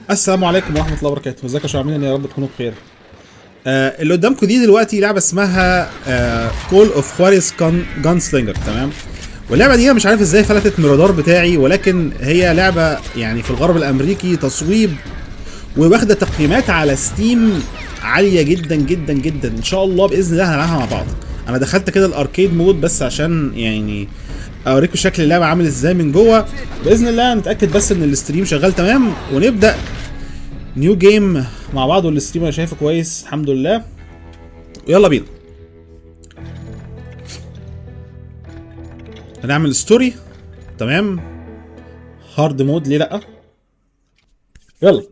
السلام عليكم ورحمة الله وبركاته، ازيكم يا شباب؟ عاملين يا رب تكونوا بخير. اللي قدامكم دي دلوقتي لعبة اسمها كول اوف خواريز جانسلينجر، تمام؟ واللعبة دي انا مش عارف ازاي فلتت من الرادار بتاعي، ولكن هي لعبة يعني في الغرب الامريكي تصويب، وواخدة تقييمات على ستيم عالية جدا جدا جدا. ان شاء الله باذن الله هنلعبها مع بعض. انا دخلت كده الاركيد مود بس عشان يعني اوريكم شكل اللعبه عامل ازاي من جوه. باذن الله نتاكد بس ان الاستريم شغال تمام ونبدا نيو جيم مع بعض، والاستريم انا شايفه كويس الحمد لله. يلا بينا هنعمل ستوري، تمام؟ هارد مود ليه لا؟ يلا.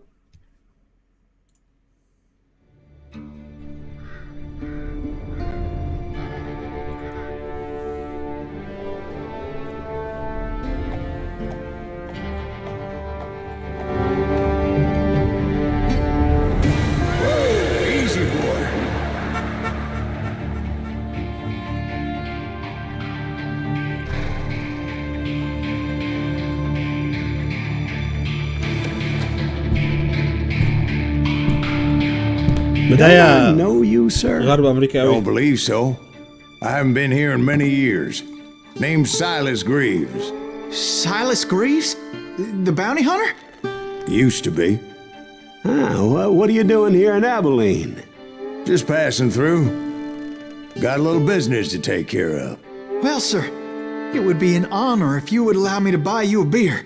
بداية غرب أمريكا أوي. Don't believe so. I haven't been here in many years. Name's Silas Greaves. Silas Greaves? The bounty hunter? Used to be. Well, what are you doing here in Abilene? Just passing through. Got a little business to take care of. Well, sir, it would be an honor if you would allow me to buy you a beer.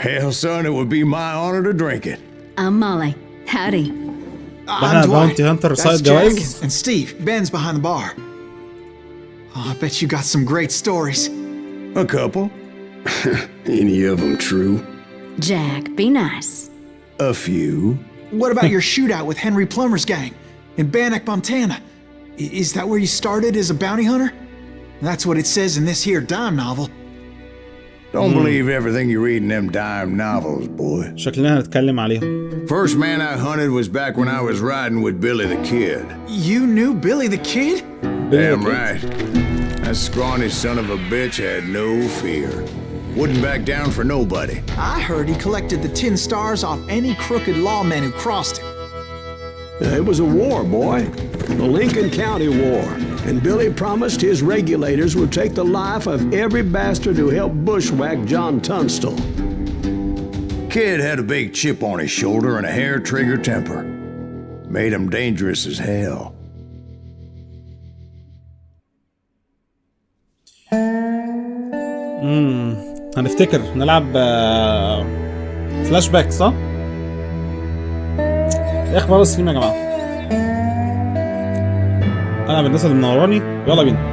Hell, son, it would be my honor to drink it. I'm Molly. Howdy. I'm Dwight. That's Jack and Steve. Ben's behind the bar. Oh, I bet you got some great stories. A couple. Any of them true? Jack, be nice. A few. What about your shootout with Henry Plummer's gang in Bannock, Montana? Is that where you started as a bounty hunter? That's what it says in this here dime novel. Don't believe everything you read in them dime novels, boy. شكلنا هنتكلم عليهم. First man I hunted was back when I was riding with Billy the Kid. You knew Billy the Kid? Damn right. That scrawny son of a bitch had no fear. Wouldn't back down for nobody. I heard he collected the 10 stars off any crooked lawmen who crossed him. It was a war, boy. The Lincoln County War. And Billy promised his regulators would take the life of every bastard who helped bushwhack John Tunstall. Kid had a big chip on his shoulder and a hair-trigger temper. Made him dangerous as hell. هنفتكر نلعب فلاش باك صح؟ ايه اخبار الستريم يا جماعه؟ انا من الناس اللي منوراني. يلا بينا.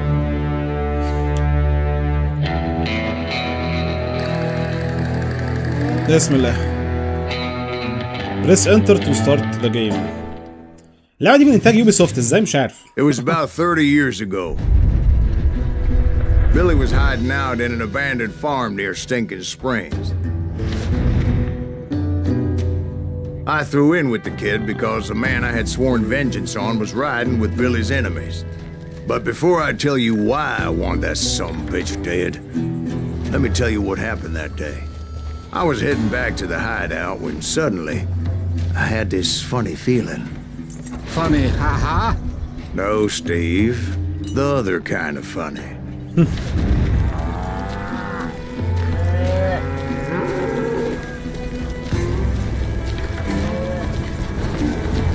بسم الله. Press enter to start the game. اللعبة دي من انتاج يوبيسوفت، ازاي مش عارف. It was about 30 years ago. Billy was hiding out in an abandoned farm near Stinking Springs. I threw in with the kid because the man I had sworn vengeance on was riding with Billy's enemies. But before I tell you why I want that sumbitch dead, let me tell you what happened that day. I was heading back to the hideout when suddenly I had this funny feeling. Funny, haha? No, Steve. The other kind of funny.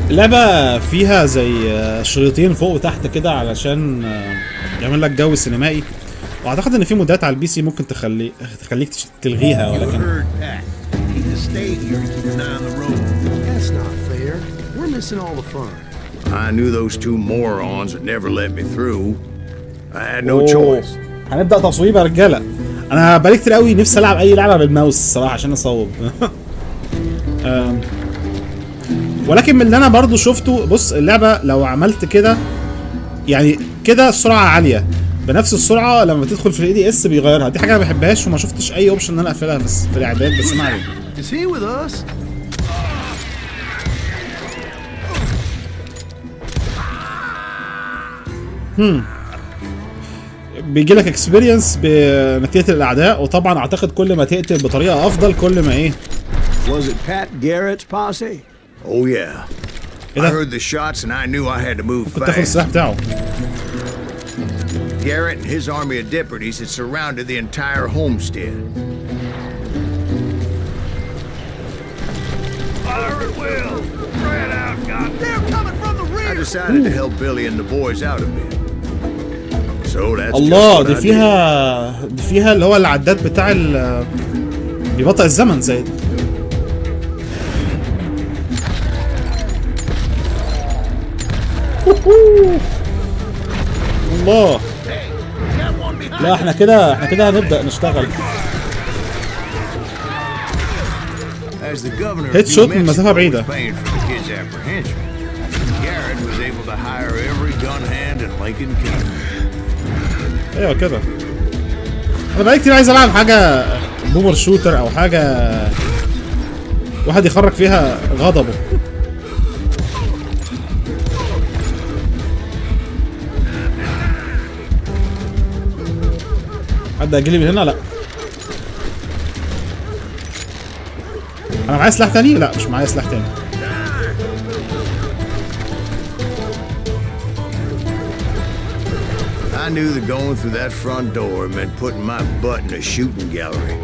اللعبة فيها زي شريطين فوق وتحت كده علشان يعمل لك جو سينمائي، واعتقد ان في مودات على البي سي ممكن تخليك تلغيها، ولكن I knew those two morons would never let me through. I had no choice. هنبدأ تصويب يا رجالة. انا بقالي كتير قوي نفسي العب اي لعبة بالماوس الصراحة عشان اصوب. ولكن من اللي انا برضو شفته، بص اللعبة لو عملت كده يعني كده السرعة عالية، بنفس السرعة لما تدخل في الاي دي اس بيغيرها. دي حاجة انا ما بحبهاش وما شفتش اي اوبشن ان انا اقفلها بس في الاعداد، بس ما علينا. بيجي لك اكسبيرينس بنتيجة الاعداء، وطبعا اعتقد كل ما تقتل بطريقة افضل كل ما ايه Was it Pat Garrett's posse? Oh yeah. I that- heard the shots and I knew I had to move كنت تاخد fast. السلاح بتاعه. Garrett and his army of deputies had surrounded the entire homestead. Fire at will! Spread out, God! They're coming from the rear! I decided to help Billy and the boys out a bit. So that's الله just what دي I فيها اللي هو العداد بتاع بيبطئ الزمن زي الله. لا احنا كده هنبدأ نشتغل. As the governor of Head shot New من مسافة Mexico بعيدة. was paying for the kid's apprehension, Garrett was able to hire every gun hand in Lincoln County. ايوه كده. انا بقالي كتير عايز العب حاجة بومر شوتر او حاجة واحد يخرج فيها غضبه. حد هيجيلي من هنا؟ لا. انا معايا سلاح تاني؟ لا مش معايا سلاح تاني. I knew that going through that front door meant putting my butt in a shooting gallery,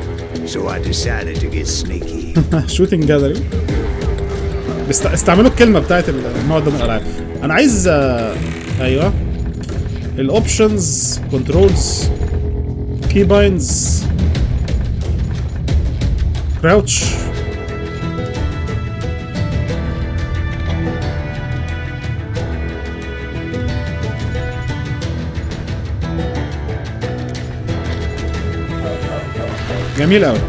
so I decided to get sneaky. شوتنج جاليري. استعملوا الكلمة بتاعت النوع ده من الالعاب. انا عايز ايوه الاوبشنز كنترولز كي بايندز كراوتش. جميل قوي.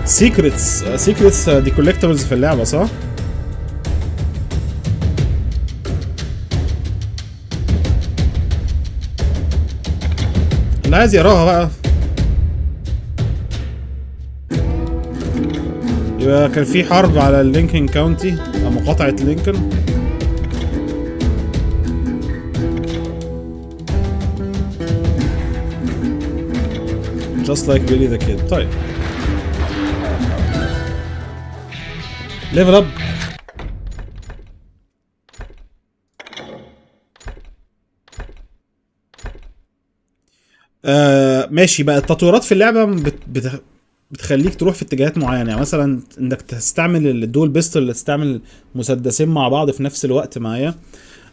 سيكريتس دي كولكتبلز في اللعبة صح؟ اللي عايز يقراها بقى. يبقى كان في حرب على اللينكن كاونتي او مقاطعة لينكن. Just like Billy the Kid. طيب. Level up. ماشي بقى. التطويرات في اللعبة بتخليك تروح في اتجاهات معينة، يعني مثلا انك تستعمل الدول بيستول اللي تستعمل مسدسين مع بعض في نفس الوقت معايا،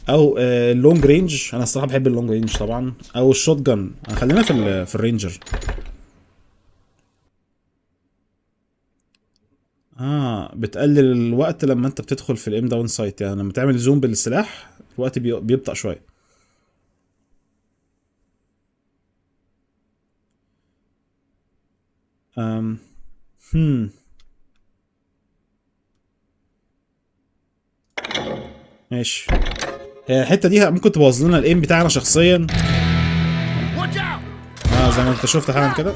او اللونج رينج. انا الصراحة بحب اللونج رينج طبعا، او الشوت جن. خلينا في الرينجر. بتقلل الوقت لما انت بتدخل في الام داون سايت، يعني لما تعمل زوم بالسلاح الوقت بيبطأ شويه. ماشي. الحته دي ممكن تبوظ لنا الايم بتاعنا شخصيا. زي ما انت شفت حالا كده.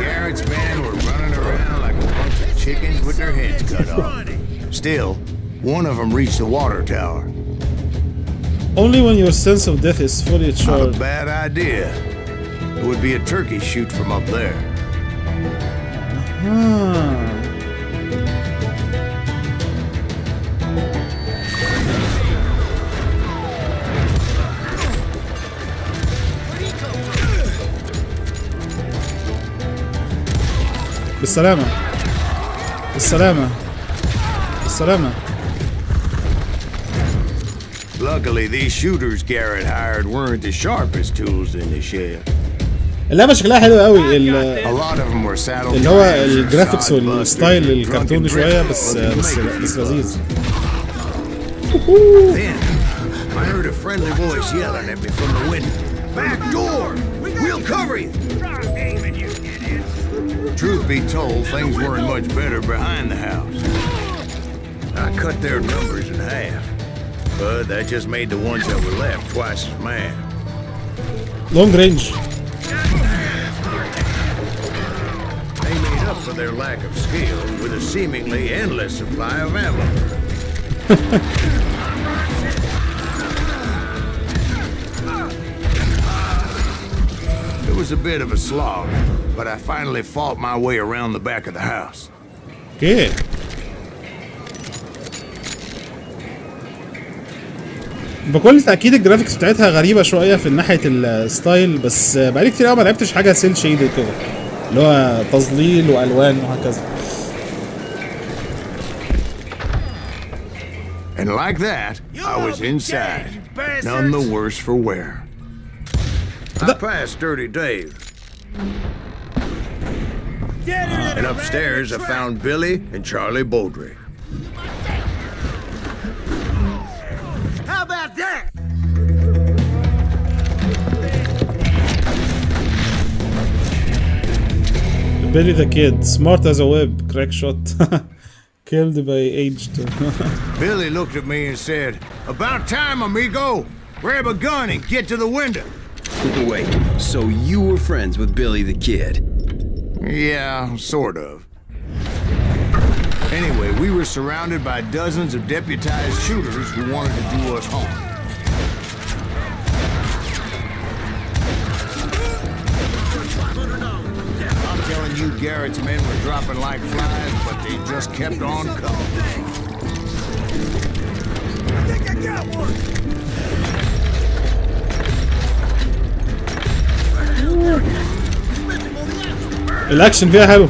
Garrett's men were running around like a bunch of chickens with their heads cut off. Still, one of them reached the water tower. Only when your sense of death is fully Not a charged. bad idea. It would be a turkey shoot from up there. بالسلامة بالسلامة بالسلامة. Luckily, these shooters Garrett hired weren't the sharpest tools in the shed. اللعبة شكلها حلو قوي. A lot of them were saddle اللي هو drivers, الجرافيكس sod والستايل busters, and الكرتوني drunken شوية، drifters بس looking بس makers بس for لذيذ. Then, I heard a friendly voice yelling at me from the window. Back door! We'll cover you! Truth be told, things weren't much better behind the house. I cut their numbers in half, but that just made the ones that were left twice as mad. لونج رينج. They made up for their lack of skill with a seemingly endless supply of ammo. was a bit of a slog, but I finally fought my way around the back of the house. اوكي. بكل تأكيد الجرافيكس بتاعتها غريبة شوية في ناحية الستايل، بس بقالي كتير قوي ما لعبتش حاجة سيل شيد كده، اللي هو تظليل وألوان وهكذا. And like that, I was inside, none the worse for wear. I passed Dirty Dave. And upstairs I found Billy and Charlie Beaudry. How about that? Billy the Kid, smart as a whip, crack shot. Killed by age 2. Billy looked at me and said, "About time, amigo. Grab a gun and get to the window." Wait, so you were friends with Billy the Kid? Yeah, sort of. Anyway, we were surrounded by dozens of deputized shooters who wanted to do us harm. I'm telling you, Garrett's men were dropping like flies, but they just kept on coming. I think I got one. الأكشن فيها حلو.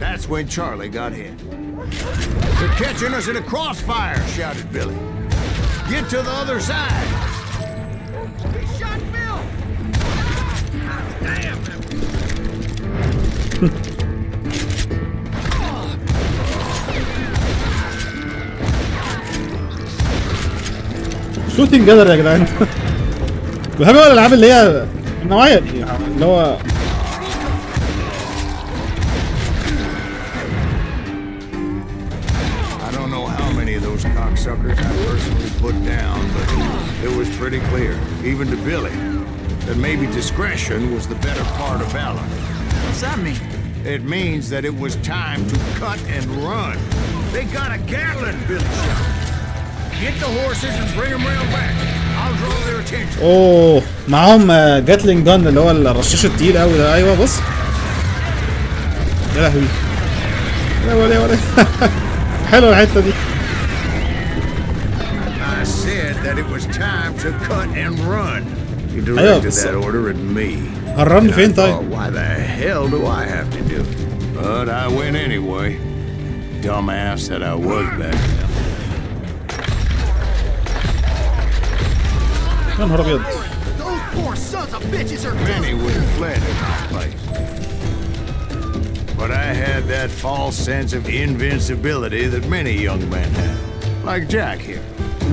That's when Charlie got hit. They're catching us in a crossfire, shouted Billy. Get to the other side. He shot Bill. Damn. شوتنج جدر يا جدعان. بحب الألعاب اللي هي النوعية دي، اللي هو cocksuckers I personally put down, but it was pretty clear, even to Billy, that maybe discretion was the better part of valor. What's that mean? It means that it was time to cut and run. They got a Gatling, Billy shouted. Get the horses and bring them round back. I'll draw their attention. اوه معاهم جاتلينج جان اللي هو الرشاش التقيل قوي ده. ايوه بص يا لهوي يا ولا حلوه الحته دي. I said that it was time to cut and run. He directed that order at me. هنرن فين طيب؟ Why the hell do I have to do it? But I went anyway. Dumbass that I was back then. يا نهار ابيض. Those poor sons of bitches are Many would have fled in my place. But I had that false sense of invincibility that many young men have. Like Jack here.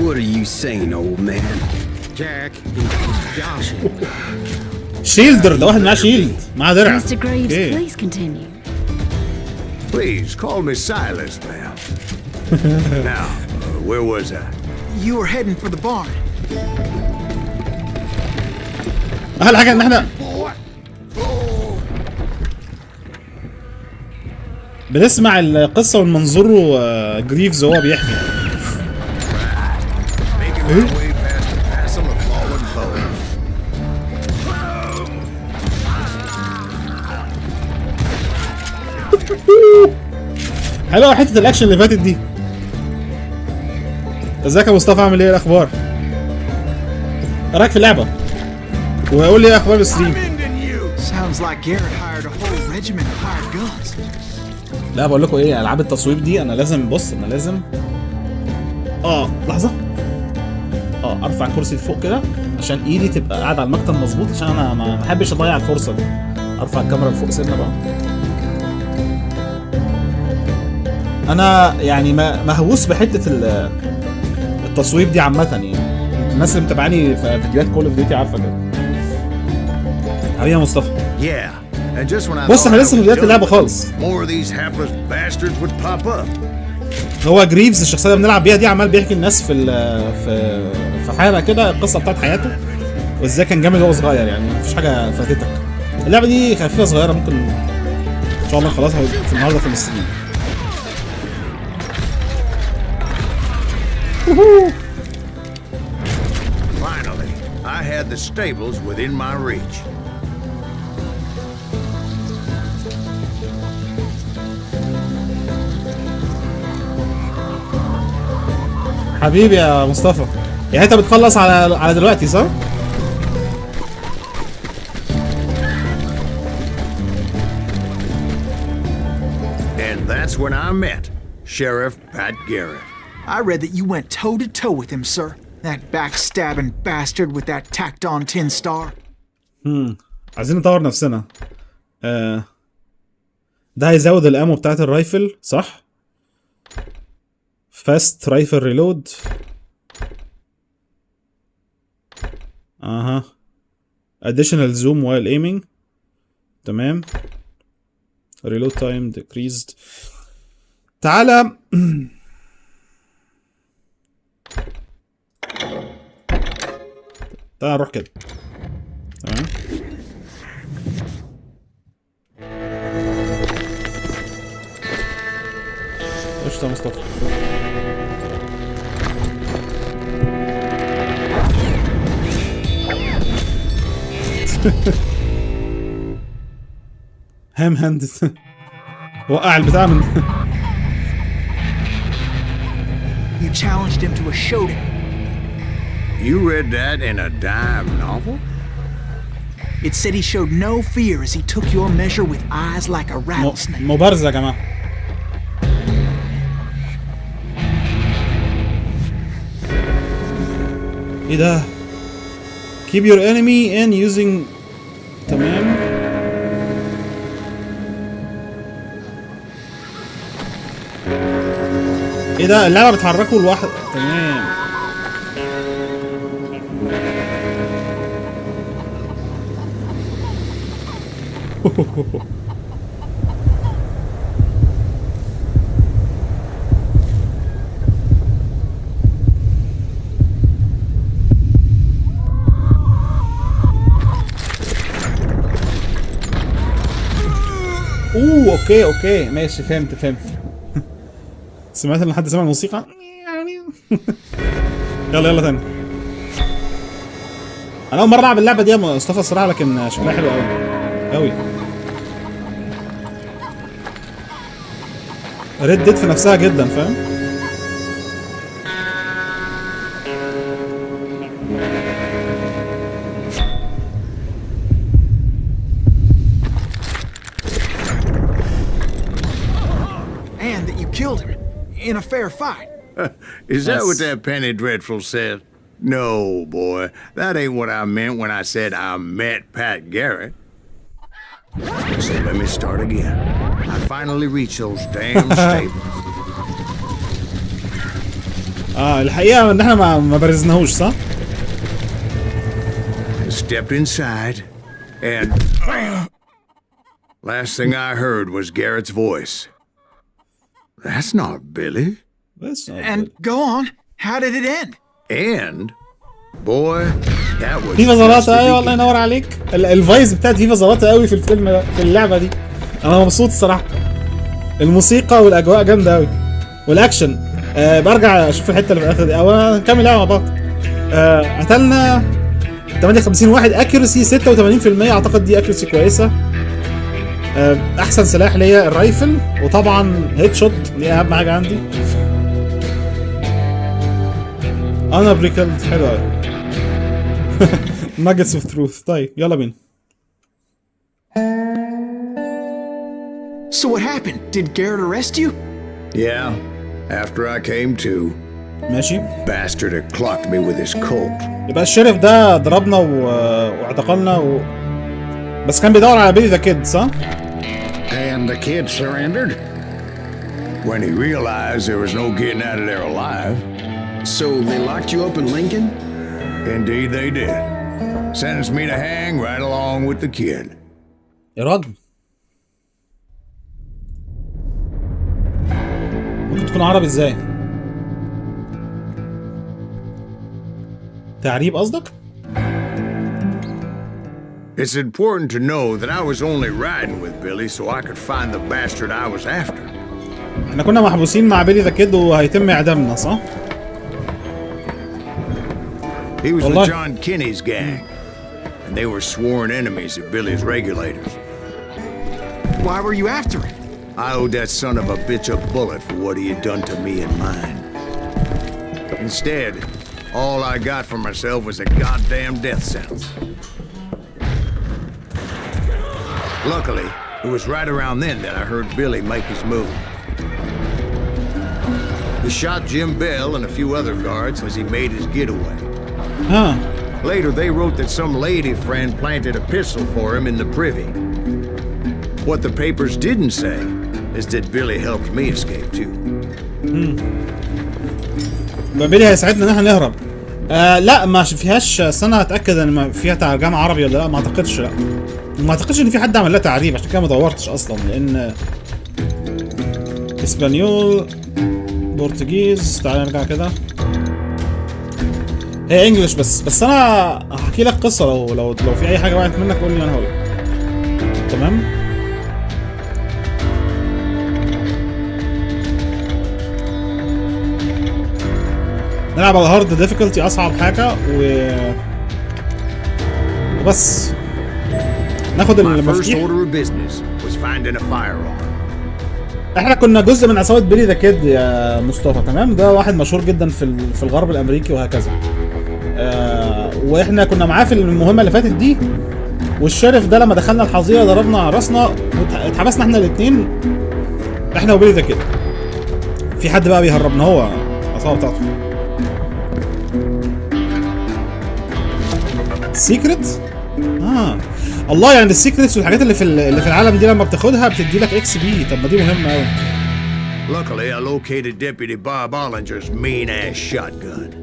What are you saying, old man? Jack is joshing. شيلدر ده واحد معاه شيلد معاه درع. Mr. Greaves, please continue. Please call me Silas, ma'am. Now, where was I? You were heading for the barn. احلى حاجه ان احنا بنسمع القصه من منظور جريفز وهو بيحكي. حلوه حته الاكشن اللي فاتت دي. ازيك يا مصطفى، عامل ايه الاخبار؟ رايك في اللعبه؟ وقول لي ايه اخبار الستريم. Sounds like Garrett hired a whole regiment of hired guns. لا بقول لكم ايه، العاب التصويب دي انا لازم، بص انا لازم لحظه ارفع الكرسي لفوق كده عشان ايدي تبقى قاعده على المكتب مظبوط، عشان انا ما بحبش اضيع الفرصه دي. ارفع الكاميرا لفوق سنه بقى. انا يعني مهووس بحته التصويب دي عامه، يعني الناس اللي متابعاني في فيديوهات كول اوف ديوتي عارفه كده. حبيبي يا مصطفى. بص احنا لسه في بدايه اللعبه خالص. هو جريفز الشخصيه اللي بنلعب بيها دي عمال بيحكي الناس في حاله كده القصه بتاعت حياته وازاي كان جامد وهو صغير، يعني مفيش حاجه فاتتك. اللعبه دي خفيفه صغيره، ممكن ان شاء الله نخلصها في النهارده في الاستريم. Finally, I had the stables within my reach. حبيبي يا مصطفى، يعني انت بتخلص على دلوقتي صح؟ And that's when I met Sheriff Pat Garrett. I read that you went toe-to-toe with him, sir. That backstabbing bastard with that tacked-on tin star. عايزين نطور نفسنا. ده هيزود الامو بتاعت الرايفل صح؟ فاست رايفل ريلود. اها. additional zoom while aiming. تمام. reload time decreased. تعالى تعالى نروح كده. تمام. قشطة يا مصطفى. هام هاند وقع البتاع من You challenged him to a showdown. You read that in a dime novel? It said he showed no fear as he took your measure with eyes like a rattlesnake. مبارزة يا جماعة. ايه ده؟ Keep your enemy in using. تمام. ايه ده؟ اللعبة بتحركه لوحده. تمام. اوكي ماشي فهمت. سمعت ان حد سمع الموسيقى. يلا تاني. انا اول مره العب اللعبه دي يا مصطفى الصراحه، لكن شكلها حلو قوي. ردت في نفسها جدا فاهم. In a fair fight. Is that what that penny dreadful said? No, boy. That ain't what I meant when I said I met Pat Garrett. So let me start again. I finally reached those damn stables. الحقيقة ان احنا ما برزناهوش صح؟ I stepped inside and last thing I heard was Garrett's voice. That's not Billy. That's not and Billy. Go on. How did it end? And boy, that was فيفا زلاطة. ايوه الله ينور عليك. الفايز بتاعت فيفا زلاطة قوي في الفيلم ده، في اللعبة دي. انا مبسوط الصراحة. الموسيقى والاجواء جامدة قوي. والاكشن. برجع اشوف الحتة اللي في الاخر دي او نكمل لعبة مع بعض. قتلنا 58 واحد، اكيورسي 86%. اعتقد دي اكيورسي كويسة. احسن سلاح ليا الرايفل، وطبعا هيد شوت دي اهم حاجه عندي. انا بريكلد حلو قوي. ناجتس اوف تروث. طيب يلا بينا. So what happened? Did Garrett arrest you? Yeah, after I came to. ماشي. Bastard had clocked me with his Colt. يبقى الشريف ده ضربنا واعتقلنا بس كان بيدور على بيلي ذا كيد صح؟ And the kid surrendered? When he realized there was no getting out of there alive. So they locked you up in Lincoln? Indeed they did. Sentenced me to hang right along with the kid. يا راجل. ممكن تكون عربي ازاي؟ تعريب قصدك؟ It's important to know that I was only riding with Billy so I could find the bastard I was after. احنا كنا محبوسين مع بيلي ذا كيد وهيتم اعدامنا صح؟ He was والله. with John Kinney's gang, and they were sworn enemies of Billy's regulators. Why were you after him? I owed that son of a bitch a bullet for what he had done to me and mine. Instead, all I got for myself was a goddamn death sentence. Luckily, it was right around then that I heard Billy make his move. He shot Jim Bell and a few other guards as he made his getaway. ها Later, they wrote that some lady friend planted a pistol for him in the privy. What the papers didn't say is that Billy helped me escape too. بيلي هيساعدنا ان احنا نهرب. لا ما فيهاش سنة اتاكد ان ما فيها ترجمة عربي ولا لا، ما اعتقدش. لا ما اعتقدش ان في حد عمل لها تعريب، عشان كده ما دورتش اصلا، لان اسبانيول برتغيز. تعال نرجع كده. هي انجلش بس انا هحكي لك قصة. لو في اي حاجة وقعت منك قول لي انا هقول. تمام. نلعب على هارد ديفيكولتي، اصعب حاجه وبس. ناخد المفتاح. احنا كنا جزء من عصابه بيلي ذا كيد يا مصطفى، تمام؟ ده واحد مشهور جدا في الغرب الامريكي وهكذا. واحنا كنا معاه في المهمه اللي فاتت دي، والشرف ده لما دخلنا الحظيره ضربنا راسنا واتحبسنا احنا الاثنين، احنا وبيلي ذا كيد. في حد بقى بيهربنا، هو العصابه بتاعته. سيكريت؟ الله، يعني السيكريتس والحاجات اللي في العالم دي لما بتاخدها بتدي لك اكس بي. طب ما دي مهمه قوي. Luckily, I located Deputy Bob Ollinger's mean-ass shotgun.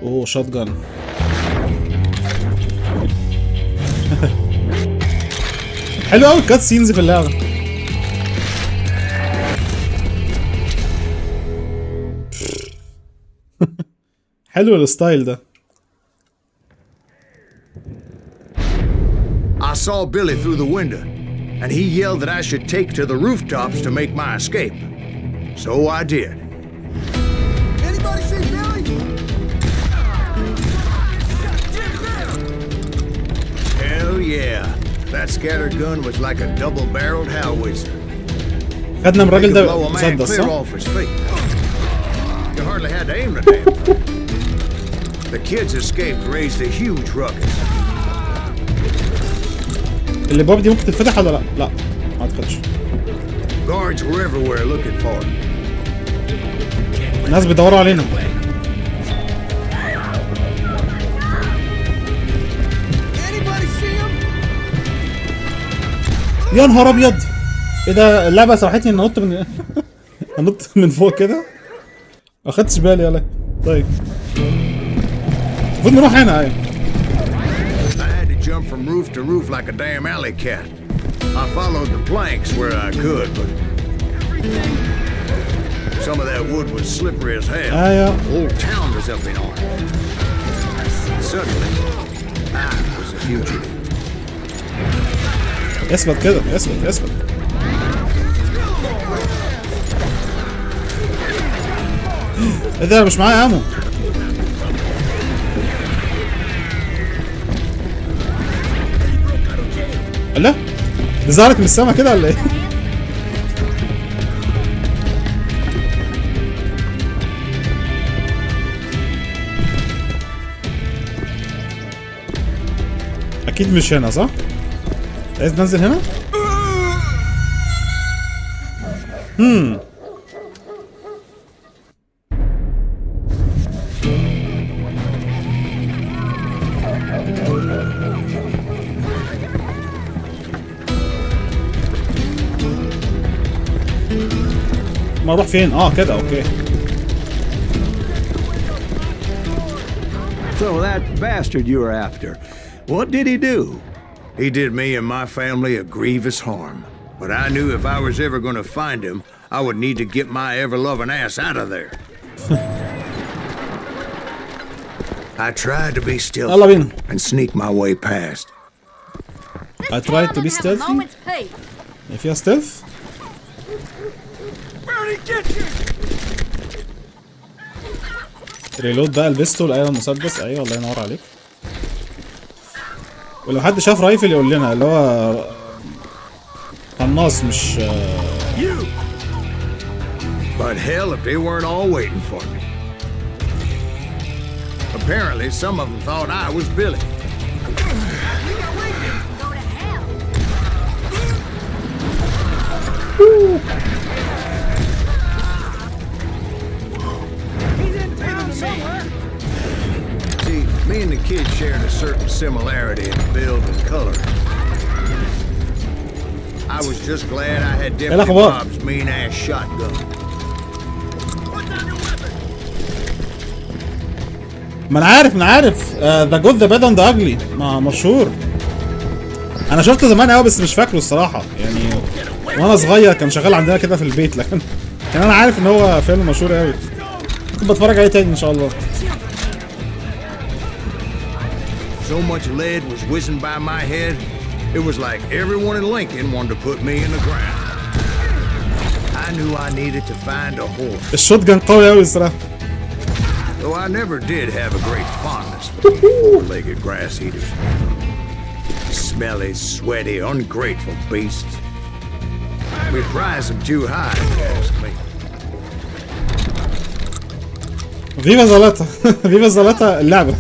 اوه شوت جان. حلو قوي الكات سينز في اللعبه. حلو الستايل ده. I saw Billy through the window, and he yelled that I should take to the rooftops to make my escape. So I did. Anybody see Billy? Hell yeah. That scatter gun was like a double-barreled howitzer. خدنا من الراجل Blow ده a man مسدس clear صح؟ off his feet. You hardly had to aim the damn thing. The kids escaped raised a huge ruckus. الابواب دي ممكن تتفتح ولا لا؟ لا ما اعتقدش. Guards were everywhere looking for him. الناس بيدوروا علينا. Anybody see him? يا نهار ابيض، ايه ده؟ اللعبه سمحتني ان انط من انط من فوق كده، ما خدتش بالي. يلا طيب المفروض نروح هنا. ايوه Jump from roof to roof like a damn alley cat. I followed the planks where I could, but some of that wood was slippery as hell. ايوه. The whole town was up in arms. Suddenly, I was a fugitive. اثبت كده، اثبت. ايه ده؟ مش معايا امو. لا دي ظهرت من السما كده ولا ايه؟ اكيد مش هنا صح؟ عايز ننزل هنا؟ ما اروح فين؟ كده اوكي. So that bastard you were after, what did he do? He did me and my family a grievous harm. But I knew if I was ever going to find him, I would need to get my ever-loving ass out of there. I tried to be stealthy and sneak my way past. I tried to be stealthy. فيها stealth. ريلود بقى البيستول. ايوه المسدس. ايوه الله ينور عليك. ولو حد شاف رايفل يقول لنا اللي هو قناص مش But hell if they weren't all waiting for me. Apparently some of them thought I was Billy. See, me and the kid shared a certain similarity in build and color. I was just glad I had Deputy Bob's mean-ass shotgun. ما انا عارف ذا جود ذا باد اند اجلي مشهور. انا شفته زمان قوي بس مش فاكره الصراحه يعني، وانا صغير كان شغال عندنا كده في البيت، لكن كان انا عارف ان هو فيلم مشهور قوي. كنت بتفرج عليه تاني ان شاء الله. So much lead was whizzing by my head, it was like everyone in Lincoln wanted to put me in the ground. I knew I needed to find a horse. الشوت كان قوي قوي الصراحه. Though I never did have a great fondness for these four-legged grass eaters. Smelly, sweaty, ungrateful beasts. We prize them too high, if you ask me. فيفا زلاطة. فيفا زلاطة اللعبة.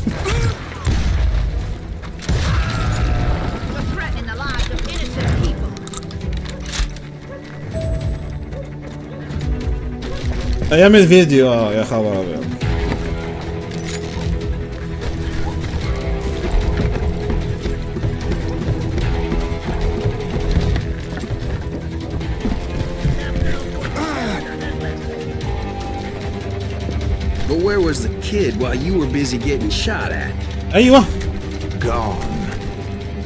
ايام الفيديو يا خبر ابيض. But where was the kid while you were busy getting shot at? ايوه. Gone.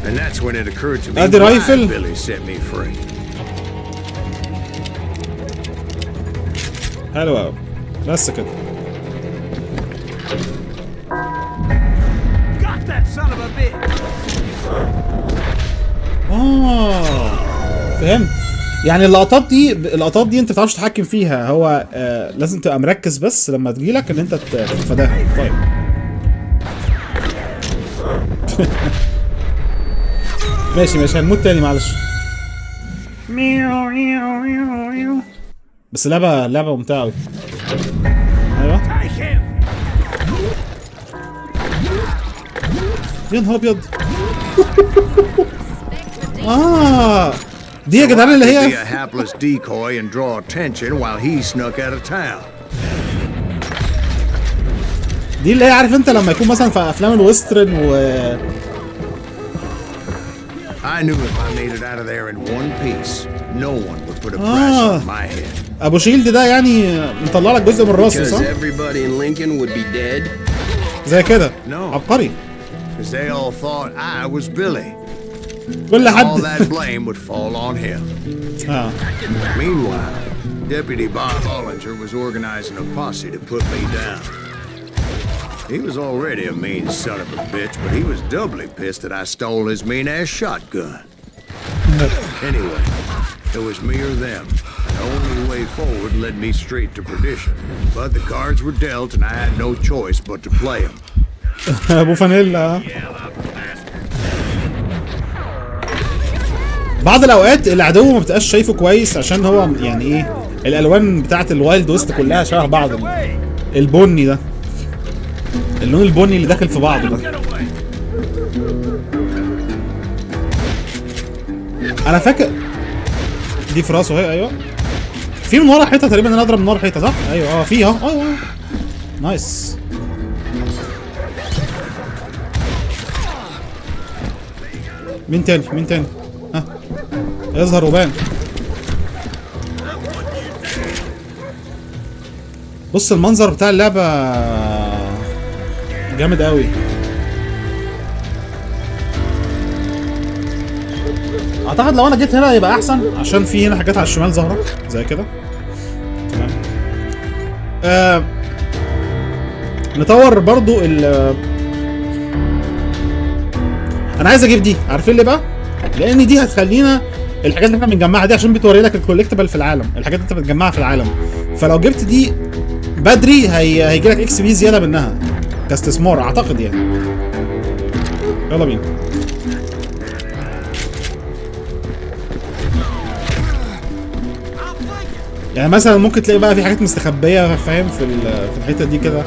And that's when it occurred to me ادي why رايفل. Billy set me free. حلو قوي بس كده. فهمت. يعني اللقطات دي انت ما بتعرفش تتحكم فيها، هو لازم تبقى مركز بس لما تجيلك ان انت تتفاداها. طيب. ماشي هنموت تاني معلش. بس لعبة ممتعة أوي. ايوه. يا نهار ابيض. دي يا جدعان اللي هي be a hapless decoy and draw attention while he snuck out of town. دي اللي هي عارف انت لما يكون مثلا في افلام الويسترن I knew if I made it out of there in one piece, no one would put a price on my head. ابو شيلد ده يعني مطلع لك جزء من راسه صح؟ Because everybody in Lincoln would be dead. زي كده. No. عبقري. Because they all thought I was Billy. كل All حد. that blame would fall on him. Meanwhile, Deputy Bob Ollinger was organizing a posse to put me down. He was already a mean son of a bitch, but he was doubly pissed that I stole his mean-ass shotgun. Anyway, it was me or them. The only way forward led me straight to perdition. But the cards were dealt and I had no choice but to play them. ابو فانيلا. بعض الاوقات العدو ما بتبقاش شايفه كويس عشان هو يعني ايه الالوان بتاعت الوايلد ويست كلها شبه بعض. البني ده، اللون البني اللي داخل في بعضه ده. انا فاكر دي في راسه اهي. ايوه في من ورا حيطه تقريبا. انا اضرب من ورا حيطه صح؟ ايوه في اهو. ايوه نايس. مين تاني؟ يظهر وبان. بص المنظر بتاع اللعبة جامد قوي. اعتقد لو انا جيت هنا يبقى احسن عشان في هنا حاجات على الشمال ظاهرة زي كده. تمام. نطور برضو انا عايز اجيب دي. عارفين ليه بقى؟ لان دي هتخلينا الحاجات اللي احنا بنجمعها دي عشان بتوري لك الكولكتبل في العالم، الحاجات اللي انت بتجمعها في العالم. فلو جبت دي بدري هيجي لك اكس بي زياده منها كاستثمار اعتقد يعني. يلا بينا. يعني مثلا ممكن تلاقي بقى في حاجات مستخبيه فاهم في الحته دي كده.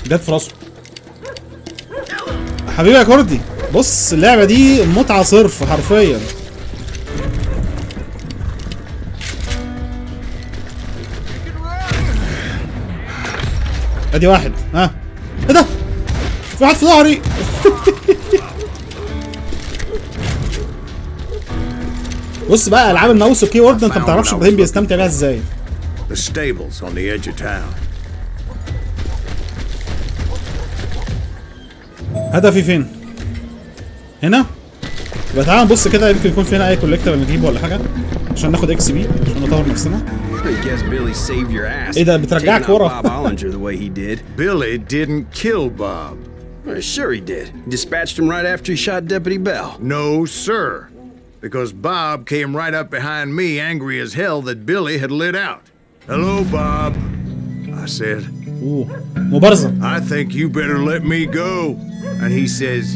جت في راسه حبيبي يا كردي. بص اللعبه دي متعه صرف حرفيا. ادي واحد. ها ايه ده؟ في واحد في ظهري. بص بقى العاب الماوس والكي وورد انت ما بتعرفش ابراهيم بيستمتع بيها ازاي. The stables on the edge of town. هدفي فين؟ هنا؟ يبقى تعالى نبص كده يمكن يكون في هنا اي كوليكتور نجيبه ولا حاجه عشان ناخد اكس بي عشان نطور نفسنا. ايه ده بترجعك ورا؟ Billy didn't kill Bob. Sure he did. Dispatched him right after he shot Deputy Bell. No, sir. Because Bob came right up behind me, angry as hell that Billy had lit out. Hello, Bob, I said. مبارزة. I think you better let me go. And he says,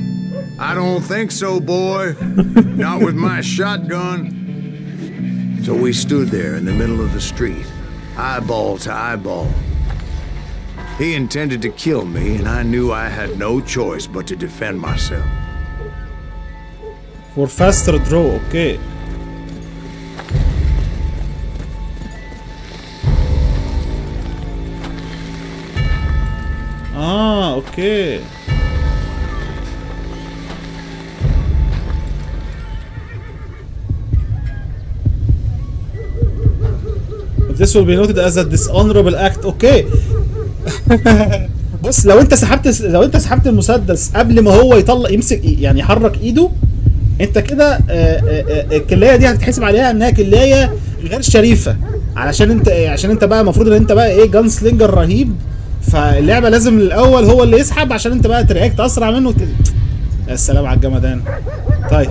I don't think so, boy. Not with my shotgun. So we stood there in the middle of the street, eyeball to eyeball. He intended to kill me, and I knew I had no choice but to defend myself. For faster draw, okay. اوكي. This will be noted as a dishonorable act. اوكي. بص لو انت سحبت المسدس قبل ما هو يطلع يمسك يعني يحرك ايده انت كده الكلايه دي هتتحسب عليها انها كلايه غير شريفه عشان انت بقى المفروض ان انت بقى ايه جان سلينجر رهيب. فاللعبه لازم الاول هو اللي يسحب عشان انت بقى ترياكت اسرع منه يا سلام على الجمدان. طيب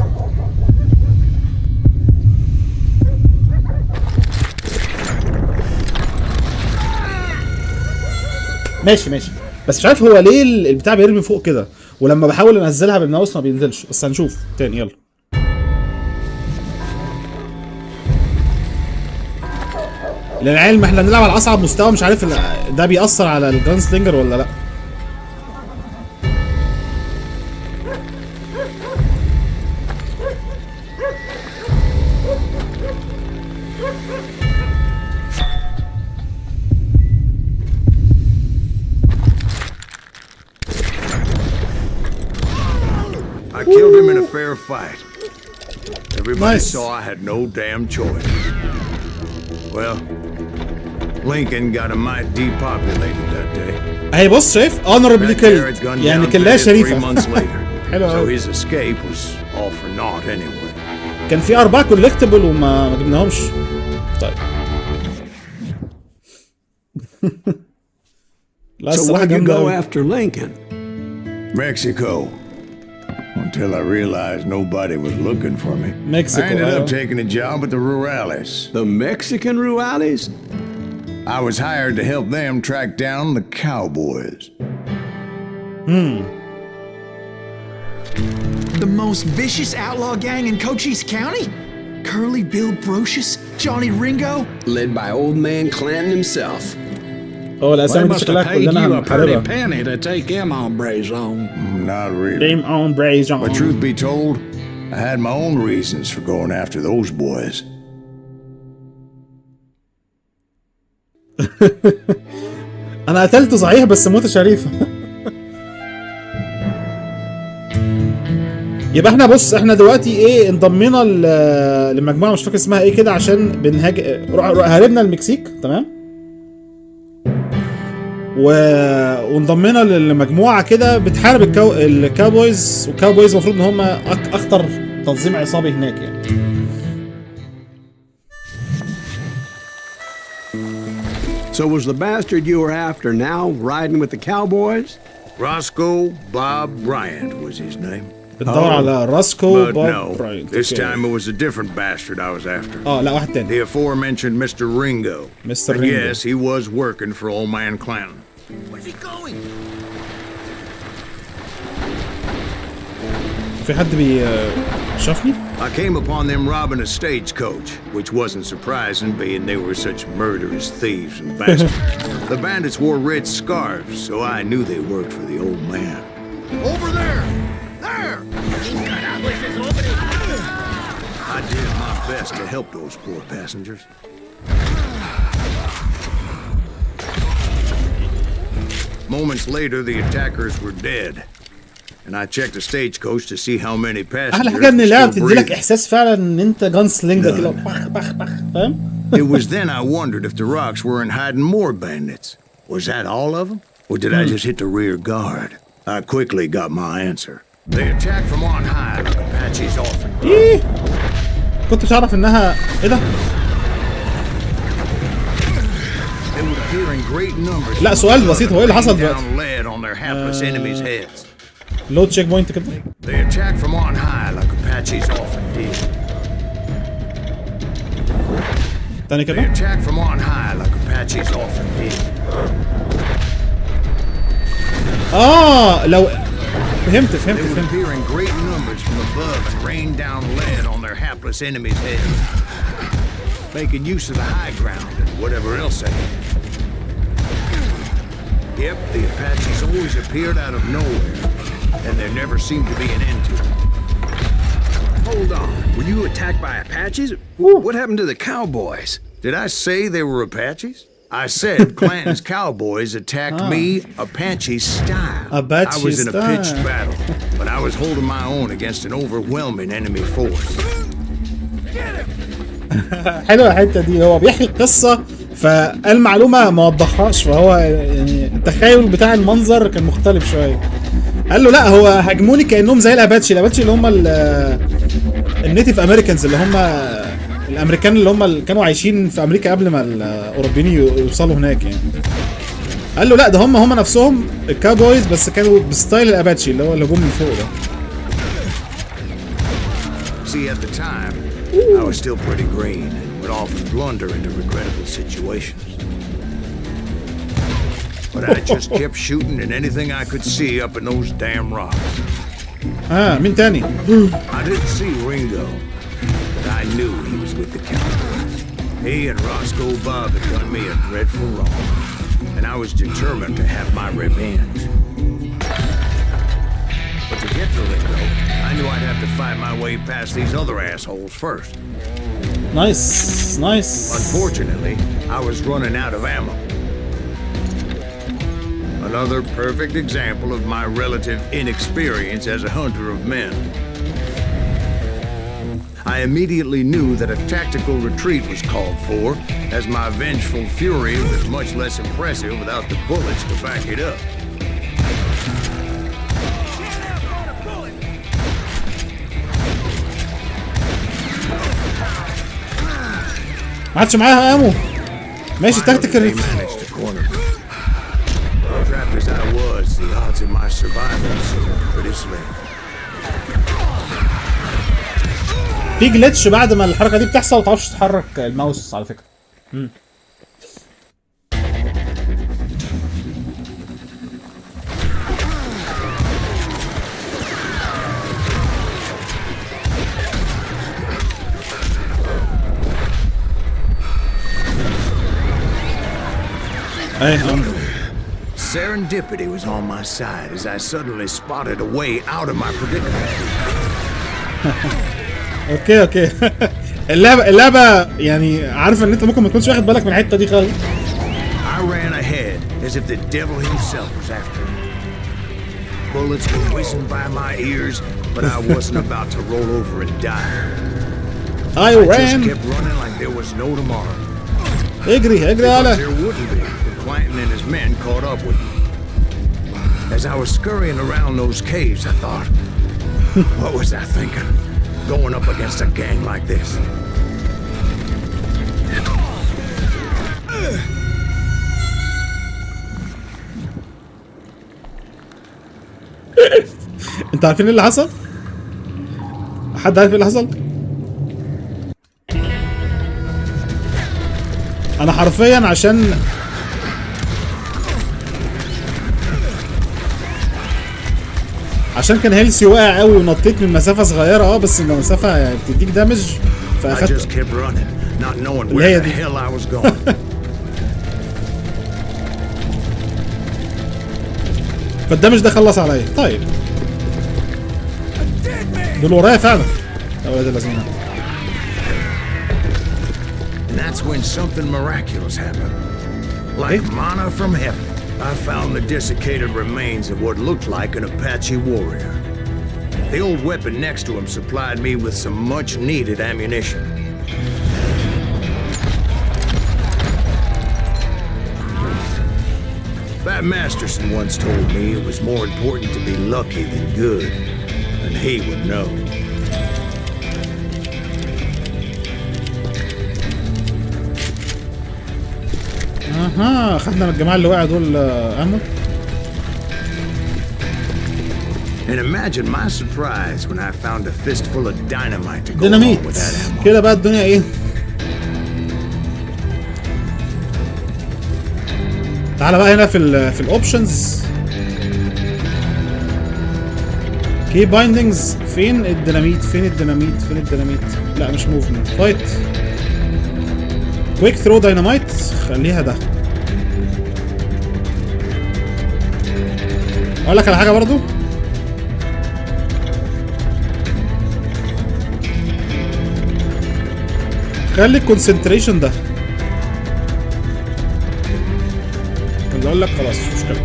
ماشي بس مش عارف هو ليه البتاع بيرمي فوق كده ولما بحاول انزلها بالماوس ما بينزلش. بس هنشوف تاني. يلا للعلم احنا بنلعب على اصعب مستوى مش عارف ده بيأثر على الجان سلينجر ولا لا. I killed him in a fair fight. Everybody Nice. saw I had no damn choice. Well, Lincoln got a mite depopulated that day. اهي بص شايف honorably killed يعني كلها شريفة. حلو So قوي. his escape was all for naught anyway. كان في 4 كولكتبل وما جبناهمش. طيب. So why'd you go after Lincoln? Mexico. Until I realized nobody was looking for me. Mexico, I ended up taking a job at the Rurales. The Mexican Rurales? I was hired to help them track down the cowboys. The most vicious outlaw gang in Cochise County? Curly Bill Brocious? Johnny Ringo? Led by old man Clanton himself. هو الاسامي دي شكلها كلنا هنحاربها. penny to take them hombres on. Not really. Game on Braze on. But truth be told, I had my own reasons for going after those boys. انا قتلته صحيح بس موتة شريفة. يبقى احنا بص احنا دلوقتي ايه انضمينا لمجموعة مش فاكر اسمها ايه كده عشان هربنا المكسيك. تمام. وانضمينا لمجموعه كده بتحارب الكاوبويز، والكاوبويز المفروض ان هم اخطر تنظيم عصابي هناك يعني. So was the bastard you were after now riding with the cowboys? Roscoe Bob Bryant was his name. بتدور على راسكو But بوب no, براينت. this time it was a different bastard I was after. لا واحد تاني. The aforementioned Mr. Ringo. Mr. And Ringo. yes, he was working for old man Clanton. Where's he going? في حد شافني؟ I came upon them robbing a stagecoach, which wasn't surprising being they were such murderous thieves and bastards. The bandits wore red scarves, so I knew they worked for the old man. Over there! There! I did my best to help those poor passengers. Moments later, the attackers were dead. And I checked the stagecoach to see how many passengers. احلى حاجه ان اللعبه بتديلك احساس فعلا ان انت جان سلينجر كده بخ بخ بخ فاهم؟ It was then I wondered if the rocks weren't hiding more bandits. Was that all of them? Or did I just hit the rear guard? I quickly got my answer. They attacked from on high like Apaches often. ايه؟ كنت تعرف انها ايه ده؟ They would appear in great numbers. لا سؤال بسيط، هو ايه اللي حصل دلوقتي؟ down lead on their hapless enemies' heads. لود تشيك بوينت كده. They attacked from on high like Apaches often did. تاني They كده. attacked from on high like Apaches often did. لو فهمت. They would appear in great numbers from above and rain down lead on their hapless enemies' heads, making use of the high ground and whatever else they had. Yep, the Apaches always appeared out of nowhere, and there never seemed to be an end to them. Hold on. Were you attacked by Apaches? What happened to the cowboys? Did I say they were Apaches? I said Clanton's cowboys attacked me Apache style. Apache I was in a style. pitched battle, but I was holding my own against an overwhelming enemy force. حلوه الحته دي، هو بيحكي القصه فالمعلومه ما وضحهاش، فهو يعني التخيل بتاع المنظر كان مختلف شويه. قال له لا هو هاجموني كانهم زي الاباتشي اللي هم النيتيف امريكانز، اللي هم الامريكان اللي هم كانوا عايشين في امريكا قبل ما الاوروبيين يوصلوا هناك يعني. قال له لا ده هم نفسهم الكاوبويز بس كانوا بستايل الاباتشي اللي هو الهجوم من فوق ده. See, at the time, I was still pretty green and would often blunder into regrettable situations. But I just kept shooting at anything I could see up in those damn rocks. مين تاني؟ I didn't see Ringo, but I knew he was with the cowboys. He and Roscoe Bob had done me a dreadful wrong, and I was determined to have my revenge. But to get to Ringo, I knew I'd have to fight my way past these other assholes first. Nice. Unfortunately, I was running out of ammo. Another perfect example of my relative inexperience as a hunter of men. I immediately knew that a tactical retreat was called for, as my vengeful fury was much less impressive without the bullets to back it up. ما عادش معاها امو. ماشي تكتيكال. Trapped as I was, the odds of my survival seemed pretty slim. في جلitch بعد ما الحركه دي بتحصل ما تعرفش تحرك الماوس على فكره. Serendipity was on my side as I suddenly spotted a way out of my predicament. اوكي اللعبه يعني عارفه ان انت ممكن ما تكونش واخد بالك من الحته دي خالص. I ran ahead as if the devil himself was after me. Bullets were whizzing by my ears, but I wasn't about to roll over and die. I just ran. kept running like there was no tomorrow. اجري But على. there wouldn't be. Clanton and his men caught up with me. As I was scurrying around those caves, I thought, what was I thinking? Going up against a gang like this. انتوا عارفين ايه اللي حصل؟ حد عارف ايه اللي حصل؟ انا حرفيا عشان كان هيلسي واقع قوي ونطيت من مسافه صغيره بس المسافه يعني بتديك دامج فاخدت اللي هي دي. فالدمج ده خلص عليا. طيب دول ورايا فعلا يا ولاد الذين. And that's when something miraculous happened. Like manna from heaven, I found the desiccated remains of what looked like an Apache warrior. The old weapon next to him supplied me with some much-needed ammunition. That Masterson once told me it was more important to be lucky than good, and he would know. اها خدنا من الجماعه اللي وقعوا دول امو. And imagine my surprise when I found a fistful of dynamite to go ديناميت. along with that ammo. كده بقى الدنيا ايه؟ تعالى بقى هنا في الاوبشنز. كي بايندنجز. فين الديناميت؟ فين الديناميت؟ فين الديناميت؟ لا مش موفمنت. فايت. كويك ثرو دايناميت. خليها ده. اقول لك على حاجه برضو. خلي الكونسنتريشن ده. اللي اقول لك خلاص مش مشكله.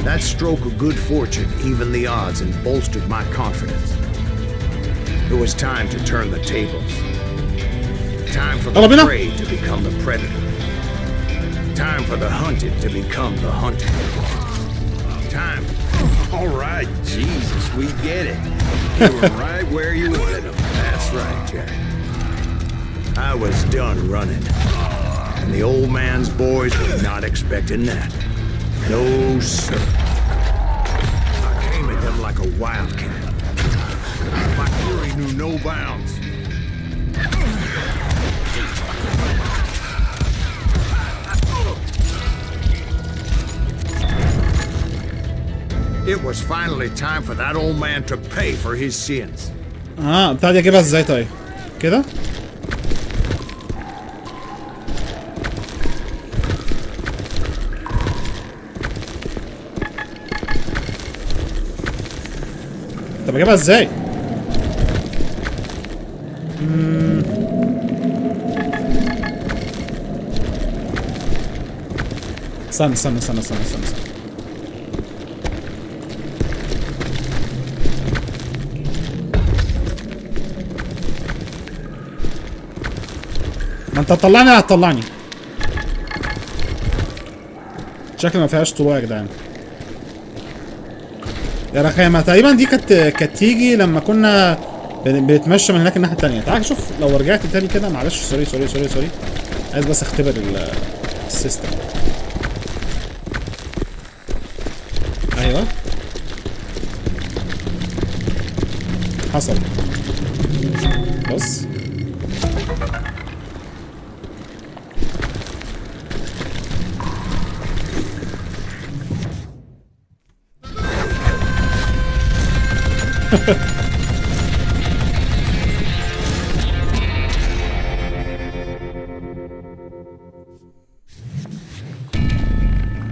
That stroke of good fortune evened the odds and bolstered my confidence. It was time to turn the tables. Time for the prey to become the predator. Time for the hunted to become the hunted. Time. All right, Jesus, we get it. You were right where you wanted them. That's right, Jack. I was done running. And the old man's boys were not expecting that. No, sir. I came at them like a wildcat. My fury knew no bounds. It was finally time for that old man to pay for his sins. بتاع دي اجيبها ازاي طيب؟ كده؟ طب اجيبها ازاي؟ استنى. ما انت هتطلعني. شكل ما فيهاش طلوع يا جدعان. يا رخامة تقريبا دي كانت تيجي لما كنا بنتمشى من هناك الناحية التانية. تعال شوف لو رجعت تاني كده. معلش سوري. عايز بس اختبر السيستم. ايوه حصل. بص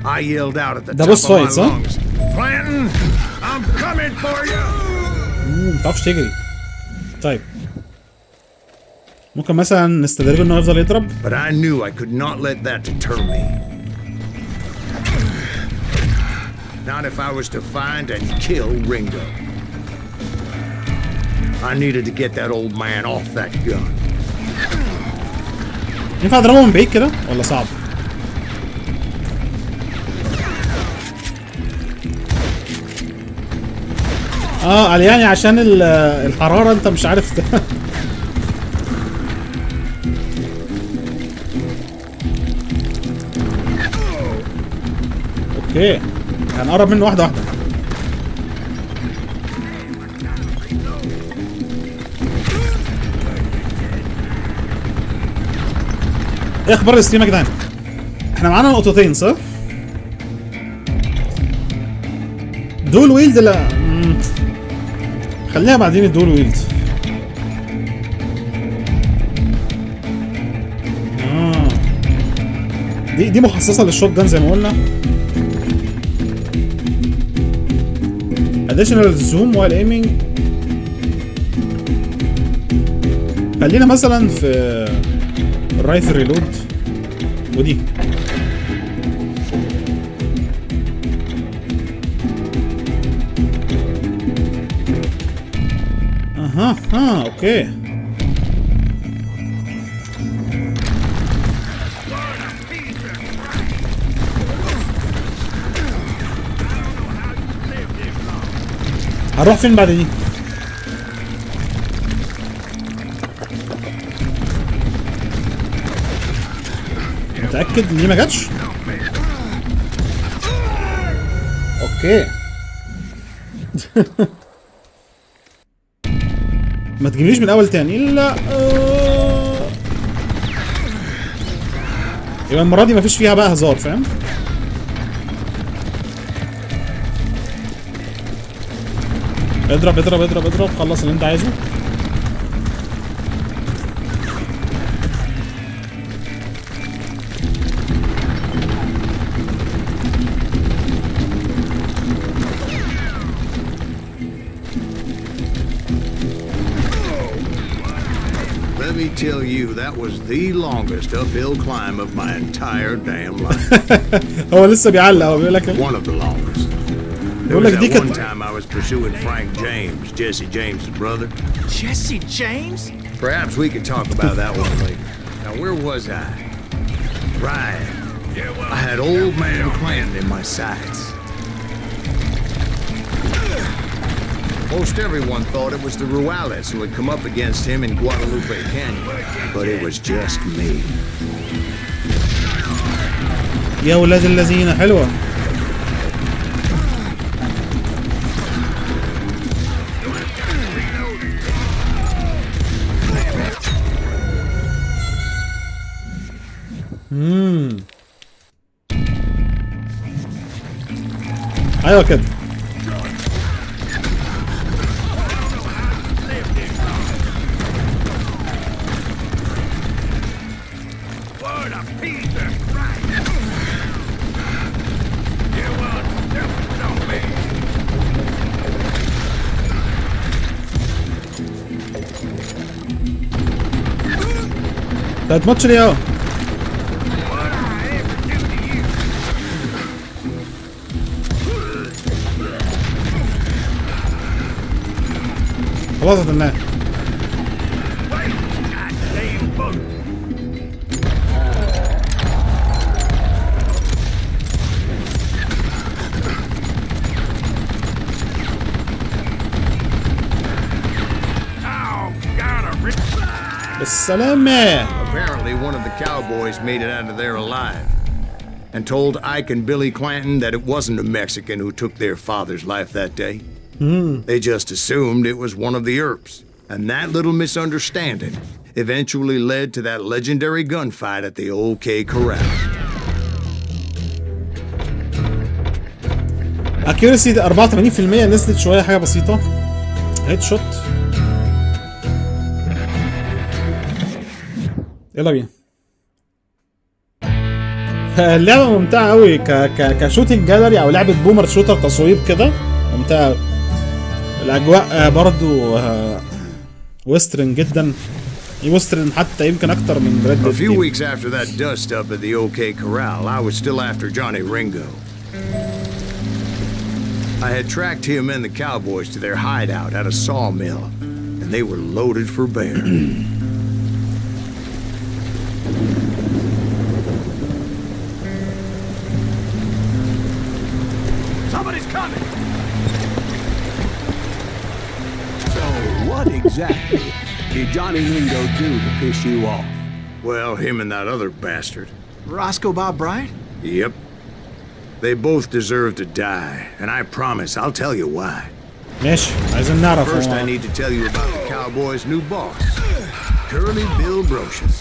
I yelled out at the top of my lungs. Clanton, I'm coming for you. متعرفش تجري. طيب ممكن مثلا نستدرجه انه يفضل يضرب. But I knew I could not let that deter me. Not if I was to find and kill Ringo. I needed to get that old man off that gun. ينفع اضربه من بعيد كده ولا صعب؟ قال يعني عشان الحرارة انت مش عارف اوكي هنقرب منه واحدة واحدة. ايه اخبار الستريم يا جدعان؟ احنا معانا نقطتين صح؟ دول ويلد لا خليها بعدين الدول ويلد. دي مخصصة للشوت جان زي ما قلنا. additional zoom while aiming. خلينا مثلا في الرايفل ريلود ودي. اوكي. هروح فين بعد دي؟ متأكد ان دي ما جاتش؟ اوكي. ما تجيبليش من الاول تاني. لا يبقى المرة دي مفيش فيها بقى هزار، فاهم؟ اضرب اضرب اضرب اضرب، خلص اللي انت عايزه. Let me tell you, that was the longest uphill climb of my entire damn life. هو لسه بيعلق، هو بيقول لك One of the longest. There بيقول was لك دي that كانت one time I was pursuing Frank James, Jesse James's brother. Jesse James? Perhaps we could talk about that one later. Now, where was I? Right. I had old man Clanton in my sights. Most everyone thought it was the Ruales who had come up against him in Guadalupe Canyon, but it was just me. يا ولاد الذين حلوة. ايوه كده. ده ماتش ليه؟ خلاص قتلناه. بالسلامة. Apparently, one of the cowboys made it out of there alive and told Ike and Billy Clanton that it wasn't a Mexican who took their father's life that day. They just assumed it was one of the Earps, and that little misunderstanding eventually led to that legendary gunfight at the OK Corral. accuracy 84% نزلت شوية، حاجة بسيطة. هيد شوت. يلا بينا. اللعبة ممتعة قوي كشوتنج جاليري او لعبة بومر شوتر تصويب كده، ممتعة. الاجواء برضو ويسترن جدا، ويسترن حتى يمكن اكتر من ريد A ديد. few weeks after that dust up at the OK Corral, I was still after Johnny Ringo. I had tracked him and the cowboys to their hideout at a sawmill, and they were loaded for bear. did Johnny Ringo do to piss you off? Well, him and that other bastard. Roscoe Bob Bryant? Yep. They both deserve to die, and I promise I'll tell you why. ماشي عايزين نعرف. First, I need to tell you about the Cowboys' new boss, Curly Bill Brocious.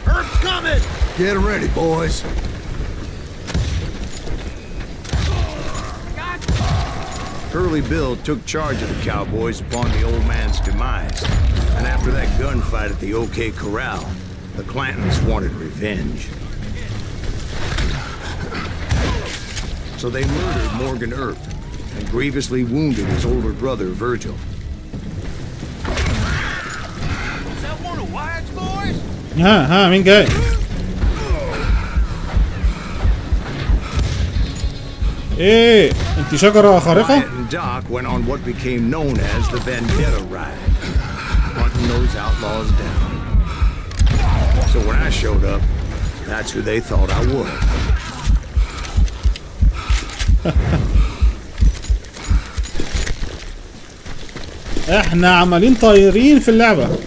Earth's coming! Get ready, boys. Curly Bill took charge of the Cowboys upon the old man's demise, and after that gunfight at the OK Corral, the Clantons wanted revenge. So they murdered Morgan Earp and grievously wounded his older brother, Virgil. Is that one of Wyatt's boys? ها مين جاي؟ ايه انت شجرة خارقة؟ Wyatt and Doc went on what became known as the Vendetta Ride, hunting those outlaws down. So when I showed up, that's who they thought I was. احنا عمالين طايرين في اللعبة.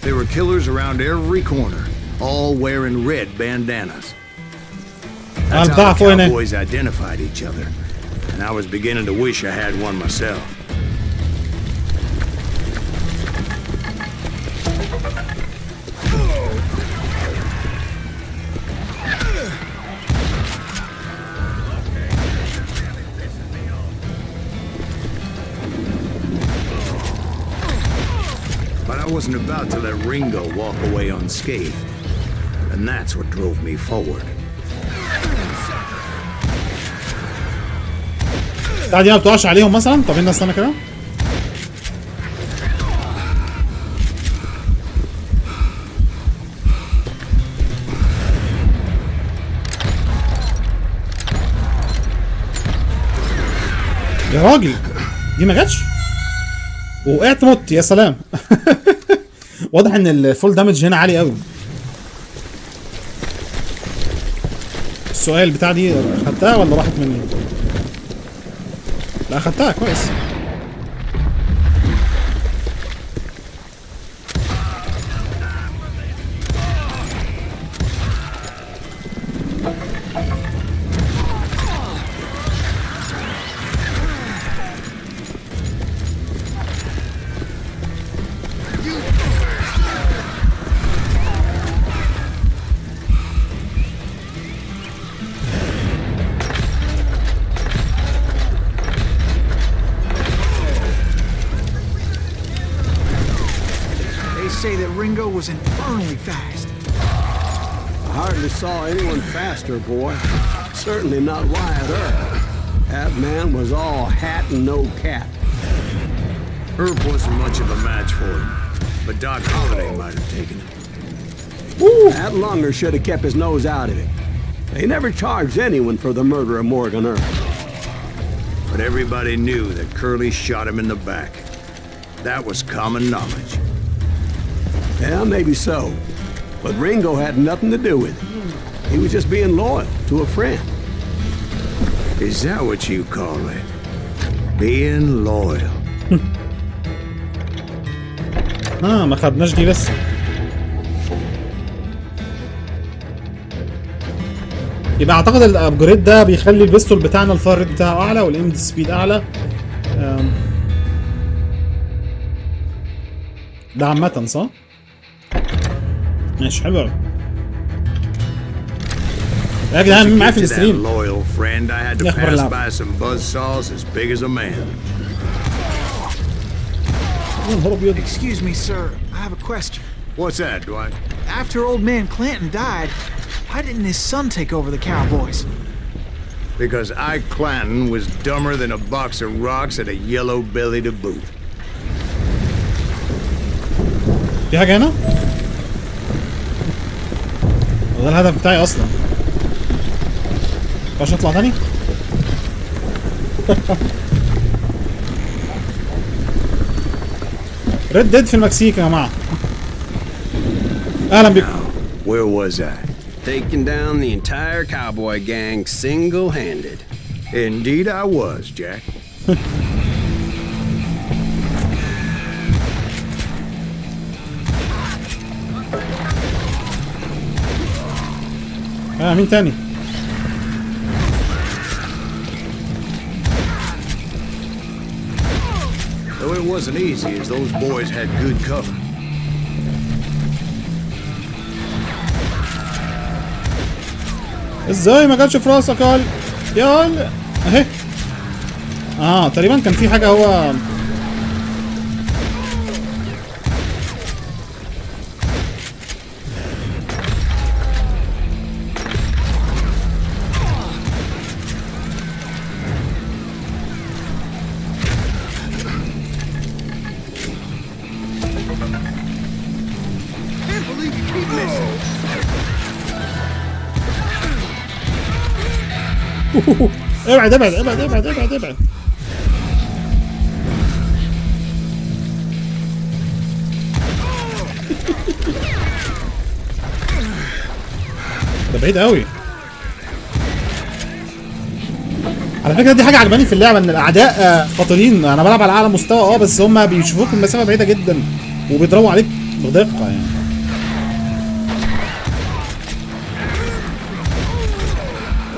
There were killers around every corner, all wearing red bandanas. That's how the Cowboys identified each other, and I was beginning to wish I had one myself. But I wasn't about to let Ringo walk away unscathed, and that's what drove me forward. دي ما بتقعش عليهم مثلا؟ طب استنى كده. يا راجل دي ما جاتش وقعت مت. يا سلام. واضح ان الفول دامج هنا عالي قوي. السؤال بتاع دي خدتها ولا راحت مني؟ لا خدتها كويس. Say that Ringo was infernally fast. I hardly saw anyone faster, boy. Certainly not Wyatt Earp. That man was all hat and no cap. Earp wasn't much of a match for him, but Doc Holliday might have taken him. That lunger should have kept his nose out of it. They never charged anyone for the murder of Morgan Earp. But everybody knew that Curly shot him in the back. That was common knowledge. Yeah, maybe so. But Ringo had nothing to do with it. He was just being loyal to a friend. Is that what you call it? Being loyal? ما خدناش دي لسه. يبقى اعتقد الابجريد ده بيخلي البيستول بتاعنا الفاير ريت بتاعه اعلى والام سبيد اعلى. ده عامة صح؟ ماشي حلو قوي. يا جدعان مين معايا في الستريم؟ يا اخبار اللعبة؟ Excuse me, sir. I have a question. What's that, Dwight? After old man Clanton died, why didn't his son take over the Cowboys? Because Ike Clanton was dumber than a box of rocks and a yellow belly to boot. في حاجة هنا؟ ده الهدف بتاعي أصلا. مينفعش أطلع تاني؟ ريد ديد في المكسيك يا جماعة. أهلا بكم. Where was I? taking down the entire cowboy gang single-handed. Indeed I was, Jack. مين تاني؟ Though it wasn't easy as those boys had good cover. ازاي ما جاتش في راسك يا اهي. تقريبا كان في حاجة هو ابعد ابعد ابعد ابعد ابعد ابعد. ده بعيد قوي. على فكرة دي حاجة عجباني في اللعبة ان الاعداء خطيرين. انا بلعب على اعلى مستوى بس هم بيشوفوك من مسافة بعيدة جدا وبيضربوا عليك بدقة يعني.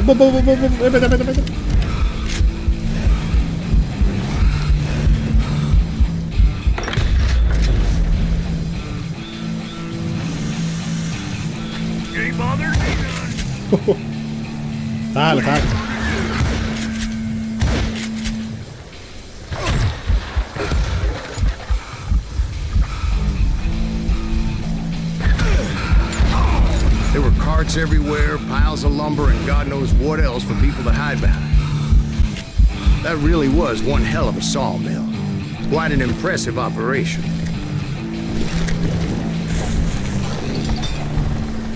ابعد ابعد ابعد. تعال تعال. There were carts everywhere, piles of lumber, and God knows what else for people to hide behind. That really was one hell of a sawmill. Quite an impressive operation.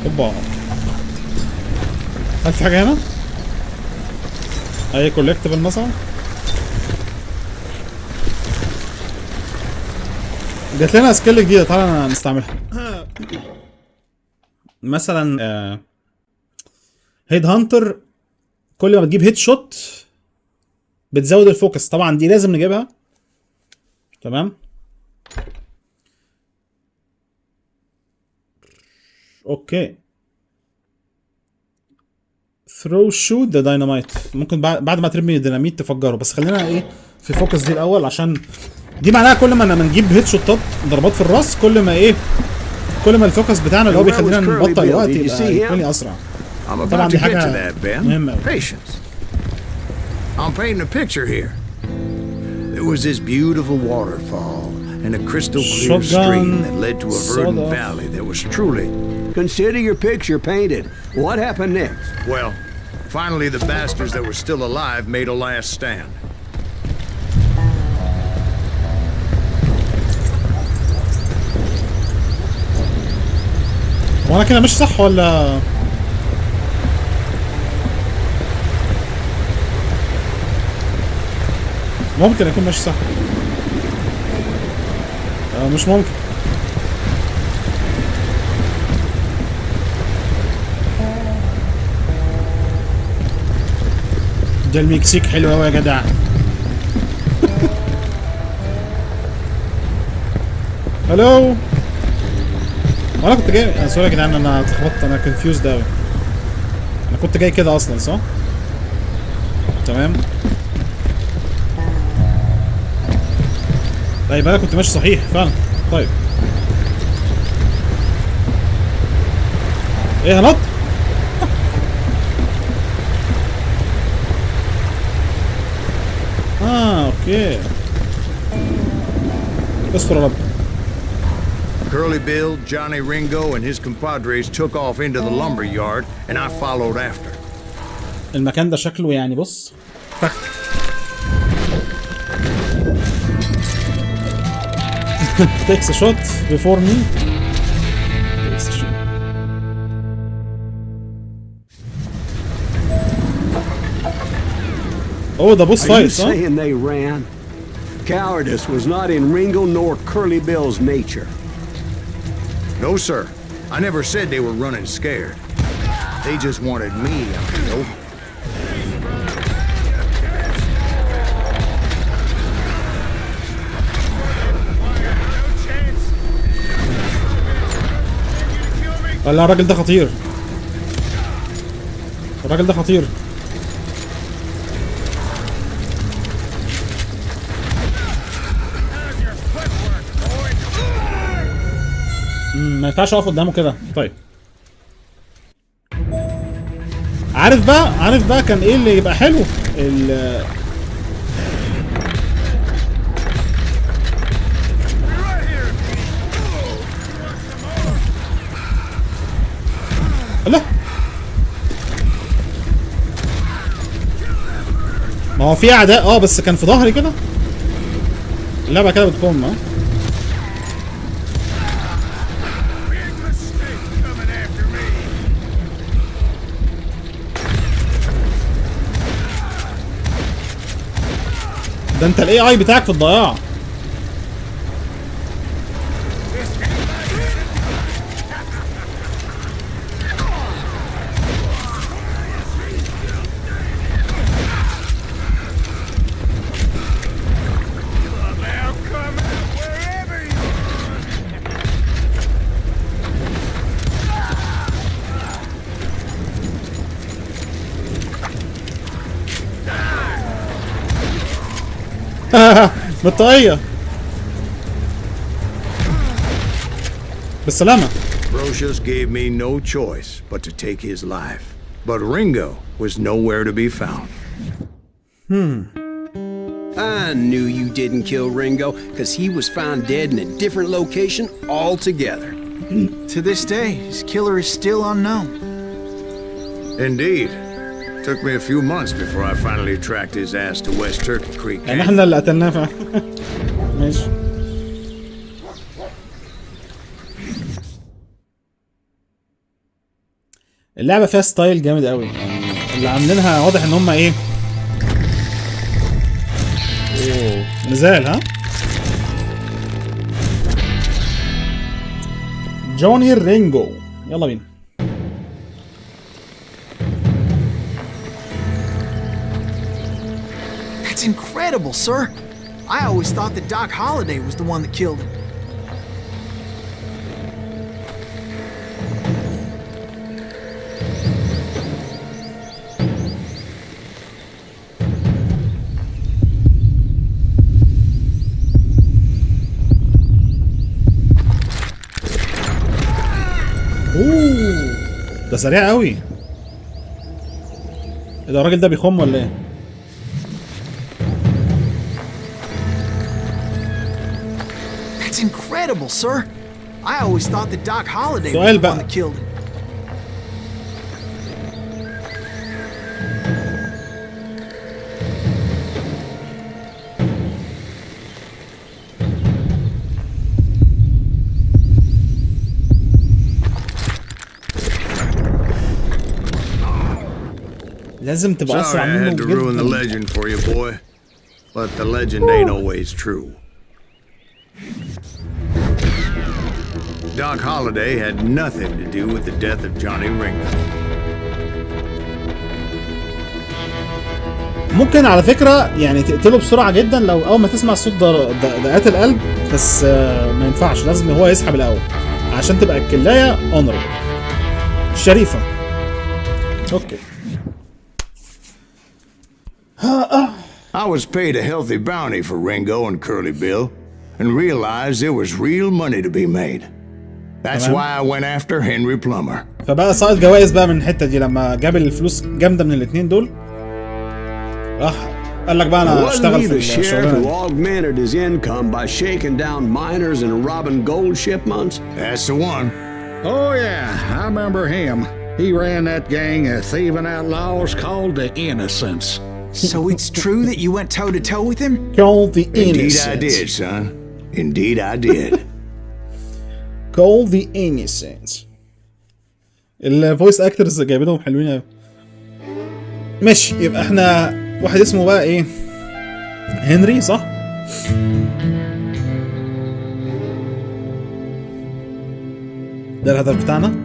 اوبا. هل في حاجة هنا؟ أي كولكتبل مثلا؟ جات لنا سكيل جديدة تعالى نستعملها. مثلا هيد هانتر كل ما بتجيب هيد شوت بتزود الفوكس. طبعا دي لازم نجيبها. تمام. اوكي. throw shoot the dynamite. ممكن بعد ما ترمي الديناميت تفجره. بس خلينا ايه في فوكس دي الاول عشان دي معناها كل ما نجيب هيد شوتات ضربات في الراس كل ما الفوكس بتاعنا اللي هو بيخلينا نبطئ الوقت يبقى اسرع. طبعا دي حاجه مهمه. I'm painting a picture here. There was this beautiful waterfall and a crystal clear stream that led to a verdant valley that was truly... Consider your picture painted. What happened next? Well, finally the bastards that were still alive made a last stand. وانا كده مش صح ولا ممكن اكون ماشي صح؟ مش ممكن. ده المكسيك حلو قوي يا جدع. هلو. وانا كنت جاي. انا سوري يا جدعان انا اتلخبطت. انا كونفيوزد قوي. انا كنت جاي كده اصلا صح؟ تمام. طيب انا كنت ماشي صحيح فعلا. طيب ايه هنط؟ اوكي. استر يا رب. Curly Bill, Johnny Ringo, and his compadres took off into the lumber yard, and I followed after. المكان ده شكله يعني بص. takes a shot before me. Takes a shot. Oh, the boss fight, huh? Are you saying they ran? Cowardice was not in Ringo nor Curly Bill's nature. No, sir. I never said they were running scared. They just wanted me, you know. لا الراجل ده خطير. الراجل ده خطير. ما ينفعش اقف قدامه كده. طيب عارف بقى كان ايه اللي يبقى حلو؟ لا ما هو في اعداء بس كان في ظهري كده. اللعبة كده بتقوم ده انت الاي اي بتاعك في الضياع. بالطاقية بالسلامة. Brocious gave me no choice but to take his life. But Ringo was nowhere to be found. I knew you didn't kill Ringo, because he was found dead in a different location altogether. To this day, his killer is still unknown. Indeed. Took me a few months before I finally tracked his ass to West Turkey Creek. يعني احنا اللي قتلناه فعلا. ماشي. اللعبة فيها ستايل جامد قوي، يعني اللي عاملينها واضح ان هم ايه؟ اوه نزال ها؟ جوني رينجو، يلا بينا. That's incredible, sir. I always thought that Doc Holliday was the one that killed him. ده سريع قوي. ده الراجل ده بيخم ولا ايه؟ That's incredible, sir. I always thought that Doc Holliday was سؤال the one بقى. that killed him. لازم تبقى اسرع Sorry I منه had to ruin the جدا. legend for you, boy. But the legend ain't always true. Doc Holliday had nothing to do with the death of Johnny Ringo. ممكن على فكرة يعني تقتله بسرعة جدا لو أول ما تسمع صوت دقات القلب، بس ما ينفعش، لازم هو يسحب الأول عشان تبقى الكلاية اونربل شريفة. اوكي. I was paid a healthy bounty for Ringo and Curly Bill and realized there was real money to be made. That's why I went after Henry Plummer. فبقى ساقط جوائز بقى من الحتة دي لما جاب الفلوس جامدة من الاتنين دول. راح قال لك بقى انا اشتغل في الشغلانة who augmented his income by shaking down miners and robbing gold shipments? That's the one. Oh, yeah, I remember him. He ran that gang of thieving outlaws called the Innocents. So it's true that you went toe-to-toe with him? Call the Indeed I innocent. did, son. Indeed I did. Call the innocent. الفويس اكترز جايبينهم حلوين قوي. ماشي، يبقى احنا واحد اسمه بقى ايه؟ هنري صح؟ ده الهدف بتاعنا.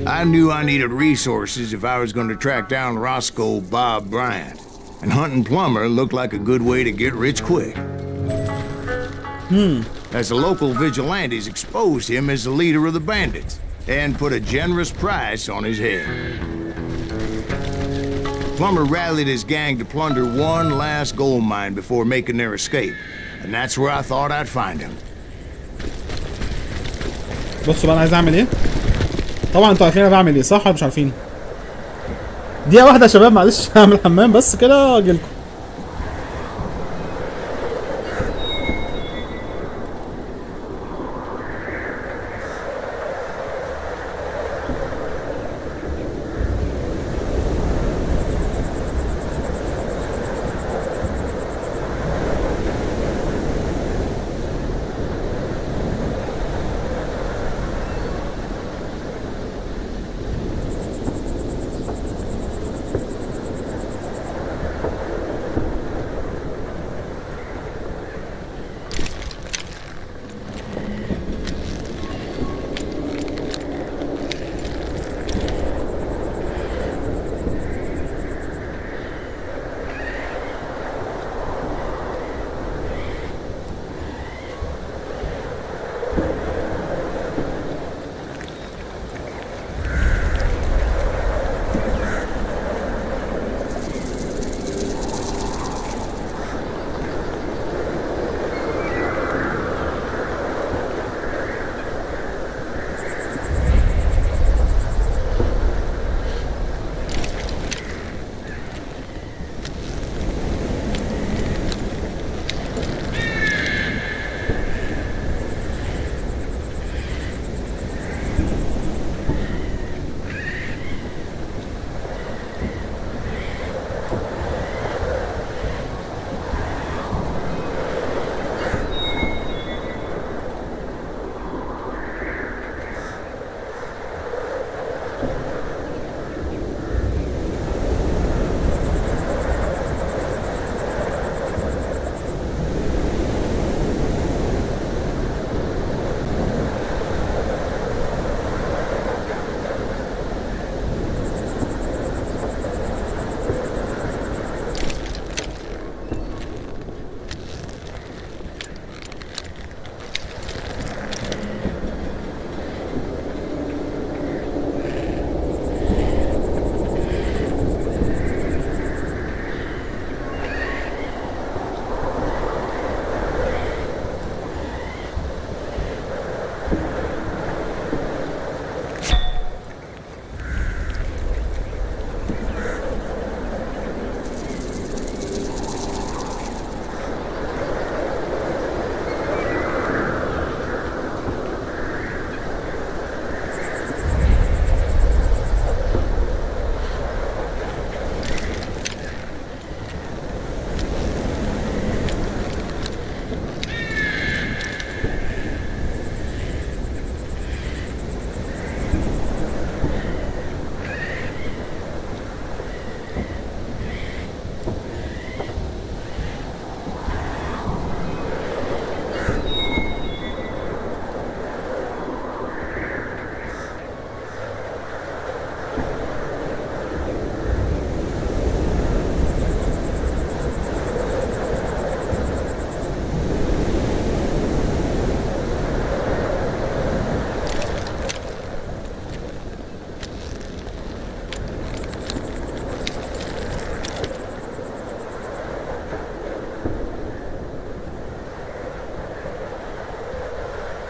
I knew I needed resources if I was going to track down Roscoe Bob Bryant. And hunting Plumber looked like a good way to get rich quick. As the local vigilantes exposed him as the leader of the bandits and put a generous price on his head. Plumber rallied his gang to plunder one last gold mine before making their escape. And that's where I thought I'd find him. بصوا بقى انا عايز اعمل ايه. طبعا انتوا عارفين انا بعمل ايه صح ولا مش عارفين؟ دقيقة واحدة يا شباب معلش هعمل حمام بس كده اجيلكم.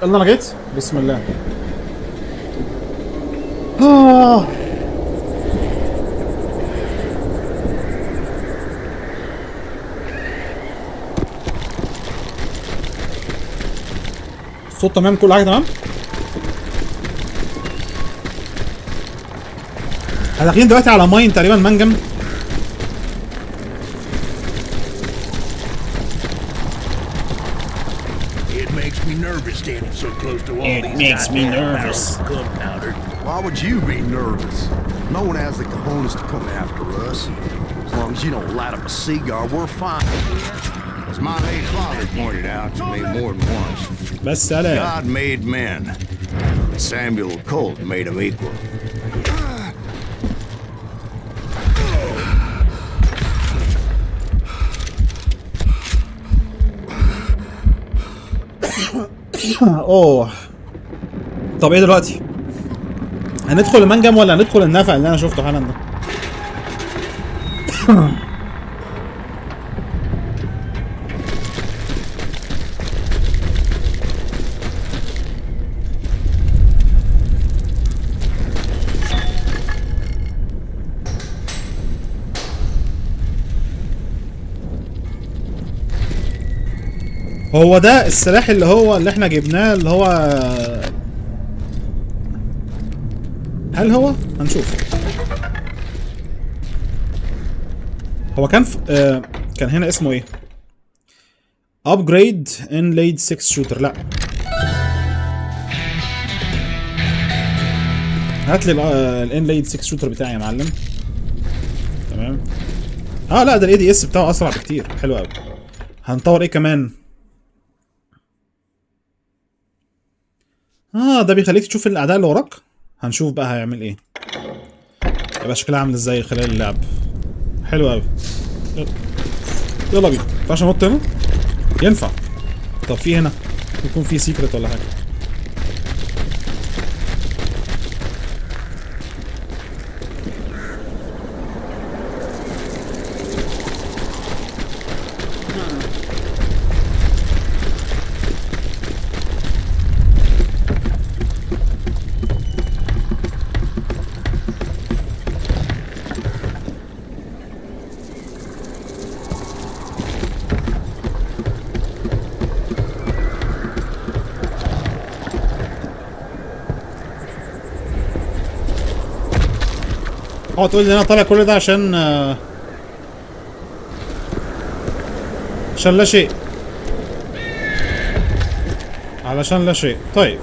يلا انا جيت بسم الله. الصوت تمام كل حاجه تمام. احنا داخلين دلوقتي على ماين تقريبا منجم. It makes me nervous. Why would you be nervous? No one has the cojones to come after us. As long as you don't light up a cigar, we're fine. As my late father pointed out to me more than once, بس سلام. God made men. Samuel Colt made them equal. اوه. طب ايه دلوقتي؟ هندخل المنجم ولا هندخل النفق اللي انا شفته حالا ده؟ هو ده السلاح اللي احنا جبناه اللي هو هل هو؟ هنشوف. هو كان كان هنا اسمه ايه؟ upgrade inlaid 6 shooter. لا هات لي الانلايد 6 شوتر بتاعي يا معلم. تمام. لا ده الاي دي اس بتاعه اسرع بكتير. حلو قوي. هنطور ايه كمان؟ ده بيخليك تشوف الاعداء اللي وراك. هنشوف بقى هيعمل ايه. يبقى شكلها عامل ازاي خلال اللعب. حلو قوي. يلا بينا. ينفعش انط هنا؟ ينفع. طب في هنا يكون في سيكريت ولا حاجه. تقول لي انا طالع كل ده عشان لا شيء. علشان لا شيء. طيب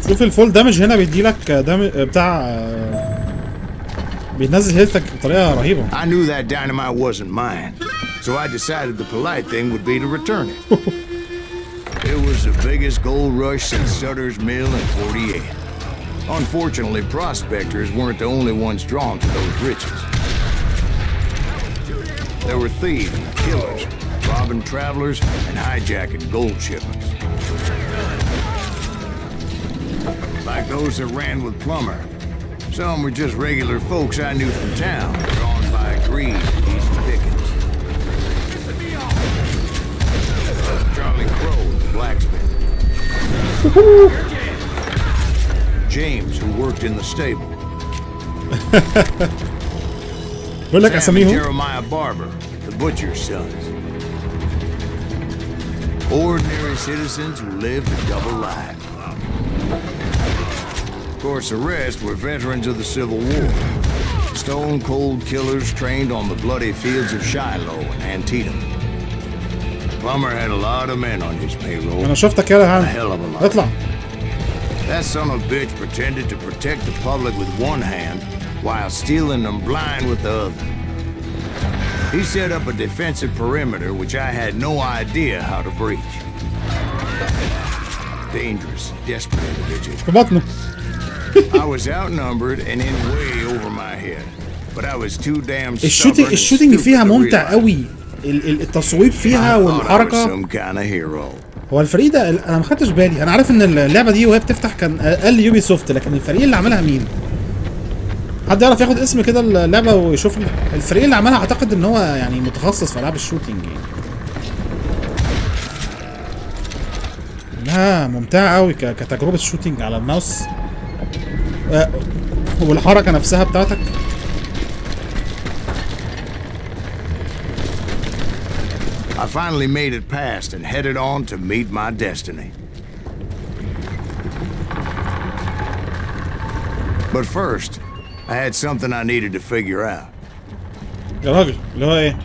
شوف الفول دامج هنا بيديلك دامج بتاع بينزل هيلثك بطريقه رهيبه. I knew that dynamite wasn't mine, so I decided the polite thing would be to return it. It was the biggest gold rush since Sutter's Mill in '48. Unfortunately, prospectors weren't the only ones drawn to those riches. There were thieves and killers, robbing travelers and hijacking gold shipments. Like those that ran with Plummer. Some were just regular folks I knew from town, drawn by greed and easy pickings. Charlie Crow, the blacksmith. James, who worked in the stable. Sam and Jeremiah Barber, the butcher's sons. Ordinary citizens who lived a double life. Of course, the rest were veterans of the Civil War. Stone-cold killers trained on the bloody fields of Shiloh and Antietam. Plummer had a lot of men on his payroll. أنا شفتك يا a hell of a lot. اطلع. That son of a bitch pretended to protect the public with one hand while stealing them blind with the other. He set up a defensive perimeter which I had no idea how to breach. Dangerous, desperate individual. في بطنه. I was outnumbered and in way over my head, but I was too damn stubborn. الشوتينج فيها ممتع قوي. التصويب فيها والحركه. هو الفريق ده انا ما خدتش بالي. انا عارف ان اللعبه دي وهي بتفتح كان قال يوبي سوفت، لكن الفريق اللي عملها مين؟ حد يعرف ياخد اسم كده اللعبه ويشوف الفريق اللي عملها؟ اعتقد ان هو يعني متخصص في العاب الشوتينج يعني. انها ممتعه قوي كتجربه شوتينج على الماوس والحركه نفسها بتاعتك. I finally made it past and headed on to meet my destiny. But first, I had something I needed to figure out. يا راجل اللي هو ايه؟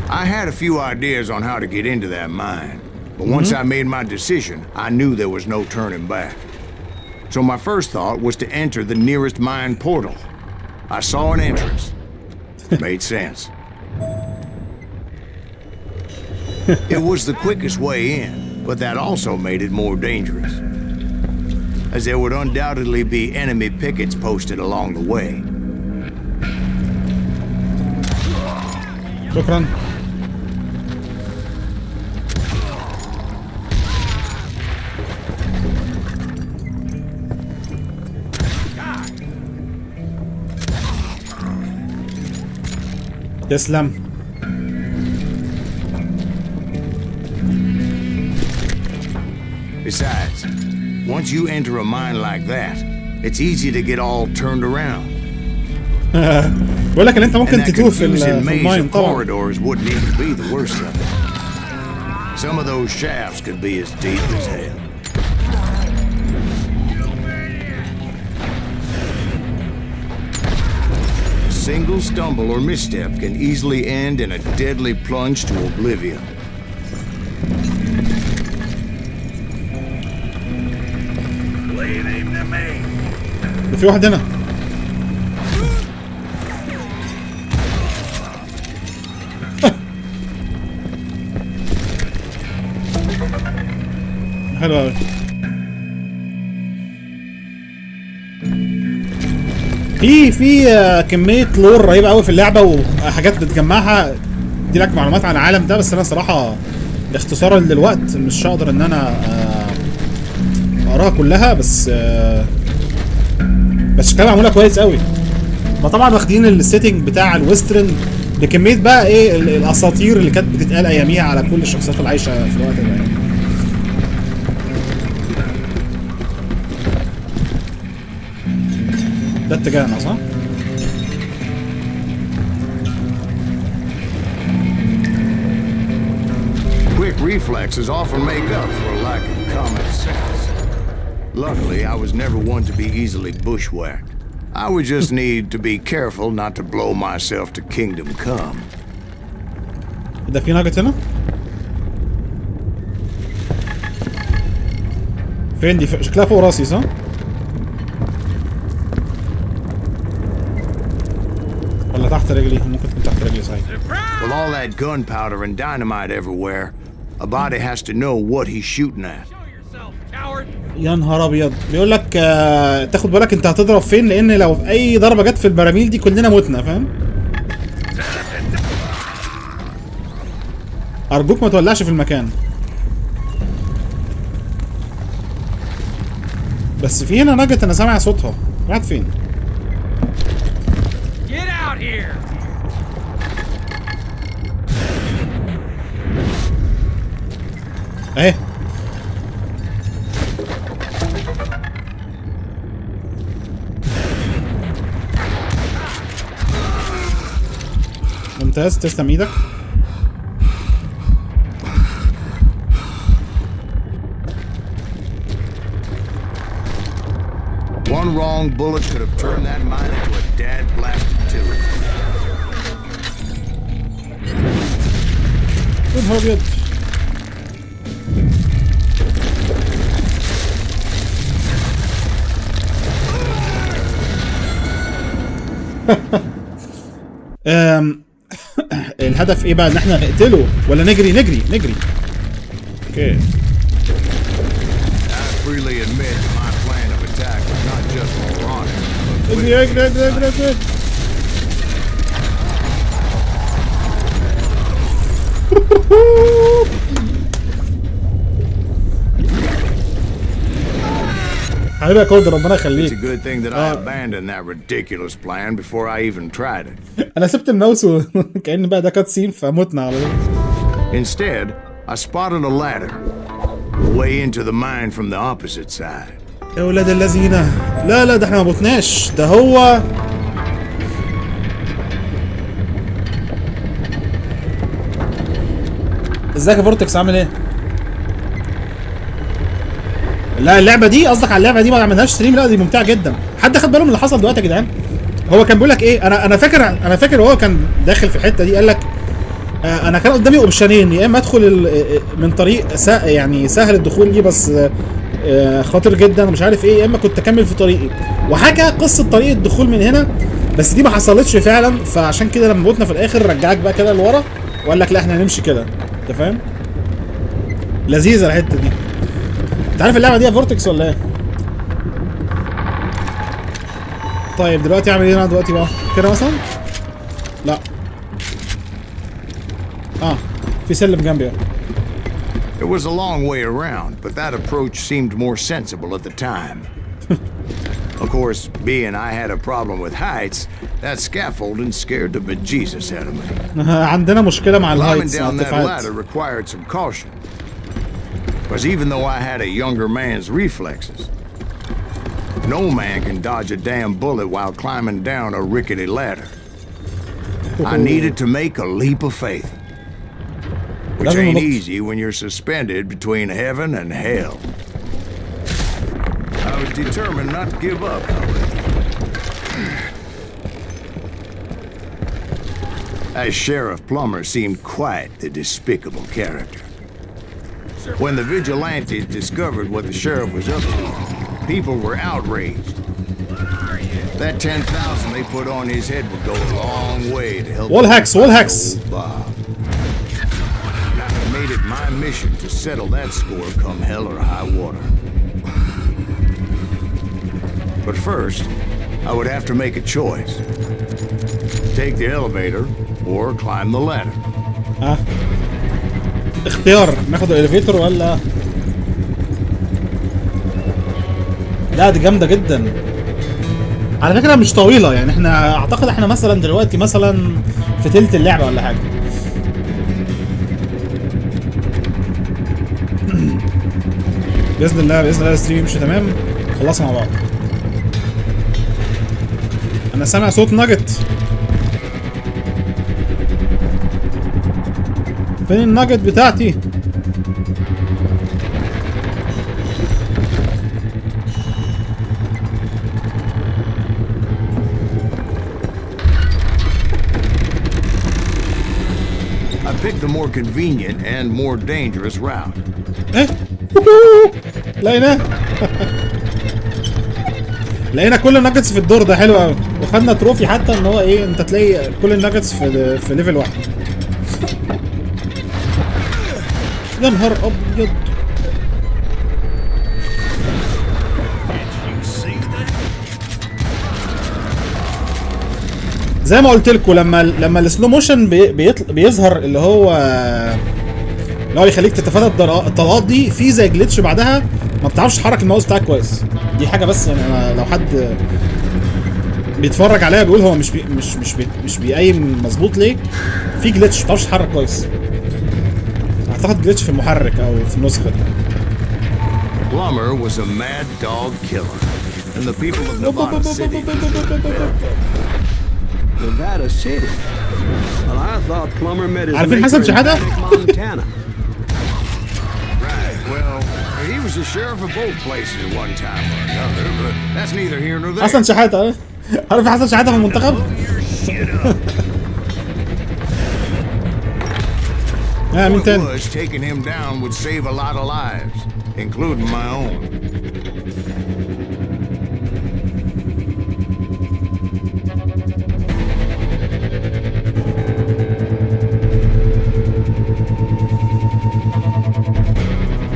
I had a few ideas on how to get into that mine, but once I made my decision, I knew there was no turning back. So my first thought was to enter the nearest mine portal. I saw an entrance. Made sense. It was the quickest way in, but that also made it more dangerous, as there would undoubtedly be enemy pickets posted along the way. شكرا. تسلم. Besides, once you enter a mine like that, it's easy to get all turned around. بقول لك ان انت ممكن And that تتوه في confusing maze الماين of طبعا. corridors wouldn't even be the worst of it. Some of those shafts could be as deep as hell. A single stumble or misstep can easily end in a deadly plunge to oblivion. في واحد هنا. حلو قوي. في كميه لور رهيبه قوي في اللعبه وحاجات بتجمعها دي لك معلومات عن العالم ده، بس انا صراحه اختصارا للوقت مش هقدر ان انا اقراها كلها، بس شكلها معموله كويس قوي. ما طبعا واخدين السيتنج بتاع الويسترن بكميه بقى ايه الاساطير اللي كانت بتتقال اياميها على كل الشخصيات اللي عايشه في الوقت ده يعني. ده اتجاهنا صح؟ Quick reflexes often make up for a lack of common sense. Luckily, I was never one to be easily bushwhacked. I would just need to be careful not to blow myself to kingdom come. ده في ناجت هنا؟ فين دي؟ شكلها فوق راسي صح؟ ولا تحت رجلي؟ ممكن تكون تحت رجلي صحيح. With all that gunpowder and dynamite everywhere, a body has to know what he's shooting at. يا نهار ابيض. بيقول لك تاخد بالك انت هتضرب فين، لان لو اي ضربه جت في البراميل دي كلنا متنا، فاهم؟ ارجوك ما تولعش في المكان. بس في هنا نجت انا سامع صوتها. راحت فين؟ اهي. ممتاز، تسلم ايدك. One wrong bullet could have turned that mine into a dad blasted tube. يا نهار ابيض. الهدف ايه بقى؟ ان احنا نقتله ولا نجري؟ نجري. اوكي. freely admit my plan of attack was not just moronic. اجري. حبيبي يا كورد ربنا يخليك. It's a good thing that I abandoned that ridiculous plan before I even tried it. انا سبت الماوس وكأن بقى ده كات سين فمتنا على طول. Instead, I spotted a ladder way into the mine from the opposite side. يا ولاد الذين. لا ده احنا ما متناش، ده هو ازيك يا فورتكس عامل ايه؟ لا اللعبه دي قصدك على اللعبه دي ما عملناش ستريم؟ لا دي ممتعه جدا. حد خد باله من اللي حصل دلوقتي يا جدعان؟ هو كان بيقول لك ايه؟ انا فاكر وهو كان داخل في الحته دي قال لك انا كان قدامي اوبشنين، يا اما ادخل من طريق يعني سهل الدخول ليه بس خاطر جدا ومش عارف ايه، يا اما كنت اكمل في طريقي، وحكى قصه طريق الدخول من هنا، بس دي ما حصلتش فعلا، فعشان كده لما موتنا في الاخر رجعك بقى كده لورا وقال لك لا احنا هنمشي كده، انت فاهم؟ لذيذه الحته دي. انت عارف اللعبه دي فورتكس ولا ايه؟ طيب دلوقتي اعمل ايه انا دلوقتي بقى؟ كده مثلا؟ لا. في سلم جنبي. It was a long way around, but that approach seemed more sensible at the time. Of course, being I had a problem with heights, that scaffolding scared the bejesus out of me. عندنا مشكلة مع Climbing الهايتس. down that ladder required some caution. Because even though I had a younger man's reflexes, no man can dodge a damn bullet while climbing down a rickety ladder. I needed to make a leap of faith. Which ain't easy when you're suspended between heaven and hell. I was determined not to give up, however. As Sheriff Plummer seemed quite the despicable character. When the vigilantes discovered what the sheriff was up to, people were outraged. That 10,000 they put on his head would go a long way to help. Wall hacks. Made it my mission to settle that score come hell or high water. But first, I would have to make a choice. Take the elevator or climb the ladder. اختيار ناخد الاليفيتور ولا؟ لا دي جامدة جدا. على فكرة مش طويلة يعني احنا اعتقد احنا مثلا دلوقتي مثلا في تلت اللعبة ولا حاجة. بإذن الله الستريم يمشي تمام. خلصنا مع بعض. أنا سامع صوت ناجت. فين الناجت بتاعتي؟ I picked the more convenient and more dangerous route. ايه؟ لقينا كل الناجتس في الدور ده. حلو قوي. وخدنا تروفي حتى ان هو ايه، انت تلاقي كل الناجتس في ليفل واحد. يا نهار ابيض. زي ما قلت لكم لما السلو موشن بيظهر اللي هو يخليك تتفادى الطلقات دي، في زي جليتش بعدها ما بتعرفش تحرك الماوس بتاعك كويس. دي حاجه بس يعني انا لو حد بيتفرج عليا بيقول هو مش بيقيم مظبوط ليه، في جليتش ما بتعرفش تحرك كويس. اعتقد جليتش في المحرك او في النسخه دي. Plummer was a mad dog killer, and the people of Nevada City. Nevada City. Well, I thought Plummer met his عارفين حسن شحاتة؟ Right. Well, he was the sheriff of both places at one time or another, but that's neither here nor there. حسن شحاتة. عارف حسن شحاتة في المنتخب؟ مين تاني؟ Taking him down would save a lot of lives, including my own.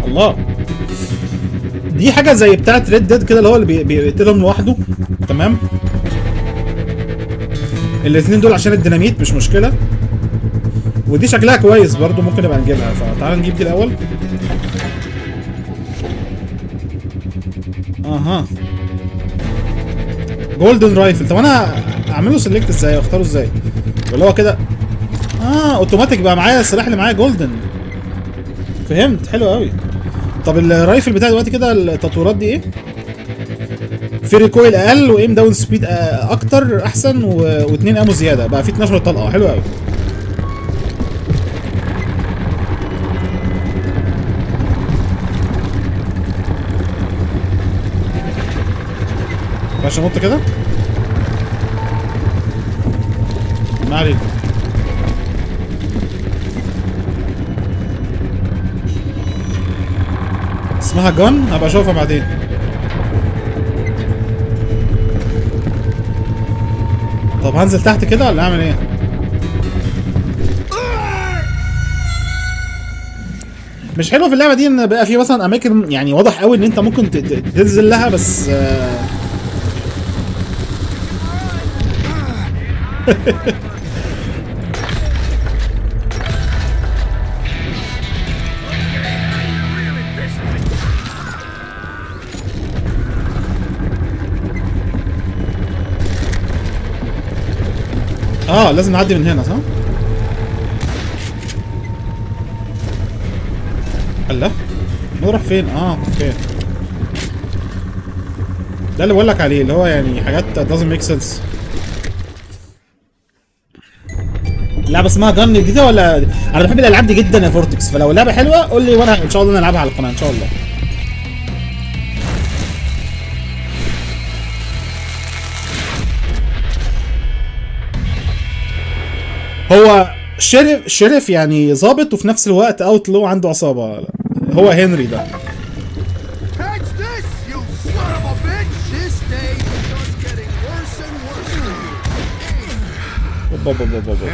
الله. دي حاجة زي بتاعت ريد ديد كده اللي هو اللي بيقتلهم لوحده. تمام. الاتنين دول عشان الديناميت مش مشكلة. ودي شكلها كويس برضو، ممكن نبقى نجيبها. فتعال نجيب دي الأول. اها. جولدن رايفل. طب انا اعمله سيلكت ازاي واختاره ازاي؟ ولا هو كده؟ اوتوماتيك بقى معايا السلاح اللي معايا جولدن. فهمت. حلو قوي. طب الرايفل بتاعي دلوقتي كده التطويرات دي ايه؟ في ريكويل اقل وايم داون سبيد اكتر احسن و2 امو زياده. بقى في 12 طلقه. حلو قوي. ماشي نط كده. ما عليك. اسمها جن. هبقى اشوفها بعدين. طب هنزل تحت كده ولا اعمل ايه؟ مش حلو في اللعبه دي ان بقى في مثلا اماكن يعني واضح قوي ان انت ممكن تنزل لها بس لازم نعدي من هنا صح؟ الله نروح فين؟ اوكي ده اللي بقول لك عليه اللي هو يعني حاجات doesn't make sense. اللعبه اسمها جن جديده ولا انا بحب الالعاب دي جدا يا فورتكس، فلو اللعبه حلوه قول لي وانا ان شاء الله نلعبها على القناه ان شاء الله. هو شريف يعني ظابط وفي نفس الوقت اوتلو عنده عصابه، هو هنري ده.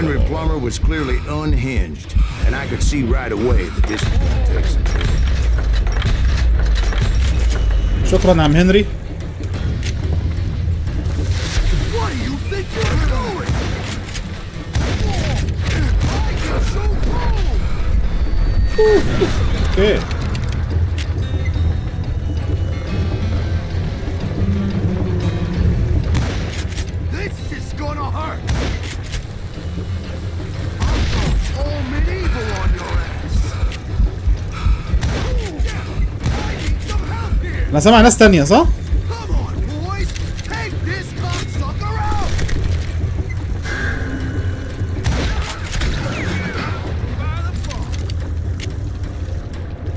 Henry Plummer was clearly unhinged, and I could see right away that this would take some doing. شكرا عم هنري. What do you think you're doing? اوكي This is gonna hurt. I'm going all medieval on your ass. I need some help here. انا سامع ناس تانية صح؟ Come on, boys. Take this cocksucker out.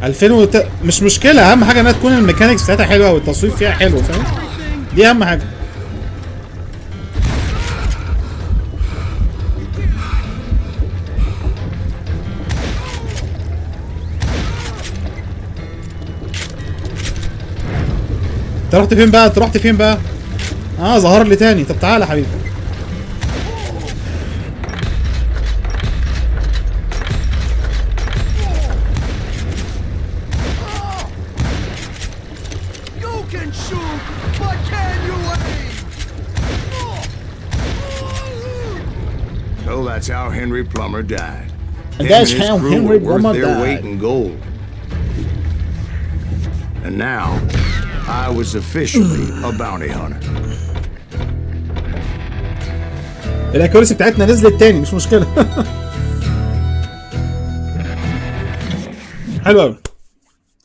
2000 مش مشكله، اهم حاجه انها تكون الميكانيكس بتاعتها حلوه والتصويب فيها حلو فاهم؟ دي اهم حاجه. انت رحت فين بقى؟ انت رحت فين بقى؟ ظهر لي تاني. طب تعالى يا حبيبي. So that's how Henry Plummer died. And that's how Henry Plummer their died. weight in gold. And now, I was officially a bounty hunter. الاكيورسي بتاعتنا نزلت تاني مش مشكلة. حلوة أوي.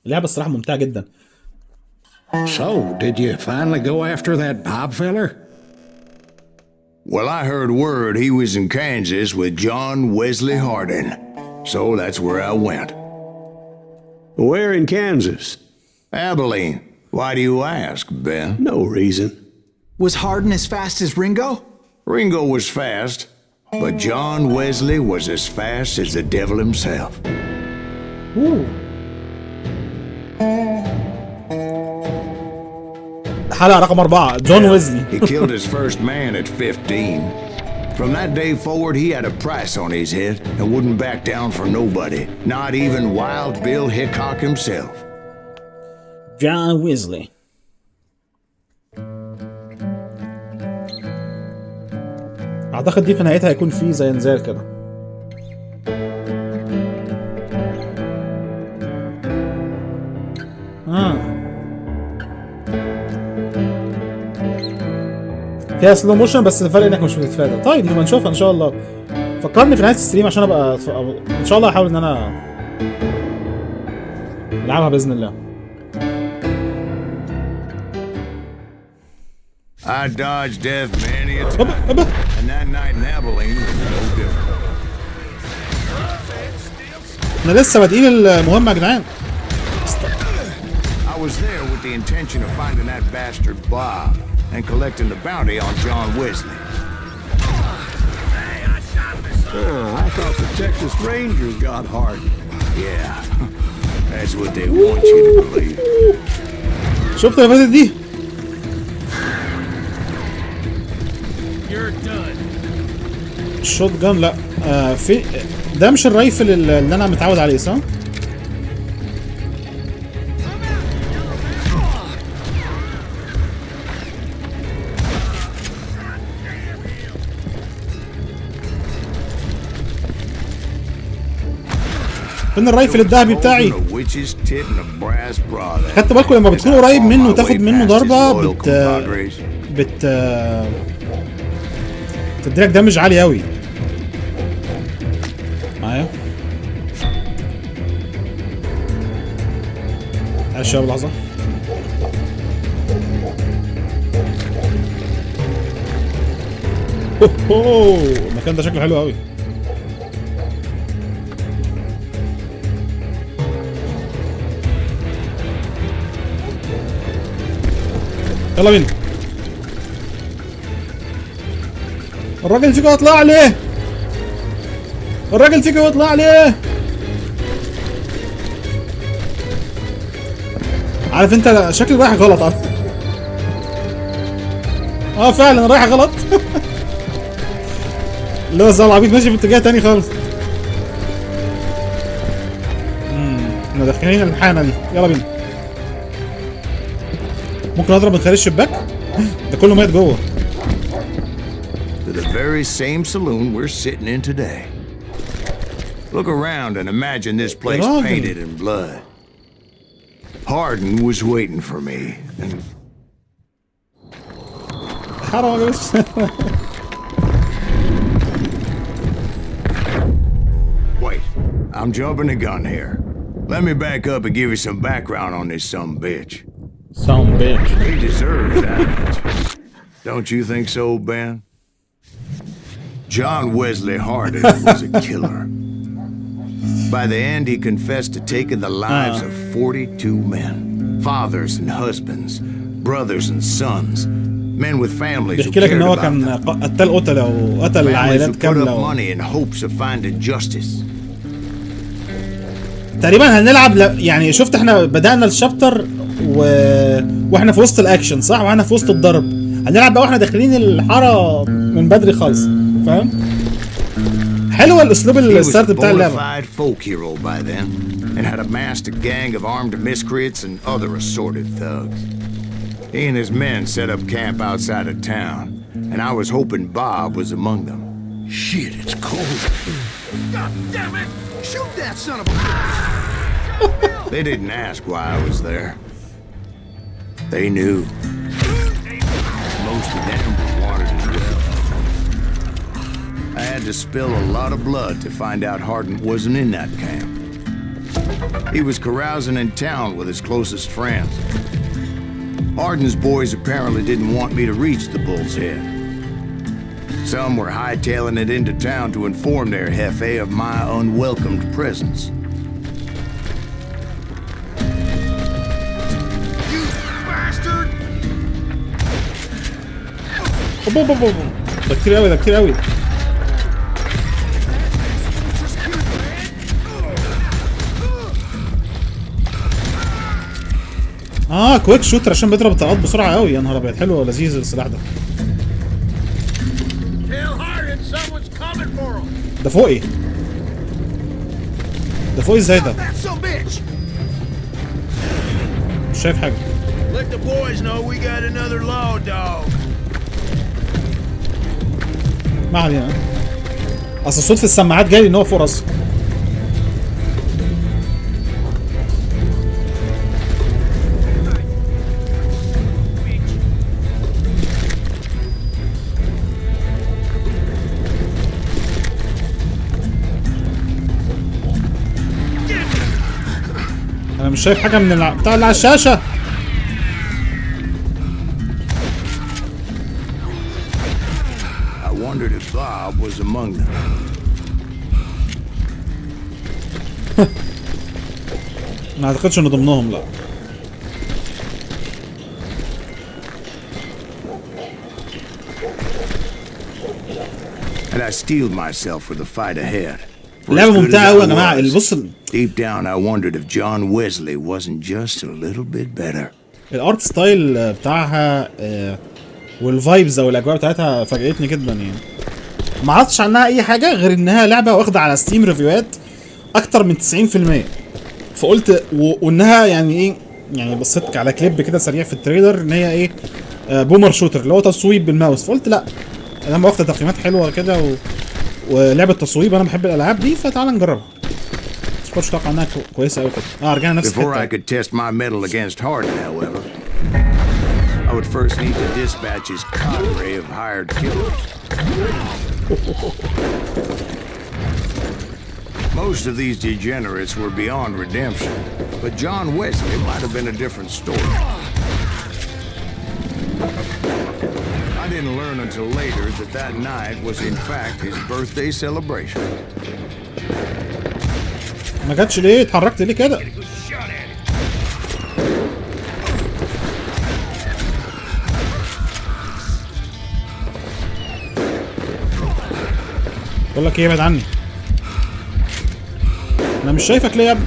اللعبة الصراحة ممتعة جدا. So, did you finally go after that Bob feller? Well, I heard word he was in Kansas with John Wesley Hardin. So that's where I went. Where in Kansas? Abilene. Why do you ask, Ben? No reason. Was Hardin as fast as Ringo? Ringo was fast, but John Wesley was as fast as the devil himself. Ooh. حلقة رقم 4 جون ويزلي. He killed his first man at 15. From that day forward, he had a price on his head and wouldn't back down for nobody, not even Wild Bill Hickok himself. جون ويزلي. اعتقد دي في نهايتها هيكون في زي انذار كده. فيها سلو موشن بس الفرق انك مش بتتفادى. طيب نبقى نشوفها ان شاء الله. فكرني في نهايه الستريم عشان ابقى ان شاء الله هحاول ان انا العبها باذن الله. I dodged death many a time, and that night in Abilene was no different. احنا لسه بادئين المهمه يا جدعان. I was there with the intention of finding that bastard Bob and collecting the bounty on John Wesley. I thought the Texas Rangers got Hardin. Yeah, that's what they want you to believe. شفت يا فاتت دي؟ الشوت جان لا في ده مش الرايفل اللي انا متعود عليه صح؟ فين الرايفل الذهبي بتاعي؟ خدت بالكم لما بتكون قريب منه وتاخد منه ضربه تديلك دامج عالي قوي. معايا يا شباب لحظه. المكان ده شكله حلو قوي. يلا بينا. الراجل فيكم يطلع عليه. الراجل فيكم يطلع عليه. عارف انت شكلي رايح غلط. فعلا رايح غلط. اللي هو زي العبيط ماشي في اتجاه تاني خالص. احنا داخلين الحانه دي. يلا بينا. ممكن اضرب من خارج الشباك؟ ده كله مات جوه. To the very same saloon we're sitting in today. Look around and imagine this place painted in blood. Hardin was waiting for me, and wait, I'm jumping the gun here. Let me back up and give you some background on this sumbitch. Sumbitch. He deserves that much. Don't you think so, Ben? John Wesley Hardin was a killer. By the end, he confessed to taking the lives of 42 men, fathers and husbands, brothers and sons, men with families who cared about them, families who put up money in hopes of finding justice. تقريبا هنلعب يعني شفت احنا بدأنا الشابتر واحنا في وسط الاكشن صح؟ واحنا في وسط الضرب. هنلعب بقى واحنا داخلين الحاره من بدري خالص. فاهم؟ حلو الاسلوب الستارت بتاع اللعبه. And had amassed a gang of armed miscreants and other assorted thugs. He and his men set up camp outside of town, and I was hoping Bob was among them. Shit, it's cold. God damn it! Shoot that son of a bitch! They didn't ask why I was there. They knew. Most of them were wanted as well. I had to spill a lot of blood to find out Hardin wasn't in that camp. He was carousing in town with his closest friends. Hardin's boys apparently didn't want me to reach the Bull's Head. Some were hightailing it into town to inform their jefe of my unwelcomed presence. You bastard! ده كتير قوي ده كتير قوي. كويك شوتر عشان بيضرب الطلقات بسرعه قوي. يا نهار ابيض حلو ولذيذ السلاح ده. ده فوقي. ده فوقي ازاي ده؟ مش شايف حاجه. ما علينا. اصل الصوت في السماعات جاي ان هو فوق راسي. انا مش شايف حاجه من بتاع اللي على الشاشه. Bob was among them. ما اعتقدش انه ضمنهم لا. And I steeled myself for the fight ahead. لعبة ممتعة قوي يا جماعة. بص deep down I wondered if John Wesley wasn't just a little bit better. الارت ستايل بتاعها والفايبز او الاجواء بتاعتها فاجئتني جدا يعني. ما عرفتش عنها اي حاجه غير انها لعبه واخده على ستيم ريفيوهات اكتر من 90%. فقلت وانها يعني ايه يعني بصيت على كليب كده سريع في التريلر ان هي ايه بومر شوتر اللي هو تصويب بالماوس. فقلت لا انا واخده تقييمات حلوه كده ولعبه تصويب انا بحب الالعاب دي فتعال نجربها. كنتش اتوقع انها كويسه قوي كده. رجعنا نفس Before I الحته. could test my metal against Hardin, however, I would first need to dispatch his cadre of hired killers. Most of these degenerates were beyond redemption, but John Wesley might have been a different story. I didn't learn until later that that night was in fact his birthday celebration. ما جاتش ليه؟ اتحركت ليه كده؟ بقول لك ايه، ابعد عني. انا مش شايفك ليه يا ابني؟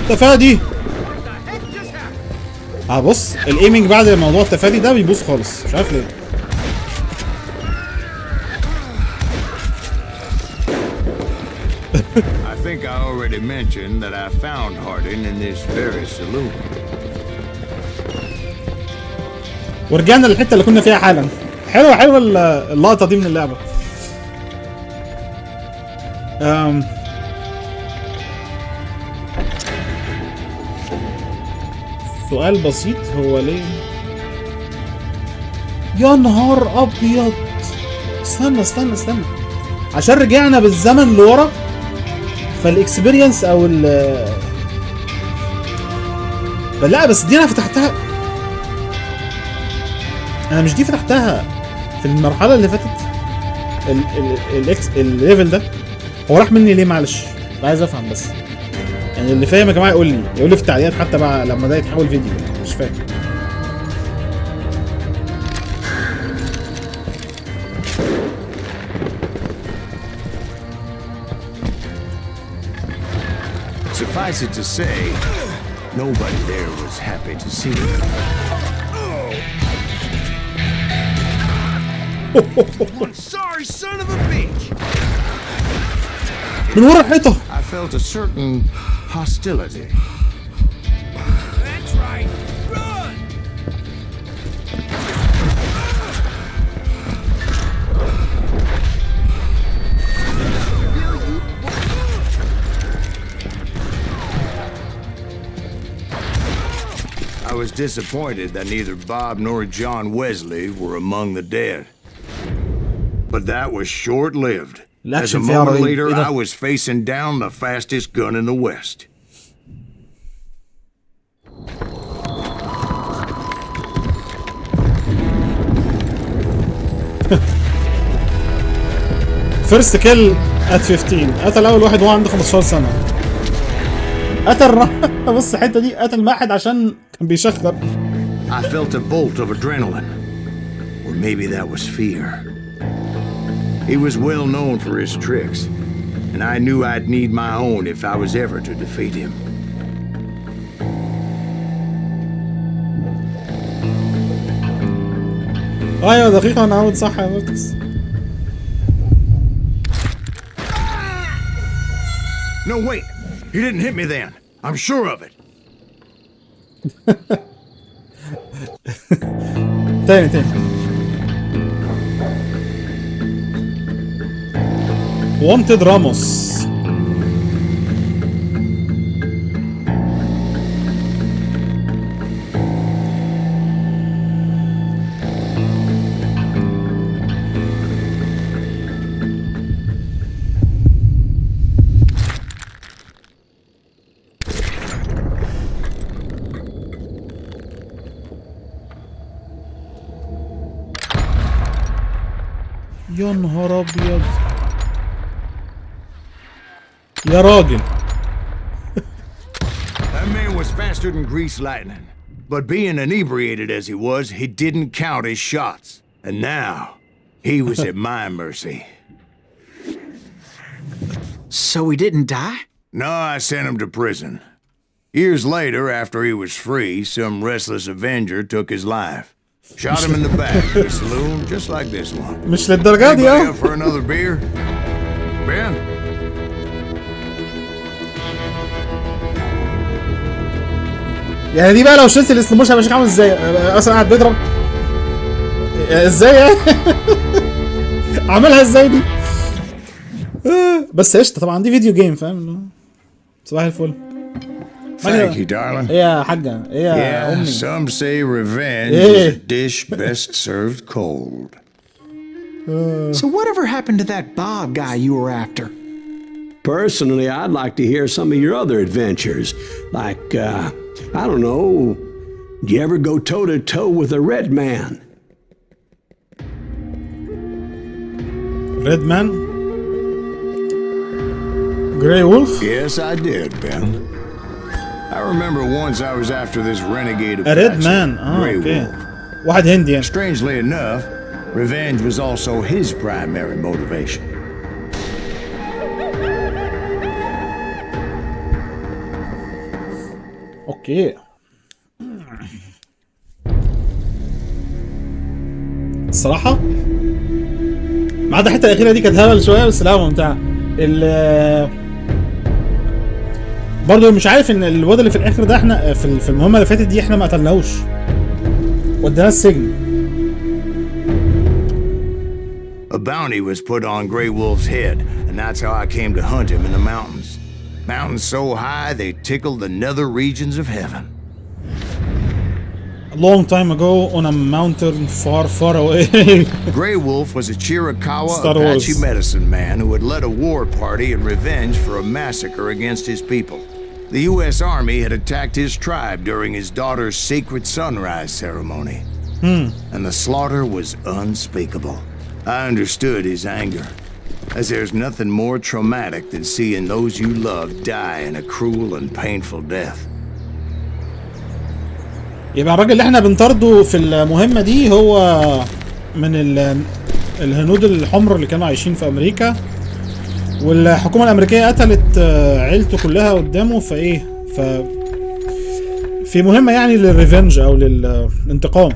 التفادي. بص الايمنج بعد موضوع التفادي ده بيبوظ خالص، مش عارف ليه. I think I already mentioned that I found Hardin in this very saloon. ورجعنا للحته اللي كنا فيها حالا. حلوه اللقطه دي من اللعبه. سؤال بسيط، هو ليه؟ يا نهار ابيض. استنى عشان رجعنا بالزمن لورا، فالاكسبيرينس او لا بس دي انا فتحتها. انا مش دي فتحتها في المرحله اللي فاتت. الليفل ده هو راح مني ليه؟ معلش عايز افهم بس. يعني اللي فاهم يا جماعه يقول لي في التعليقات حتى بقى لما ده يتحول فيديو. مش فاهم. Suffice it to say, nobody there was happy to see me. One sorry son of a bitch! من ورا الحيطه. I felt a certain hostility. That's right. Run! I was disappointed that neither Bob nor John Wesley were among the dead. But that was short-lived. As a moment later, I was facing down the fastest gun in the West. فيرست كيل ات 15. قتل اول واحد وهو عنده 15 سنه. قتل بص الحته دي، قتل واحد عشان كان بيشخر. I felt a bolt of adrenaline. Or maybe that was fear. He was well known for his tricks, and I knew I'd need my own if I was ever to defeat him. ايوه دقيقة، انا عاود صح يا مرتس. No, wait! You didn't hit me then. I'm sure of it. تاني wanted راموس. يا نهار ابيض يا راجل. That man was faster than greased lightning. But being inebriated as he was, he didn't count his shots. And now, he was at my mercy. So he didn't die? No, I sent him to prison. Years later, after he was free, some restless Avenger took his life. Shot him in the back of a saloon just like this one. مش للدرجة دي Anybody up for another beer? Ben? يعني دي بقى لو شلت السلو موشن هيبقى عامل ازاي؟ اصلا قاعد بيضرب ازاي يعني؟ عاملها ازاي دي؟ بس قشطه طبعا دي فيديو جيم فاهم؟ صباح الفل. Thank you, darling. ايه يا حاجه؟ ايه يا امي؟ Some say revenge is a dish best served cold. So whatever happened to that Bob guy you were after? Personally, I'd like to hear some of your other adventures. Like, I don't know, did you ever go toe-to-toe with a red man? Red man? Grey Wolf? Yes, I did, Ben. I remember once I was after this renegade A red man. Grey okay. Wolf. واحد هندي يعني. Strangely enough, revenge was also his primary motivation. اوكي. الصراحة ما عدا الحتة الأخيرة دي كانت هبل شوية بس لا ممتعة. برضه مش عارف ان الواد اللي في الآخر ده احنا في المهمة اللي فاتت دي احنا ما قتلناهوش. وديناه السجن. A bounty was put on Grey Wolf's head, and that's how I came to hunt him in the mountains. Mountains so high they tickled the nether regions of heaven. A long time ago on a mountain far, far away. Grey Wolf was a Chiricahua Star Apache Wars. medicine man who had led a war party in revenge for a massacre against his people. The U.S. Army had attacked his tribe during his daughter's sacred sunrise ceremony. And the slaughter was unspeakable. I understood his anger, as there's nothing more traumatic than seeing those you love die in a cruel and painful death. يبقى الراجل اللي احنا بنطارده في المهمة دي هو من الهنود الحمر اللي كانوا عايشين في امريكا، والحكومة الامريكية قتلت عيلته كلها قدامه فايه في مهمة يعني للريفنج او للانتقام.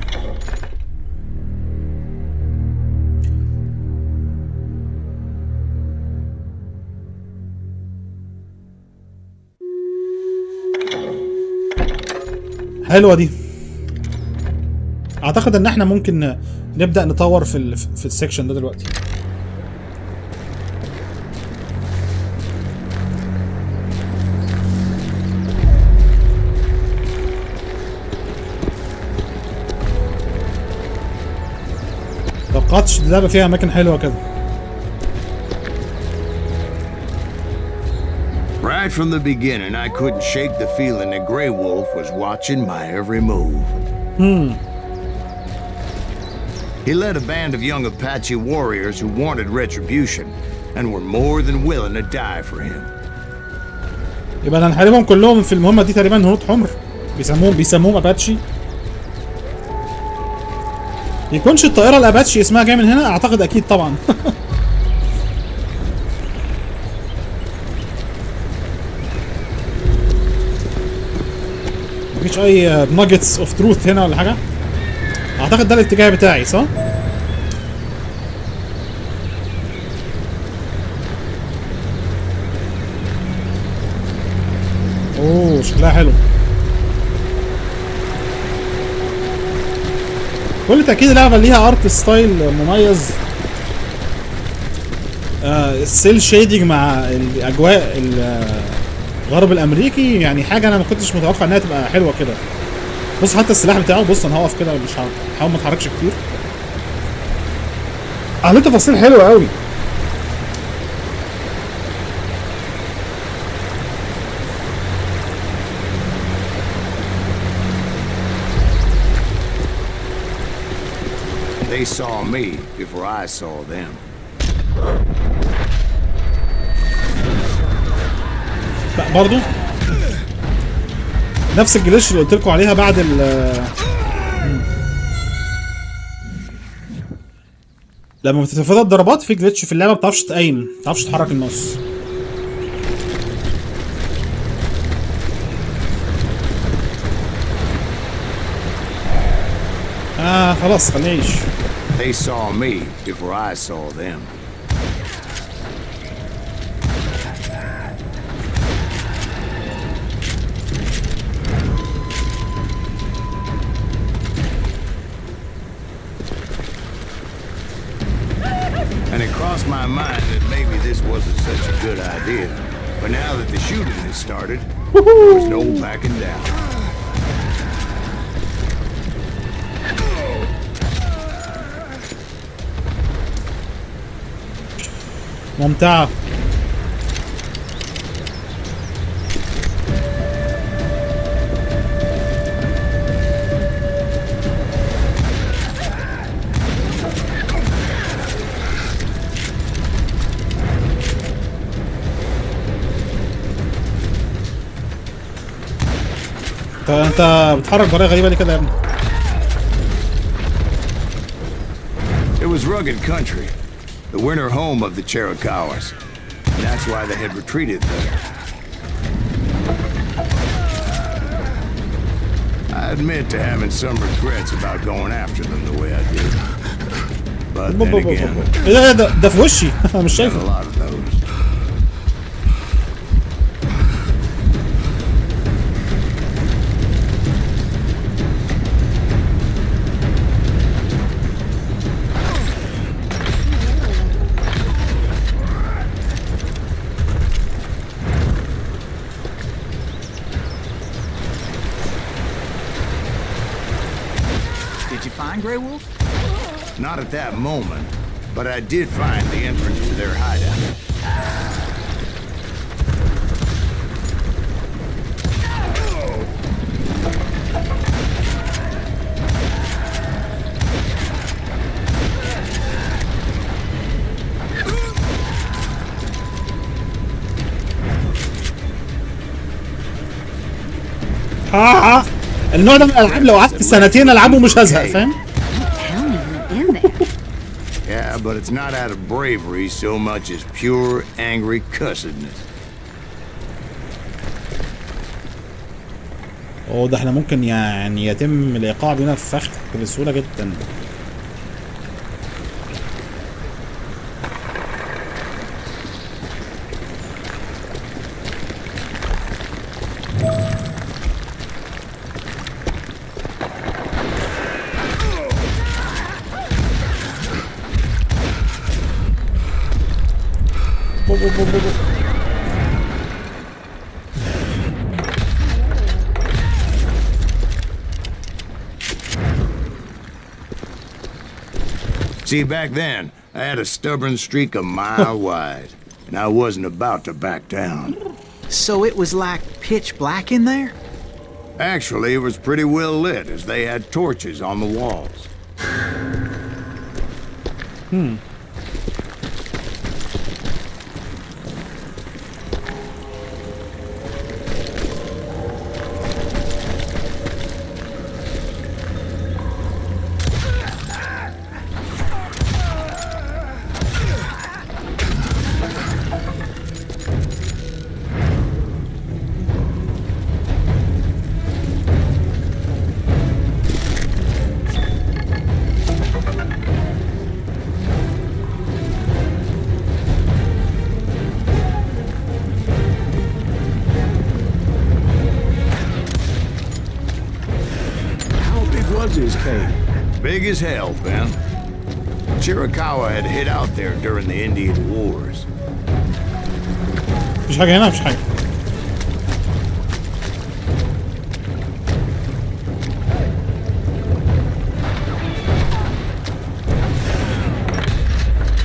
حلوة دي. اعتقد ان احنا ممكن نبدأ نطور في السكشن ده دلوقتي. توقعتش اللعبة فيها اماكن حلوة كده. Right from the beginning, I couldn't shake the feeling that Grey Wolf was watching my every move. He led a band of young Apache warriors who wanted retribution and were more than willing to die for him. يبقى هنحاربهم كلهم في المهمة دي تقريبا هنود حمر بيسموهم اباتشي. يكونش الطائرة الاباتشي اسمها جاي من هنا؟ اعتقد اكيد طبعا. مفيش اي ناجتس اوف تروث هنا ولا حاجه؟ اعتقد ده الاتجاه بتاعي صح؟ اوه شكلها حلو. كل تاكيد لعبه ليها ارت ستايل مميز. السيل شيدنج مع الاجواء الغرب الامريكي، يعني حاجه انا ما كنتش متوقع انها تبقى حلوه كده. بص حتى السلاح بتاعه، بص انا هقف كده مش هحاول ما اتحركش كتير. عملت تفاصيل حلوه قوي. They saw me before I saw them. لا برضو نفس الجليتش اللي قلت لكم عليها بعد لما بتتفادى الضربات في جليتش في اللعبه، ما بتعرفش تقيم، ما بتعرفش تحرك الماوس. خلاص خليه يعيش. They saw me before I saw them. And it crossed my mind that maybe this wasn't such a good idea. But now that the shooting has started, there was no backing down. ممتعة. انت بتتحرك بطريقة غريبة ليه كده يا ابني؟ It was rugged country, the winter home of the Chiricahuas, and that's why they had retreated there. I admit to having some regrets about going after them the way I did. But then again, ايه ده في وشي. مش a شايفه. lot of those. Did you find Grey Wolf? Not at that moment, but I did find the entrance to their hideout. النوع ده من الالعاب لو قعدت سنتين العبه مش هزهق فاهم؟ Tell me what's in there. Yeah, but it's not out of bravery so much as pure angry cussedness. ده احنا ممكن يعني يتم الايقاع بينا في فخ بسهولة جدا. See, back then, I had a stubborn streak a mile wide, and I wasn't about to back down. So it was like pitch black in there? Actually, it was pretty well lit, as they had torches on the walls. His cave. Big as hell, Ben. Chiricahua had hid out there during the Indian Wars. مفيش حاجة هنا مفيش حاجة.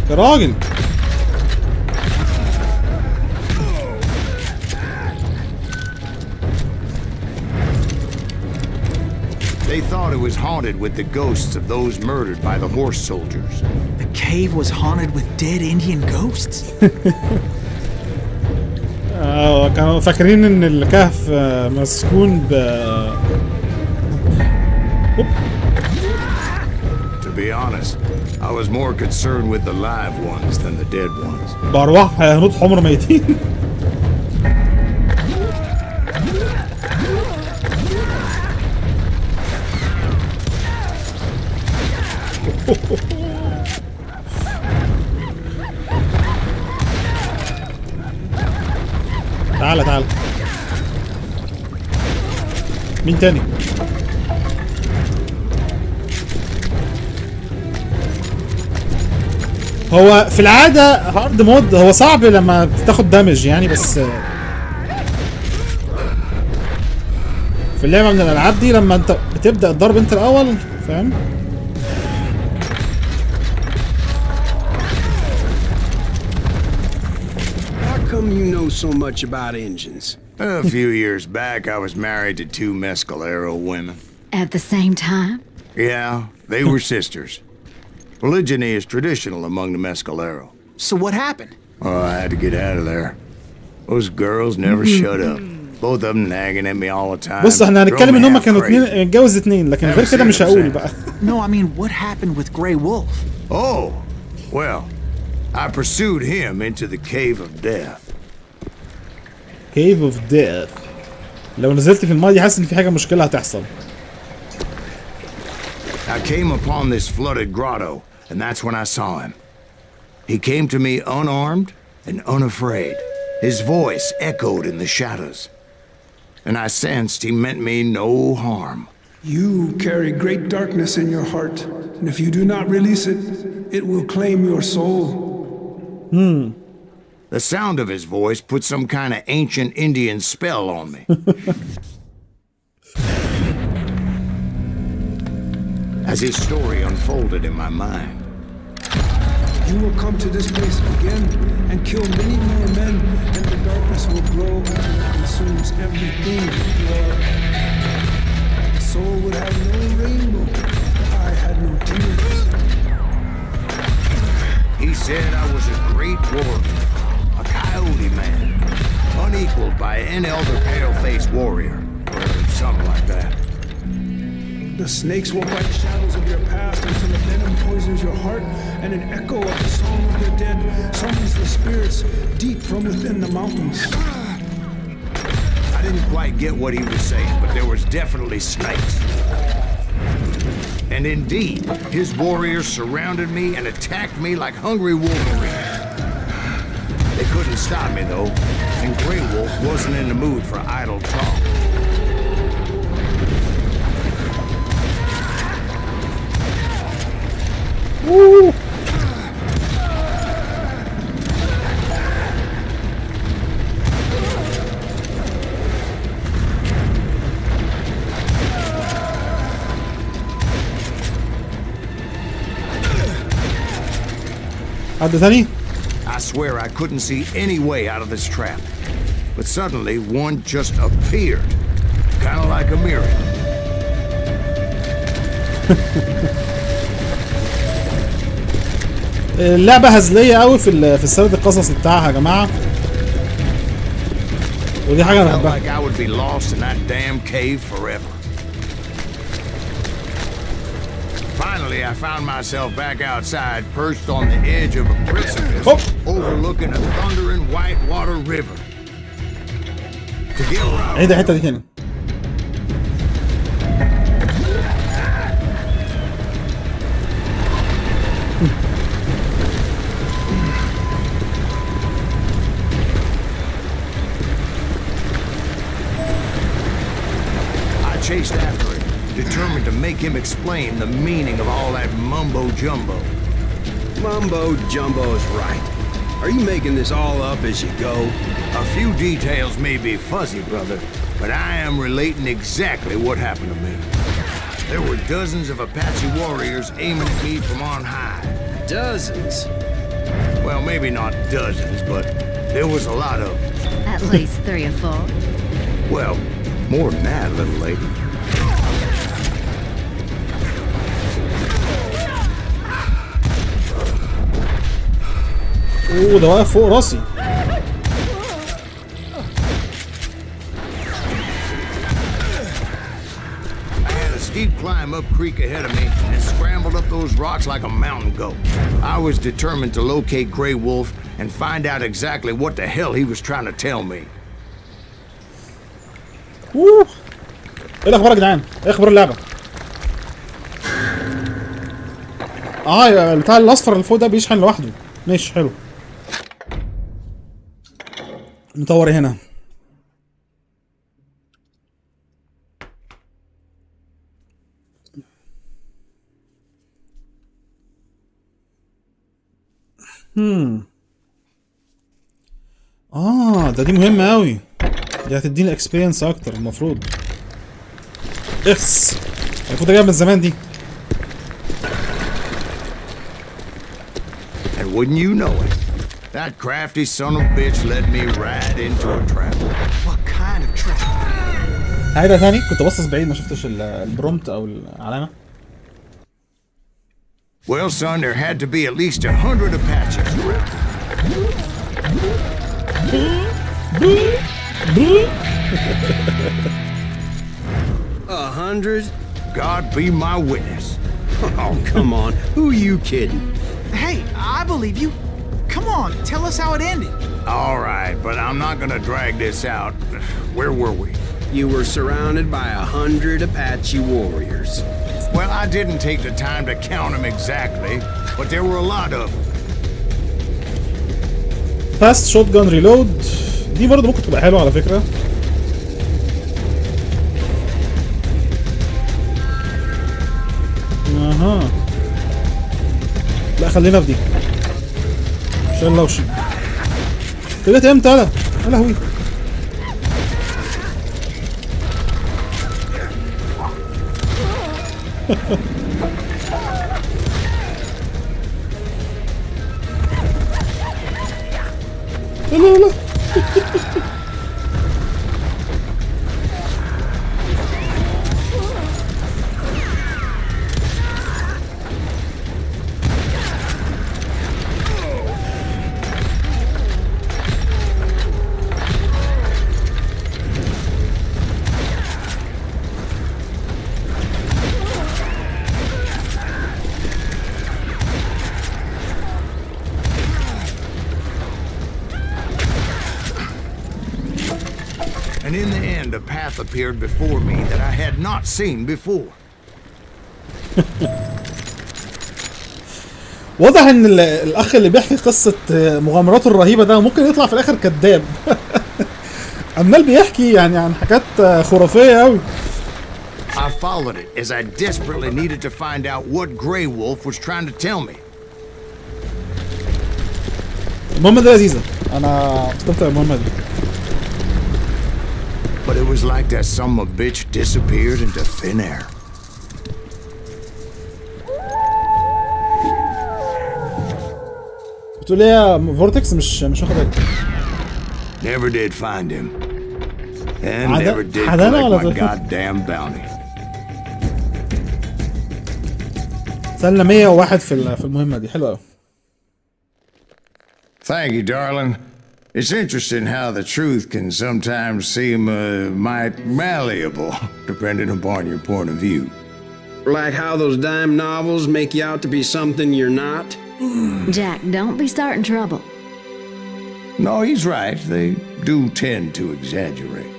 يا راجل. They thought it was haunted with the ghosts of those murdered by the horse soldiers. The cave was haunted with dead Indian ghosts? كانوا فاكرين ان الكهف مسكون ب To be honest, I was more concerned with the live ones than the dead ones. بأرواح هنود حمر ميتين. تعالى تعالى. مين تاني؟ هو في العادة هارد مود هو صعب لما تاخد دامج يعني، بس في اللعبة من الألعاب دي لما انت بتبدأ الضرب انت الأول، فاهم؟ Come you know so much about engines? A few years back, I was married to 2 Mescalero women. At the same time? Yeah, they were sisters. Polygyny is traditional among the Mescalero. So what happened? Oh, I had to get out of there. Those girls never shut up. Both of them nagging at me all the time. بص احنا هنتكلم ان هم كانوا اتجوز 2 لكن غير كده مش هقول بقى. No, I mean, what happened with Grey Wolf? Oh, well, I pursued him into the Cave of Death. Cave of Death. لو نزلت في الماضي حاسس ان في حاجه مشكله هتحصل. I came upon this flooded grotto, and that's when I saw him. He came to me unarmed and unafraid. His voice echoed in the shadows, and I sensed he meant me no harm. You carry great darkness in your heart, and if you do not release it, it will claim your soul. The sound of his voice put some kind of ancient Indian spell on me. As his story unfolded in my mind. You will come to this place again and kill many more men, and the darkness will grow until it consumes everything you are. The soul would have no rainbow if the eye had no tears. He said I was a great warrior, a coyote man, unequaled by any other pale-faced warrior, or something like that. The snakes will bite shadows of your past until the venom poisons your heart, and an echo of the song of the dead summons the spirits deep from within the mountains. I didn't quite get what he was saying, but there was definitely snakes. And indeed, his warriors surrounded me and attacked me like hungry wolverines. They couldn't stop me though, and Grey Wolf wasn't in the mood for idle talk. Woo! حد ثاني؟ I swear I couldn't see any way out of this trap. But suddenly one just appeared, kind of like a miracle. اللعبة هزلية قوي في السرد القصصي بتاعها يا جماعة. ودي حاجة أنا بحبها. Like I would be lost in that damn cave forever. Finally, I found myself back outside, perched on the edge of a precipice, overlooking a thundering white water river. To get around. عيد الحتة دي تاني. Chased after him, determined to make him explain the meaning of all that mumbo-jumbo. Mumbo-jumbo is right. Are you making this all up as you go? A few details may be fuzzy, brother, but I am relating exactly what happened to me. There were dozens of Apache warriors aiming at me from on high. Dozens? Well, maybe not dozens, but there was a lot of them. At least 3 or 4. Well, more than that, little lady. اوه ده واقف فوق راسي. I had a steep climb up creek ahead of me and scrambled up those rocks like a mountain goat. I was determined to locate Grey Wolf and find out exactly what the hell he was trying to tell me. اوه ايه الاخبار يا جدعان؟ ايه اخبار اللعبه؟ بتاع الاصفر اللي فوق ده بيشحن لوحده. ماشي حلو. نطور هنا. دي مهمة اوي. دي هتديني اكسبيرينس اكتر المفروض. المفروض اجيبها من زمان دي. And wouldn't you know it, that crafty son of a bitch led me right into a trap. What kind of trap? هيدا تاني كنت باصص بعيد ما شفتش البرومت او العلامة. Well, son, there had to be at least 100 Apaches around. 100? God be my witness. Oh, come on. Who are you kidding? Hey, I believe you. Come on, tell us how it ended. All right, but I'm not gonna drag this out. Where were we? You were surrounded by 100 Apache warriors. Well, I didn't take the time to count them exactly, but there were a lot of them. فاست شوت جان ريلود دي برضه ممكن تبقى حلوه على فكره. لا خلينا في دي عشان لو طلعت امتى يا لهوي. لا And in the end, a path appeared before me that I had not seen before. واضح ان الاخ اللي بيحكي قصه مغامراته الرهيبه ده ممكن يطلع في الاخر كذاب. عمال بيحكي يعني عن حاجات خرافيه قوي. I followed it as I desperately needed to find out what Grey Wolf was trying to tell me. المهمه دي لذيذه، انا استمتع بالمهمه دي. But it was like that son of a bitch disappeared into thin air. بتقول ايه يا فورتكس؟ مش واخد بالي. Never did find him. And never did collect my goddamn bounty. سنة 101 في المهمة دي، حلوة قوي. Thank you, darling. It's interesting how the truth can sometimes seem might malleable, depending upon your point of view. Like how those dime novels make you out to be something you're not? Jack, don't be starting trouble. No, he's right. They do tend to exaggerate.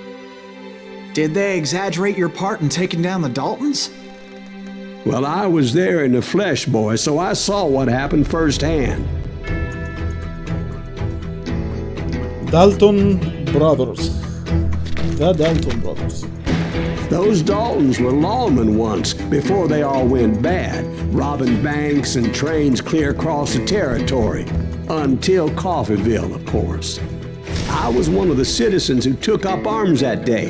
Did they exaggerate your part in taking down the Daltons? Well, I was there in the flesh, boy, so I saw what happened firsthand. Dalton Brothers. The Dalton Brothers. Those Daltons were lawmen once, before they all went bad, robbing banks and trains clear across the territory. Until Coffeeville, of course. I was one of the citizens who took up arms that day.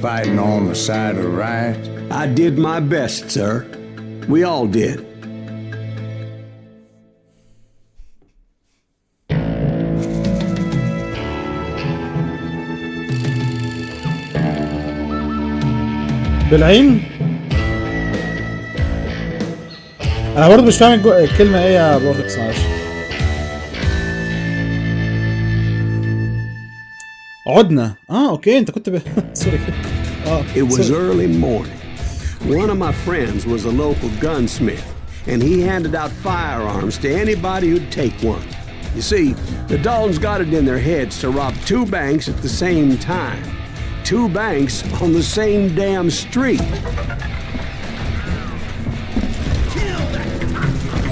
Fighting on the side of right? I did my best, sir. We all did. بالعين. انا برضه مش فاهم الكلمه ايه يا بورتكس، معلش. عدنا. اوكي انت كنت سوري. It was early morning. One of my friends was a local gunsmith, and he handed out firearms to anybody who'd take one. You see, the Daltons got it in their heads to rob 2 banks at the same time. 2 banks on the same damn street.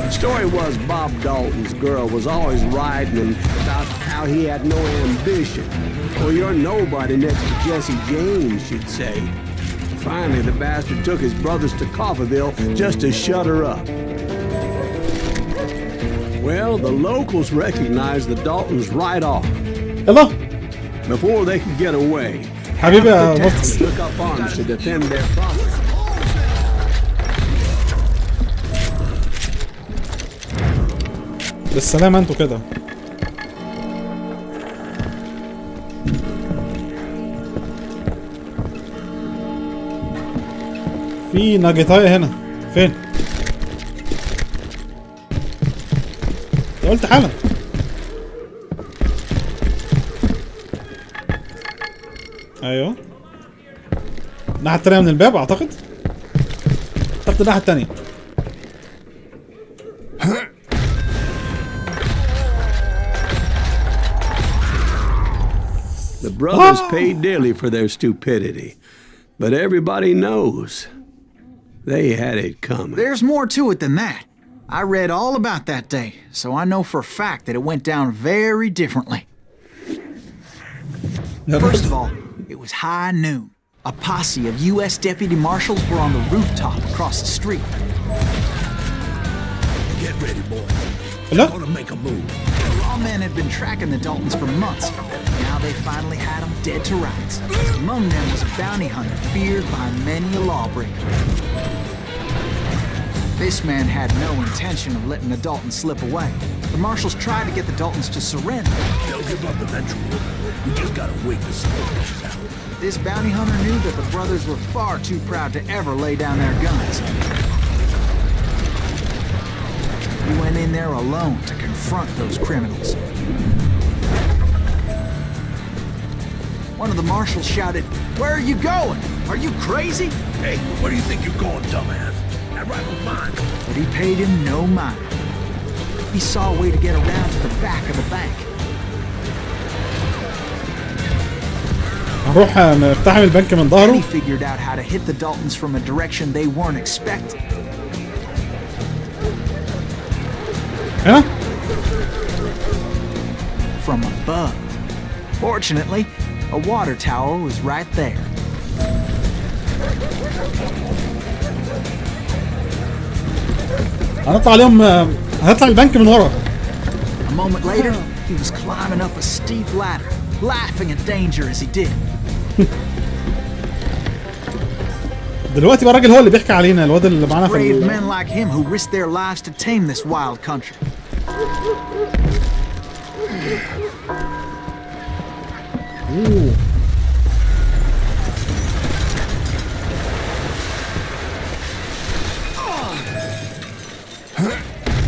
The story was Bob Dalton's girl was always writing him about how he had no ambition. Well, you're nobody next to Jesse James, she'd say. Finally, the bastard took his brothers to Coffeeville just to shut her up. Well, the locals recognized the Daltons right off. يلا Before they could get away, حبيبي يا the بطس. town took up arms to defend their property. بالسلامة انتوا كده. في ناجيتاية هنا فين؟ قلت حالا. ايوه الناحية التانية من الباب اعتقد. الناحية التانية. The brothers paid dearly for their stupidity, but everybody knows they had it coming. There's more to it than that. I read all about that day, so I know for a fact that it went down very differently. First of all, it was high noon. A posse of U.S. deputy marshals were on the rooftop across the street. Get ready, boy. Hello? I'm gonna make a move. The lawmen had been tracking the Daltons for months. Now they finally had them dead to rights. Among them was a bounty hunter feared by many a lawbreaker. This man had no intention of letting the Daltons slip away. The marshals tried to get the Daltons to surrender. They'll give up eventually. We just gotta wait to see what this is out. This bounty hunter knew that the brothers were far too proud to ever lay down their guns. He went in there alone to confront those criminals. One of the marshals shouted, "Where are you going? Are you crazy?" Hey, where do you think you're going, dumbass? That rifle's mine. But he paid him no mind. He saw a way to get around to the back of the bank. هنروح نقتحم البنك من Then he ظهره. figured out how to hit the Daltons from a direction they weren't expecting. هنا From above. Fortunately, a water tower was right there. هنطلع عليهم. هنطلع البنك من ورا. A moment later, he was climbing up a steep ladder, laughing at danger as he did. دلوقتي بقى الراجل هو اللي بيحكي علينا، الواد اللي معانا في Brave men like him who risked their lives to tame this wild country.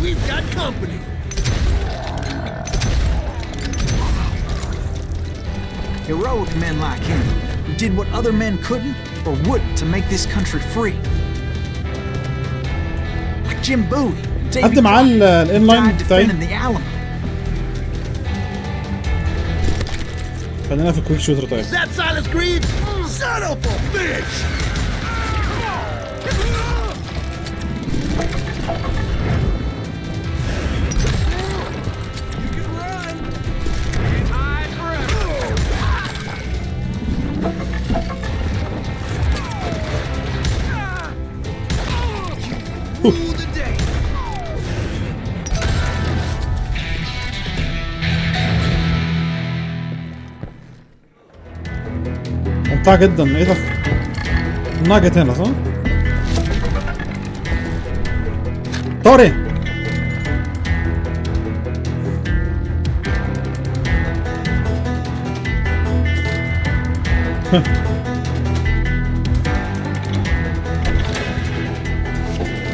We've got company. Heroic men like him who did what other men couldn't or wouldn't to make this country free. Like Jim Bowie, David حد معاه الانلاين died بتاعي. defending the Alamo. خلينا في الكويك شوتر طيب. Is that Silas Greaves? Son of a bitch! ممتع جدا. ايه ده؟ النار جت هنا صح؟ طاري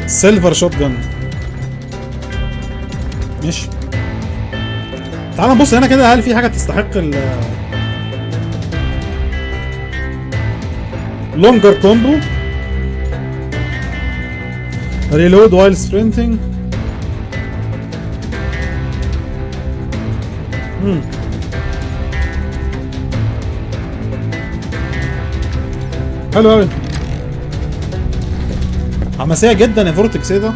سيلفر شوت جن. ماشي تعال نبص هنا كده، هل في حاجة تستحق ال لونجر كومبو؟ ريلود وايل سبرنتنج. حلو اوي، حماسية جدا يا فورتكس. ايه ده؟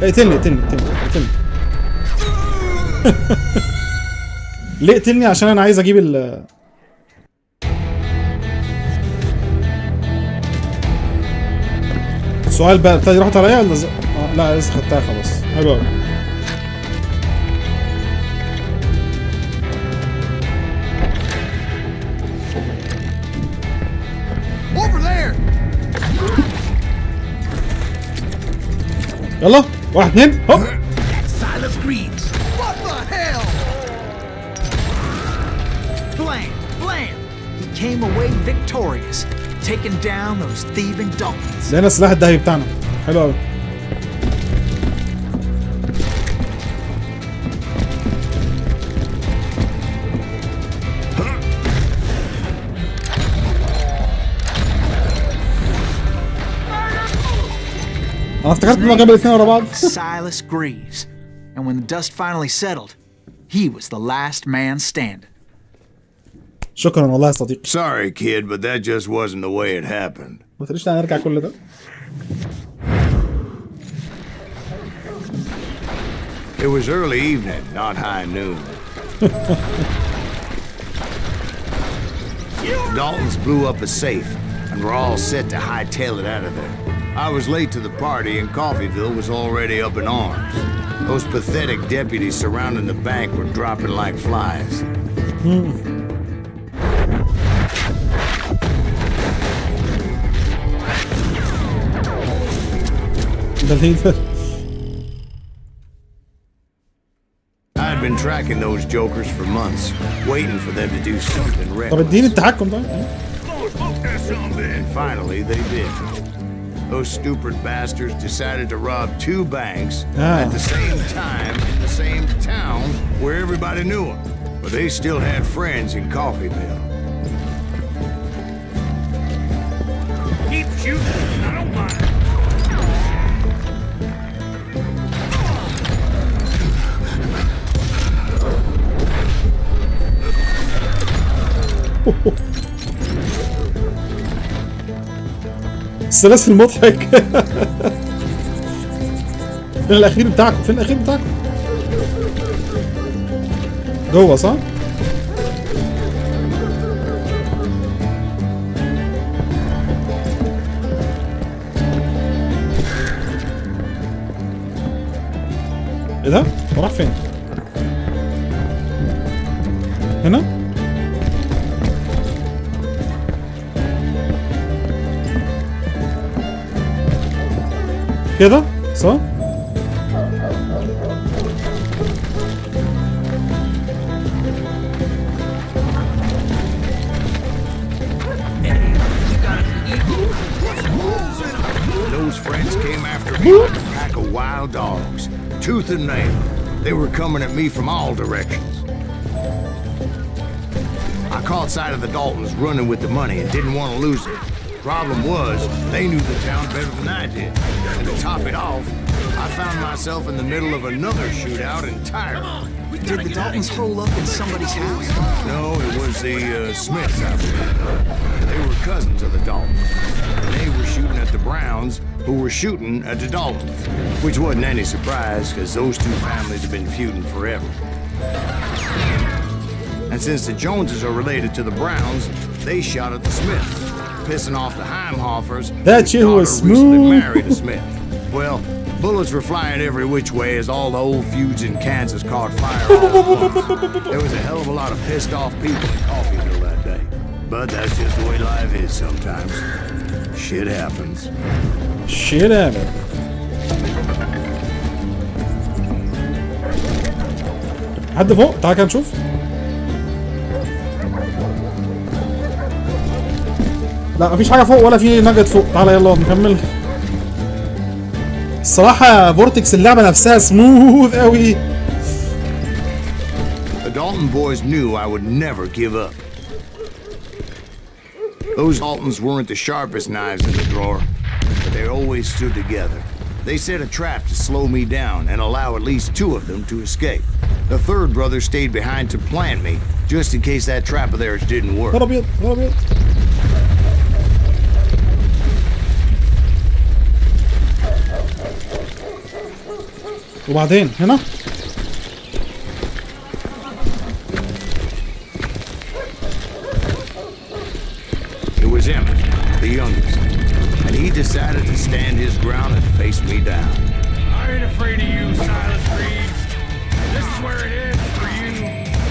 اقتلني اقتلني اقتلني اقتلني. ليه اقتلني؟ عشان انا عايز اجيب ال السؤال بقى. ابتدي راحت عليا ولا لا لسه خدتها خلاص. حلو قوي. يلا 1 2 هوب. He came away victorious, taking down those thieving Daltons. لقينا السلاح الذهبي بتاعنا. حلو قوي. انا افتكرت انه جاب الاثنين ورا بعض. Silas Greaves. And when the dust finally settled, he was the last man standing. شكرا والله يا صديقي. Sorry, kid, but that just wasn't the way it happened. ما تقوليش هنرجع كل ده. It was early evening, not high noon. Daltons blew up a safe, and we're all set to hightail it out of there. I was late to the party, and Coffeeville was already up in arms. Those pathetic deputies surrounding the bank were dropping like flies. I'd been tracking those jokers for months, waiting for them to do something طب اديني التحكم طيب. And finally they did. Those stupid bastards decided to rob 2 banks at the same time in the same town where everybody knew them. But they still had friends in Coffeeville. Keep shooting, I don't mind. السلاسل المضحك. فين الاخير بتاعكم؟ فين الاخير بتاعكم؟ جوه صح؟ ايه ده؟ هو راح فين؟ هنا؟ كده صح؟ Those friends came after me like a pack of wild dogs, tooth and nail. They were coming at me from all directions. I caught sight of the Daltons running with the money and didn't want to lose it. Problem was, they knew the town better than I did. And to top it off, I found myself in the middle of another shootout entirely. Did the Daltons hole up in somebody's house? No, it was the Smiths out there. They were cousins of the Daltons. And they were shooting at the Browns, who were shooting at the Daltons. Which wasn't any surprise, because those 2 families have been feuding forever. And since the Joneses are related to the Browns, they shot at the Smiths, pissing off the Heimhoffers. That shit was smooth. Married a Smith. Well, bullets were flying every which way as all the old feuds in Kansas caught fire all at once. There was a hell of a lot of pissed off people in Coffeeville that day. But that's just the way life is sometimes. Shit happens. Shit happens. حد فوق؟ تعال كده نشوف. لا مفيش حاجة فوق ولا في نجد فوق. تعالى يلا نكمل. الصراحة فورتكس اللعبة نفسها سموث قوي. The Dalton boys knew I would never give up. Those Daltons weren't the sharpest knives in the drawer, but they always stood together. They set a trap to slow me down and allow at least 2 of them to escape. The 3rd brother stayed behind to plant me, just in case that trap of theirs didn't work. أبيض أبيض. وبعدين هنا it was Emmett, the youngest, and he decided to stand his ground and face me down. ain't afraid of you, Silas Reeves. This is where it ends for you.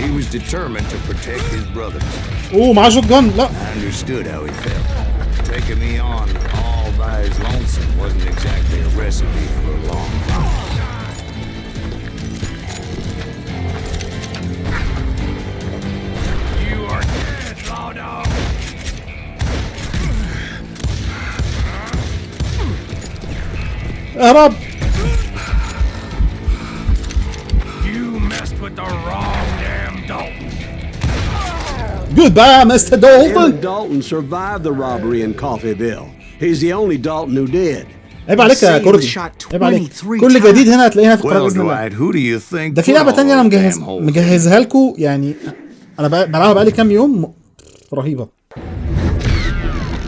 He was determined to protect his brothers. اوه معاه شوت جن. لا I understood how he felt. Taking me on all by his lonesome wasn't exactly a recipe for a long time. You are dead, law dog. اهرب. You messed with the wrong damn Dalton. Goodbye, Mr. Dalton. Dalton survived the robbery in Coffeeville. He's the only Dalton who did. عيب عليك يا كوردي. عيب عليك. كل جديد هنا هتلاقيها في قناه Well, باذن الله. Dwight, who do you think? ده في لعبه تانية انا مجهزها لكم يعني. انا بلعبها بقالي كام يوم. رهيبه.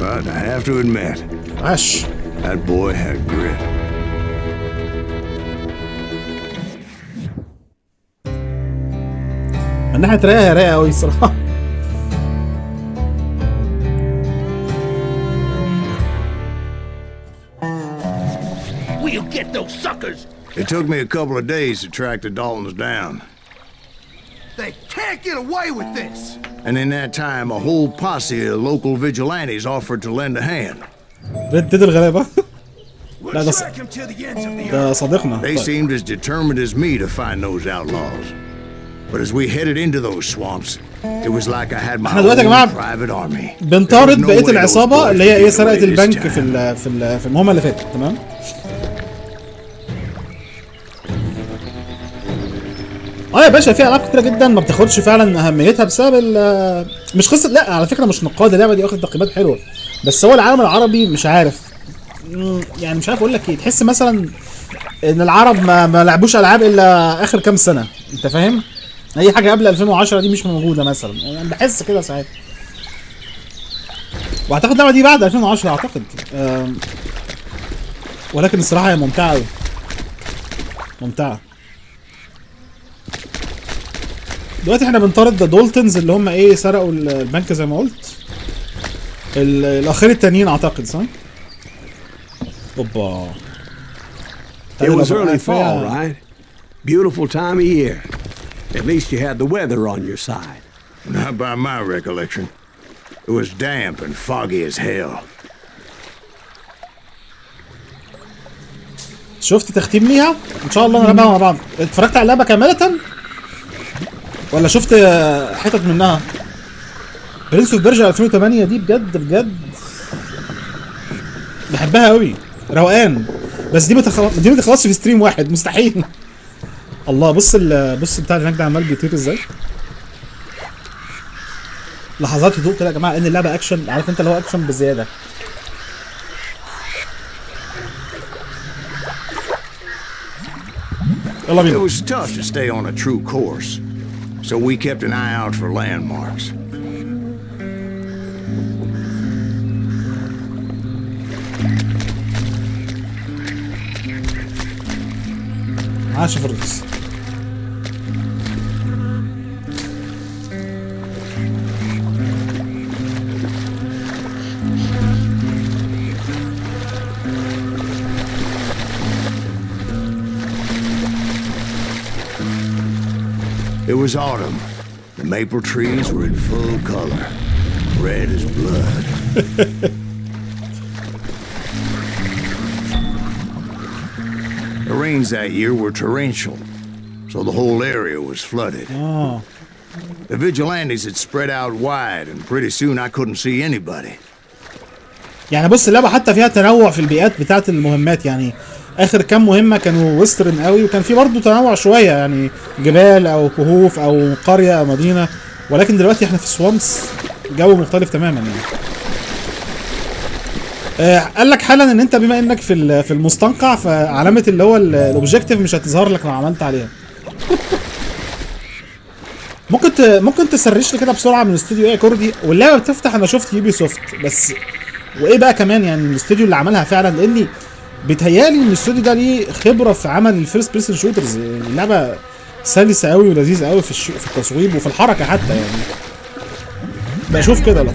But I have to admit, عاش. that boy had grit. من ناحيه رايقه قوي الصراحه. We'll get those suckers. It took me a couple of days to track the Daltons down. They can't get away with this! And in that time, a whole posse of local vigilantes offered to lend a hand. ردد الغلابه. لا ده Track him to the ends of the ده صديقنا. They seemed as determined as me to find those outlaws. But as we headed into those swamps, it was like I had my احنا دلوقتي يا جماعه own private army. بنطارد There was no بقيه way العصابه those اللي هي boys ايه could get سرقت away this البنك time. في المهمه اللي فاتت. تمام. يا باشا في العاب كتيره جدا ما بتاخدش فعلا اهميتها بسبب مش قصه. لا على فكره مش نقاد اللعبه دي واخد تقييمات حلوه، بس هو العالم العربي مش عارف يعني مش عارف اقول لك ايه. تحس مثلا ان العرب ما لعبوش العاب الا اخر كام سنه. انت فاهم؟ اي حاجه قبل 2010 دي مش موجوده مثلا يعني. بحس كده ساعات. واعتقد اللعبه دي بعد 2010 اعتقد. ولكن الصراحه هي ممتعه قوي. ممتعه. دلوقتي احنا بنطارد دولتنز اللي هم ايه سرقوا البنك زي ما قلت. الاخير التانيين اعتقد صح؟ اوبا. It was early fall, right? Beautiful time of year. At least you had the weather on your side. Not by my recollection. It was damp and foggy as hell. شفت تختيم ليها؟ ان شاء الله نلعبها مع بعض. اتفرجت على اللعبه كامله؟ ولا شفت حتت منها؟ برنس اوف بيرجا 2008 دي بجد بحبها قوي. روقان. بس دي ما تخلصش في ستريم واحد مستحيل. الله بص بتاع هناك ده عمال بيطير ازاي. لحظات هدوء كده يا جماعه ان اللعبه اكشن. عارف انت اللي هو اكشن بزياده. يلا بينا. It was tough to stay on a true course, so we kept an eye out for landmarks. عاش فرس. It was autumn. The maple trees were in full color, red as blood. The rains that year were torrential, so the whole area was flooded. Oh. The vigilantes had spread out wide, and pretty soon I couldn't see anybody. يعني بص اللعبة حتى فيها تنوع في البيئات بتاعت المهمات. يعني اخر كام مهمة كانوا ويسترن قوي، وكان في برضه تنوع شوية يعني جبال او كهوف او قرية او مدينة. ولكن دلوقتي احنا في سوامس، جو مختلف تماما يعني. قال لك حالا ان انت بما انك في المستنقع، فعلامة اللي هو الاوبجيكتيف مش هتظهر لك لو عملت عليها. ممكن تسرش لي كده بسرعة من استوديو ايه كوردي. واللعبة بتفتح انا شفت يوبي سوفت بس. وايه بقى كمان يعني الاستوديو اللي عملها فعلا، لاني بيتهيالي ان الاستوديو ده ليه خبره في عمل الفيرست بيرسون شوترز. اللعبه سلسه قوي ولذيذه قوي في التصويب وفي الحركه حتى يعني. بشوف كده. لا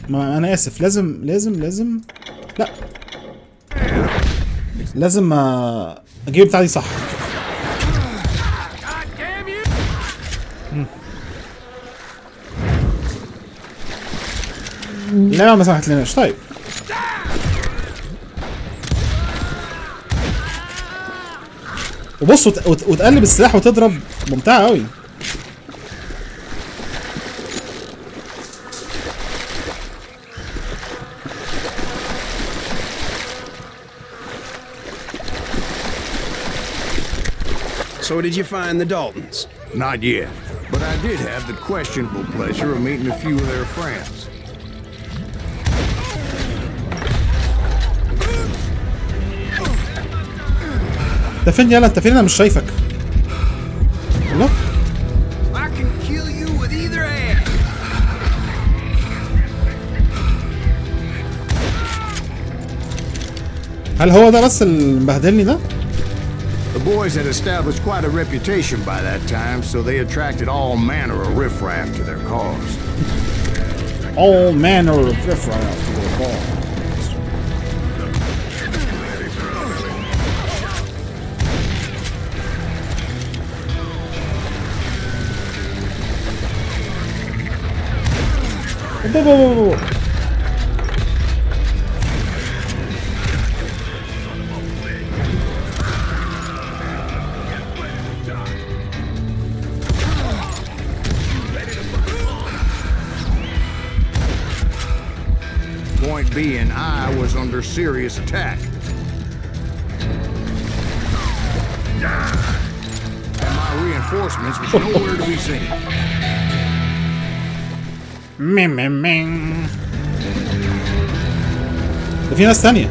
ما انا اسف. لازم لا لازم اجيب بتاع دي صح. اللعبة ما سمحتلناش. طيب وبص وتقلب السلاح وتضرب، ممتعة قوي. So did you find the Daltons? Not yet, but I did have the questionable pleasure of meeting a few of their friends. انت فين يلا؟ انت فين؟ انا مش شايفك. الله. I can kill you with either hand. هل هو ده بس اللي مبهدلني ده؟ The boys had established quite a reputation by that time, so they attracted all manner of riffraff to their cause. All manner of riffraff to their cause. Point being, I was under serious attack. And my reinforcements was nowhere to be seen. ده في ناس تانية.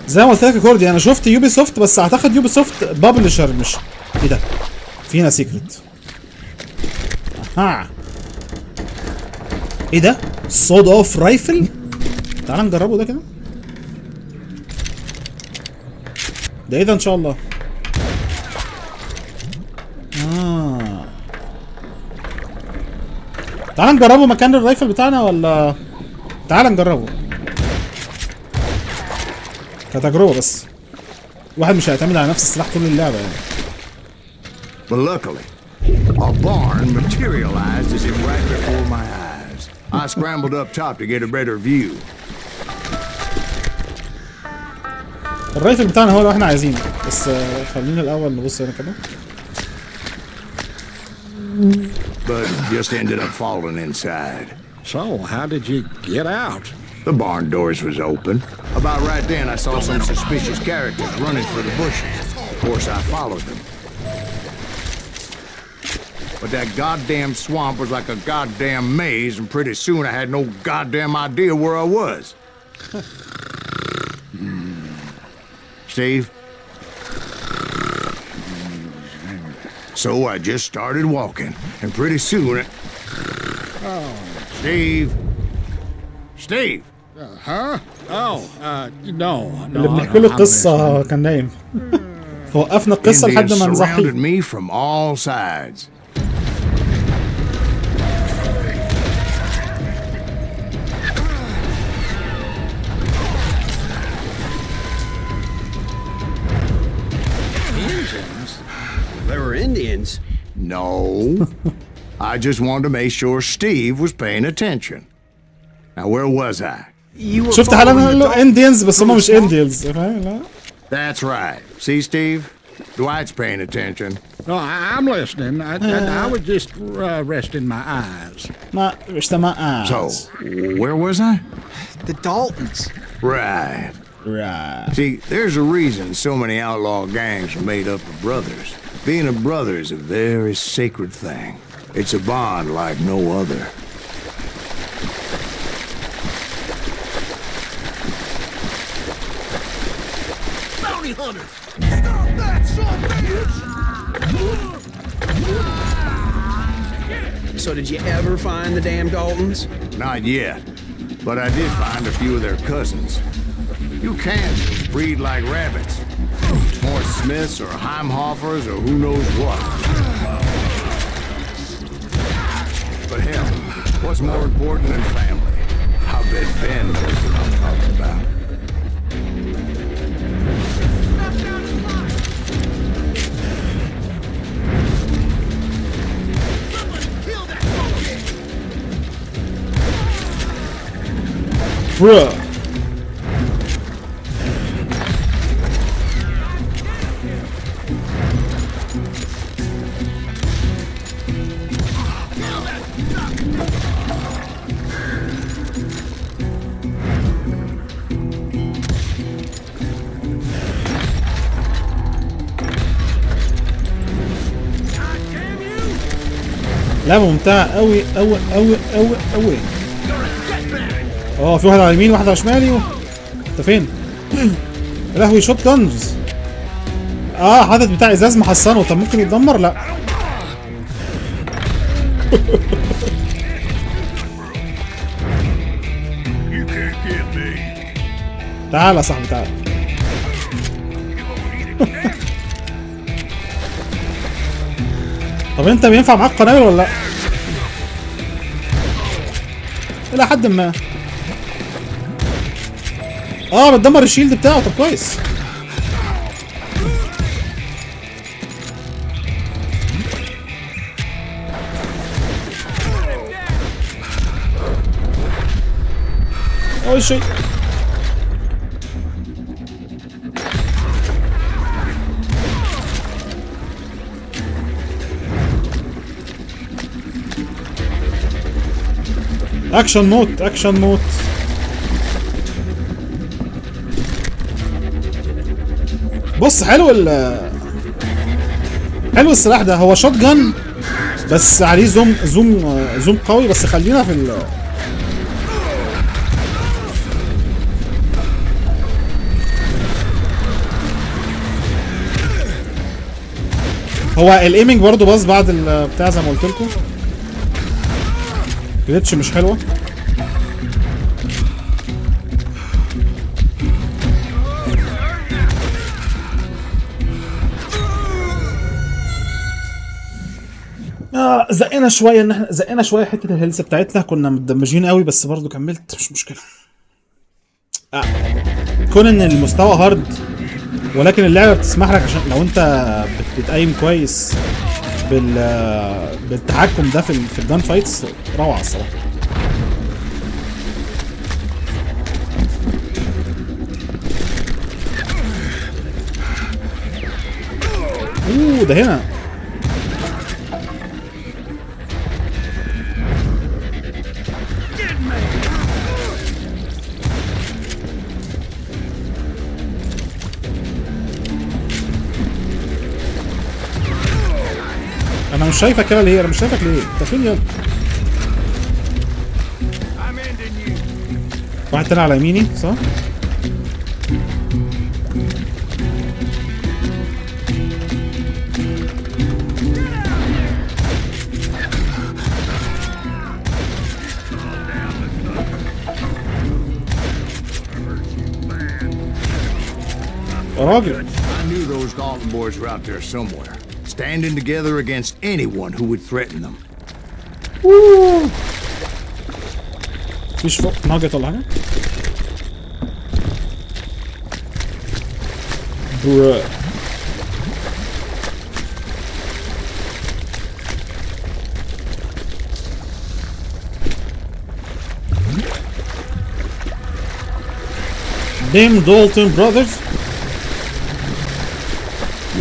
زي ما قلت لك يا كوردي، انا شفت يوبي سوفت، بس اعتقد يوبي سوفت بابلشر مش. ايه ده؟ فينا سيكريت. اها. ايه ده؟ سود اوف رايفل؟ تعال نجربه ده كده. ده ايه ده ان شاء الله؟ تعال نجربه مكان الرايفل بتاعنا ولا؟ تعال نجربه كتجربة بس. واحد مش هيعتمد على نفس السلاح طول اللعبة يعني. But luckily, a barn materialized as if right before my eyes. I scrambled up top to get a better view. الرايفل بتاعنا هو اللي احنا عايزينه، بس خلينا الأول نبص هنا كده. But just ended up falling inside. So, how did you get out? The barn doors was open. About right then, I saw some suspicious characters running for the bushes. Of course, I followed them. But that goddamn swamp was like a goddamn maze, and pretty soon I had no goddamn idea where I was. Steve? So I just started walking, and pretty soon Steve? Steve? Huh? Oh, no. اللي بنحكي له القصة كان نايم. فوقفنا القصة لحد ما نصحي. Surrounded me from all sides. There were Indians. No. I just wanted to make sure Steve was paying attention. Now where was I? You were شفت حالا following the له انديانز بس هم مش انديانز، فاهم؟ لا. That's right. See, Steve? Dwight's paying attention. No, I'm listening. I was just resting my eyes. ما مش تمام. So, where was I? The Daltons. Right. Right. See, there's a reason so many outlaw gangs are made up of brothers. Being a brother is a very sacred thing. It's a bond like no other. Bounty hunters! Stop that, son of a bitch! So did you ever find the damn Daltons? Not yet, but I did find a few of their cousins. You can't breed like rabbits. More Smiths or Heimhoffers or who knows what. But hell, what's more important than family? I bet Ben knows what I'm talking about. Bruh. لعبة ممتعة أوي أوي أوي أوي أوي. في واحد على اليمين وواحد على شمالي انت فين؟ يا لهوي شوت جانز. حاطط بتاع ازاز محصنه. طب ممكن يتدمر؟ لا. تعال يا صاحبي تعال. طب انت بينفع معاك قنابل ولا لا؟ الى حد ما. بتدمر الشيلد بتاعه. طب كويس. اول شيء اكشن موت اكشن موت. بص حلو حلو السلاح ده. هو شوت جن بس عليه زوم قوي. بس خلينا في هو الايمنج برضو باظ بعد البتاع زي ما قلت لكم. جليتش مش حلوه. زقنا شويه ان احنا زقنا شويه حته الهيلث بتاعتنا. كنا متدمجين قوي بس برضو كملت مش مشكله. كون ان المستوى هارد ولكن اللعبه بتسمح لك عشان لو انت بتقيم كويس بالتحكم ده في الجان فايتس. روعه الصراحه. ده هنا. انا مش شايفك كده ليه؟ انا مش شايفك ليه؟ انت فين يا واحد تاني على يميني صح؟ يا راجل. I knew those Dalton boys were out there somewhere, standing together against anyone who would threaten them. مفيش فوق ناجت ولا حاجة؟ Them Dalton brothers.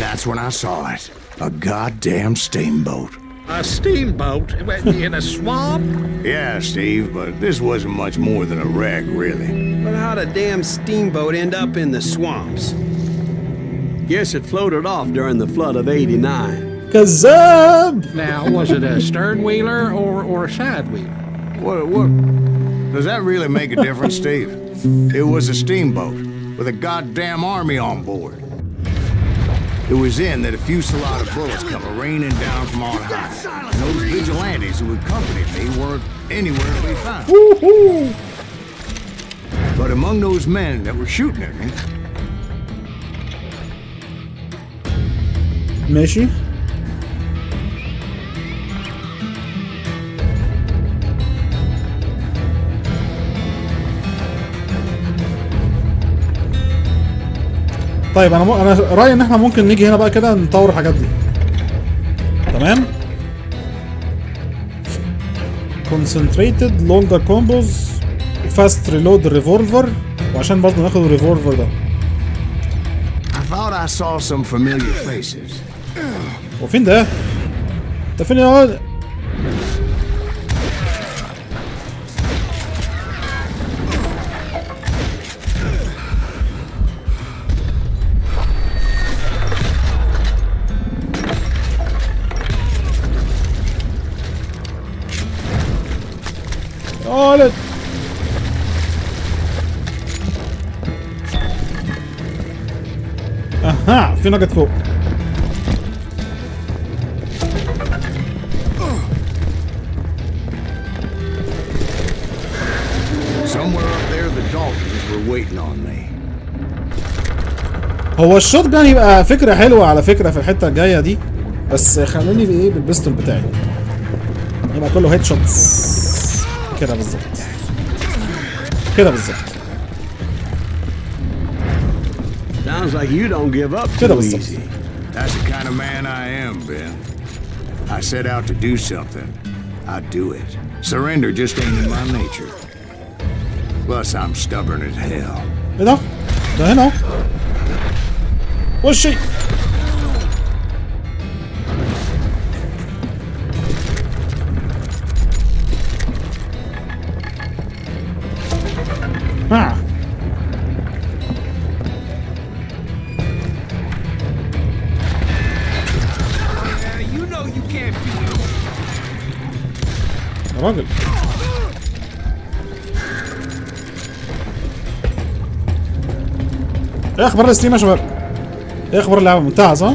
That's when I saw it. A goddamn steamboat. A steamboat in a swamp? Yeah, Steve, but this wasn't much more than a wreck, really. But how'd a damn steamboat end up in the swamps? Guess it floated off during the flood of '89. كذاب. Now, was it a stern wheeler or a side wheeler? What? Does that really make a difference, Steve? It was a steamboat with a goddamn army on board. It was then that a fusillade of bullets come raining down from on high. And those vigilantes who accompanied me weren't anywhere to be found. But among those men that were shooting at me, ماشي. طيب انا رايي ان احنا ممكن نيجي هنا بقى كده نطور الحاجات دي. تمام. concentrated longer combos fast reload revolver وعشان برضه ناخد الريفولفر ده. I thought I saw some familiar faces. وفين ده؟ انت فين يا ولد؟ ولد اها في نقط فوق. Somewhere up there the Daltons were waiting on me. هو الشوت جان يبقى فكرة حلوة على فكرة في الحتة الجاية دي، بس خلوني بايه بالبيستول بتاعي يبقى كله هيد شوتس كده بالظبط. كده بالظبط. Sounds like you don't give up كده too بالظبط. easy. That's the kind of man I am, Ben. I set out to do something. I do it. Surrender just ain't in my nature. Plus, I'm stubborn as hell. ايه ده؟ ده هنا اهو. وشي. راجل ايه اخبار الستريم يا شباب؟ ايه اخبار اللعبه؟ منتهى صح؟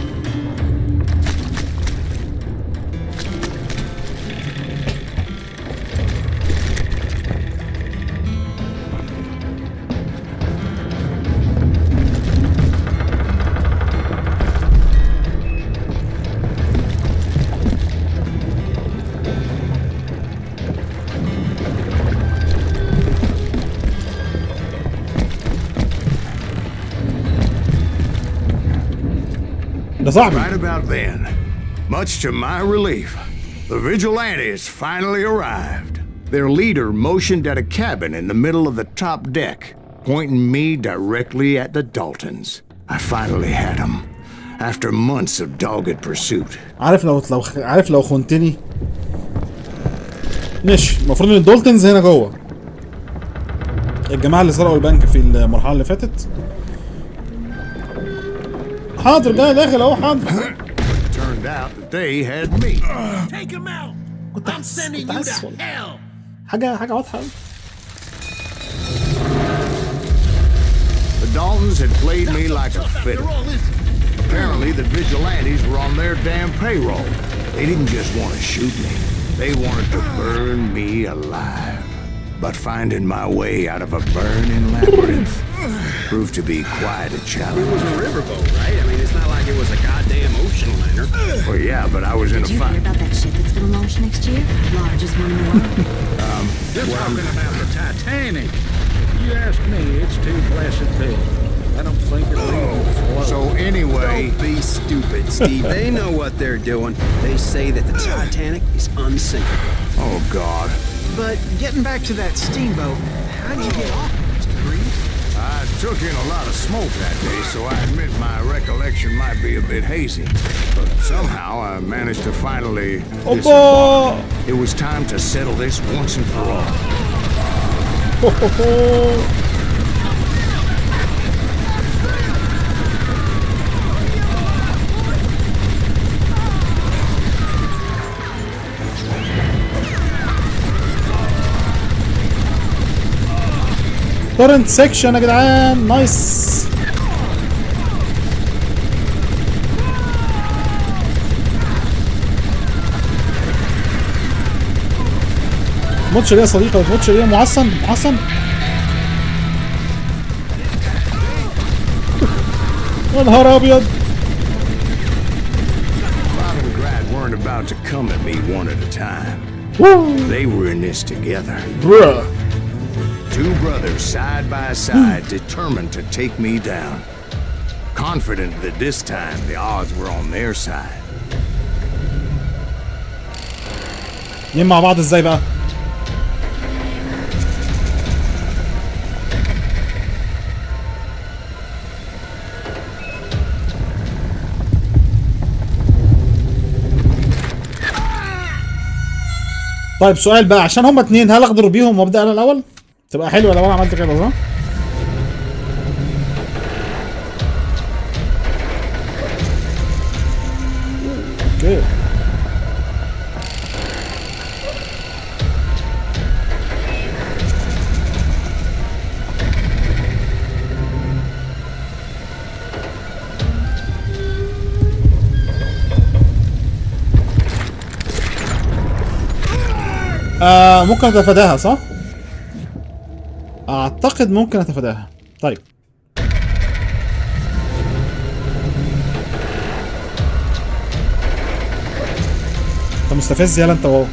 Right about then, much to my relief, the vigilantes finally arrived. Their leader motioned at a cabin in the middle of the top deck, pointing me directly at the Daltons. I finally had them, after months of dogged pursuit. عارف لو خنتني ماشي. المفروض ان الدولتنز هنا جوه، الجماعه اللي سرقوا البنك في المرحله اللي فاتت. حاضر جاي داخل اهو حاضر. Turned out that they had me. Take him out. I'm sending you to hell. حاجة واضحة. The Daltons had played me like a fiddle. Apparently the vigilantes were on their damn payroll. They didn't just want to shoot me. They wanted to burn me alive. But finding my way out of a burning labyrinth proved to be quite a challenge. It was a riverboat, right? I mean, it's not like it was a goddamn ocean liner. Well, yeah, but I was in a Did you fight. hear about that ship that's gonna launch next year? Largest one in the world. You're talking about the Titanic. You ask me, it's too blessed big. I don't think it'll even float. So anyway... Don't be stupid, Steve. They know what they're doing. They say that the Titanic is unsinkable. Oh, God. But getting back to that steamboat, how'd you get off, Mr. Breeze? I took in a lot of smoke that day, so I admit my recollection might be a bit hazy. But somehow I managed to finally disembark. It was time to settle this once and for all. تورنت سيكشن يا جدعان. نايس. تموتش ليه يا صديقي؟ ما تموتش ليه؟ معصم معصم. يا نهار ابيض. Weren't about to come at me one at a time. They were in this together. Bruh. Two brothers side by side, determined to take me down. Confident that this time the odds were on their side. اتنين مع بعض ازاي بقى؟ طيب سؤال بقى، عشان هما اتنين هل اقدر بيهم وابدا انا الاول؟ تبقى حلوه لو انا عملت كده صح؟ اوكي. ممكن اتفاداها صح؟ اعتقد ممكن اتفاداها. طيب انت مستفز يالا انت وهو.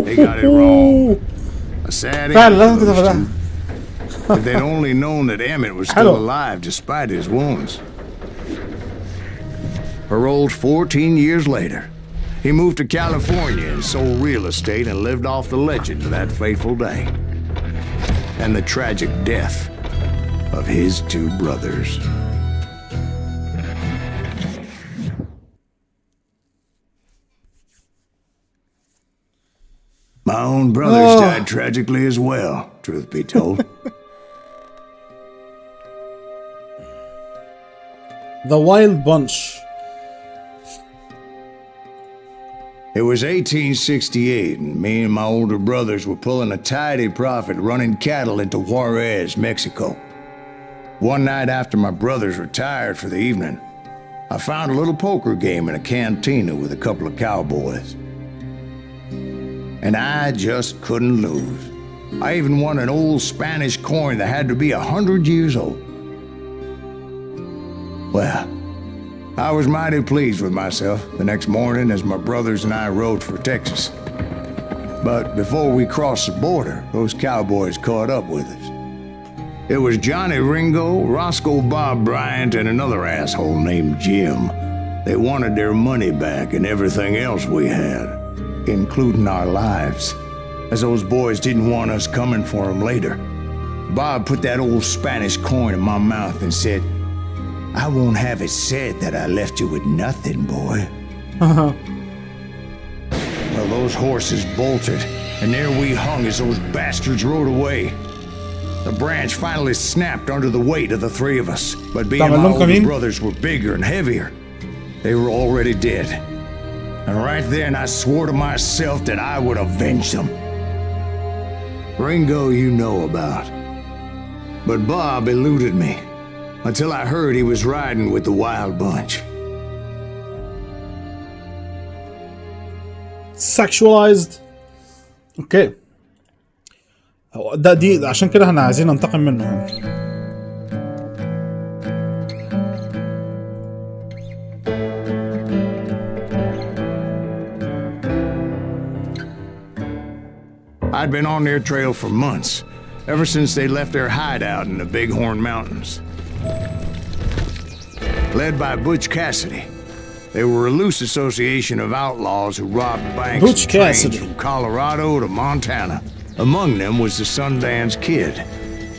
They got it wrong. A sad end for those two. If they'd only known that Emmett was still alive despite his wounds. Paroled 14 years later, he moved to California and sold real estate and lived off the legend of that fateful day. And the tragic death of his two brothers. My own brothers died tragically as well, truth be told. The Wild Bunch. It was 1868, and me and my older brothers were pulling a tidy profit running cattle into Juarez, Mexico. One night after my brothers retired for the evening, I found a little poker game in a cantina with a couple of cowboys. And I just couldn't lose. I even won an old Spanish coin that had to be 100 years old. Well, I was mighty pleased with myself the next morning as my brothers and I rode for Texas. But before we crossed the border, those cowboys caught up with us. It was Johnny Ringo, Roscoe Bob Bryant, and another asshole named Jim. They wanted their money back and everything else we had, including our lives, as those boys didn't want us coming for them later. Bob put that old Spanish coin in my mouth and said, "I won't have it said that I left you with nothing, boy." Well, those horses bolted, and there we hung as those bastards rode away. The branch finally snapped under the weight of the three of us, but being my older brothers were bigger and heavier, they were already dead. And right then I swore to myself that I would avenge them. Ringo you know about. But Bob eluded me until I heard he was riding with the Wild Bunch. Sexualized. اوكي. دي عشان كده احنا عايزين ننتقم منه يعني. I'd been on their trail for months, ever since they left their hideout in the Bighorn Mountains. Led by Butch Cassidy, they were a loose association of outlaws who robbed banks Butch and trains Cassidy. from Colorado to Montana. Among them was the Sundance Kid,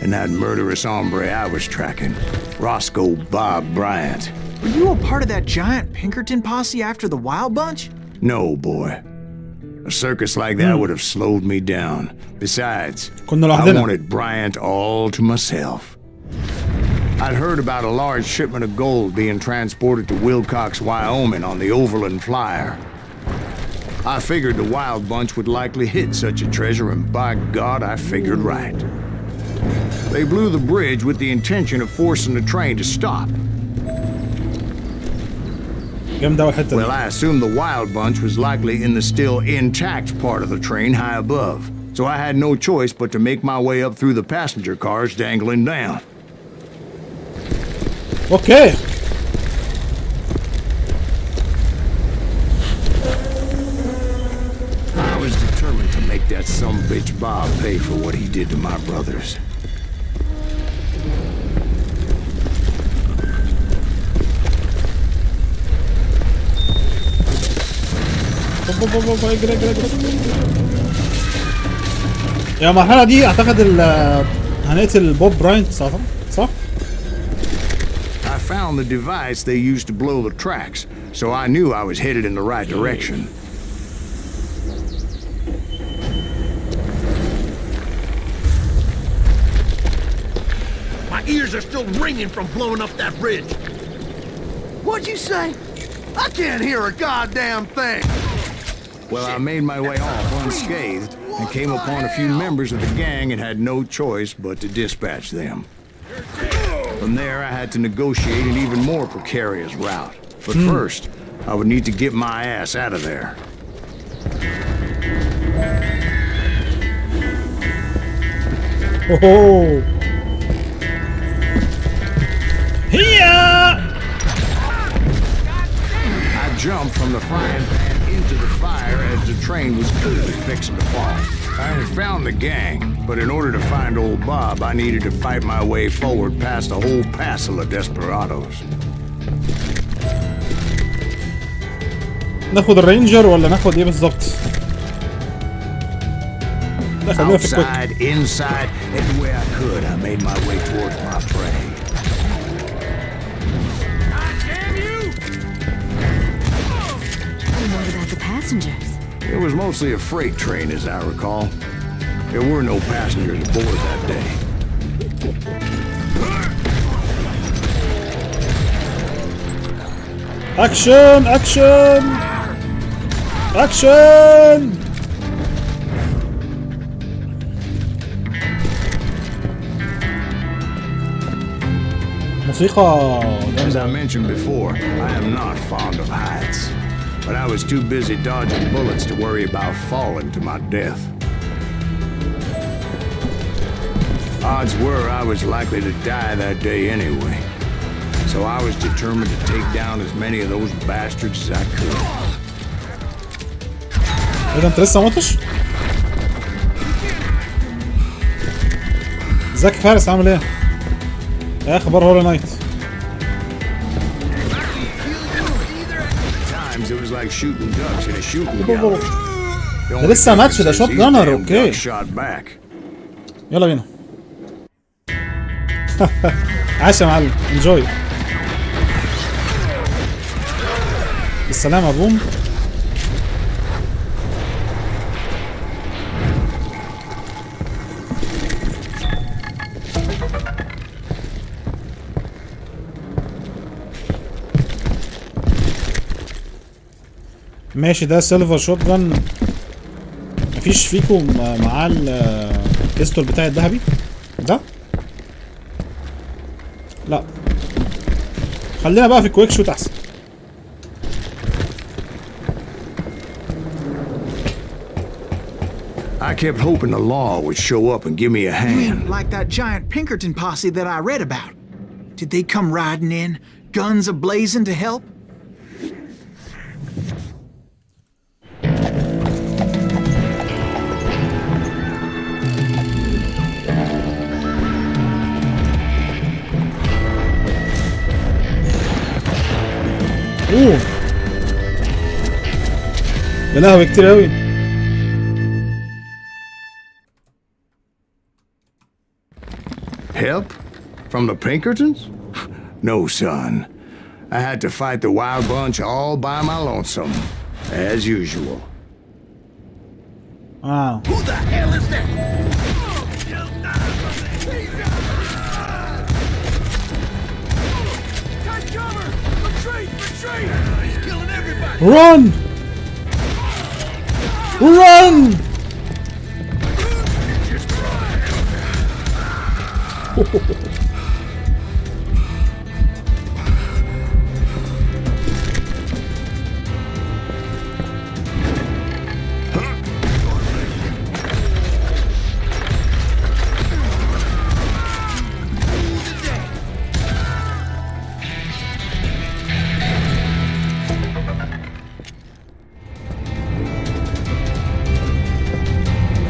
and that murderous hombre I was tracking, Roscoe Bob Bryant. Were you a part of that giant Pinkerton posse after the Wild Bunch? No, boy. A circus like that would have slowed me down. Besides, I wanted Bryant all to myself. I'd heard about a large shipment of gold being transported to Wilcox, Wyoming on the Overland Flyer. I figured the Wild Bunch would likely hit such a treasure, and by God, I figured right. They blew the bridge with the intention of forcing the train to stop. Well, I assumed the Wild Bunch was likely in the still intact part of the train high above, so I had no choice but to make my way up through the passenger cars dangling down. Okay. I was determined to make that sumbitch Bob pay for what he did to my brothers. يا المرحلة دي اعتقد هنقتل بوب براينت صح؟ I found the device they used to blow the tracks, so I knew I was headed in the right direction. My ears are still ringing from blowing up that bridge. What'd you say? I can't hear a goddamn thing. Well, I made my way off unscathed and came upon a few members of the gang and had no choice but to dispatch them. From there, I had to negotiate an even more precarious route. But first, I would need to get my ass out of there. Oh! Here! I jumped from the frying pan into the fire as the train was clearly fixing to fall. I had found the gang, but in order to find old Bob, I needed to fight my way forward past a whole passel of desperados. ناخد الرينجر ولا ناخد ايه بالظبط؟ Outside, inside, everywhere I could, I made my way towards my prey. And what about the passengers? It was mostly a freight train, as I recall. There were no passengers aboard that day. Action! Action! Action! موسيقى As I mentioned before, I am not fond of heights. But I was too busy dodging bullets to worry about falling to my death. Odds were I was likely to die that day anyway. So I was determined to take down as many of those bastards as I could. ايه ده انت لسه ماتش؟ ازيك يا فارس عامل ايه؟ ايه اخبار هولو نايت؟ It was like shooting ducks in a shooting gallery. ده لسه ماتش ده شوت جانر اوكي. يلا بينا. عاش يا معلم انجوي. السلام يا بوم. ماشي ده سيلفر شوت جان. مفيش فيكم معاه البيستول بتاعي الذهبي ده؟ لا خلينا بقى في كويك شوت احسن. I kept hoping the law would show up and give me a hand. You mean like that giant Pinkerton posse that I read about? Did they come riding in, guns a-blazing to help? اوه يا لهوي كتير اوي. Help? From the Pinkertons? No, son. I had to fight the Wild Bunch all by my lonesome, as usual. Wow. Who the hell is that? He's killing everybody. Run! Run!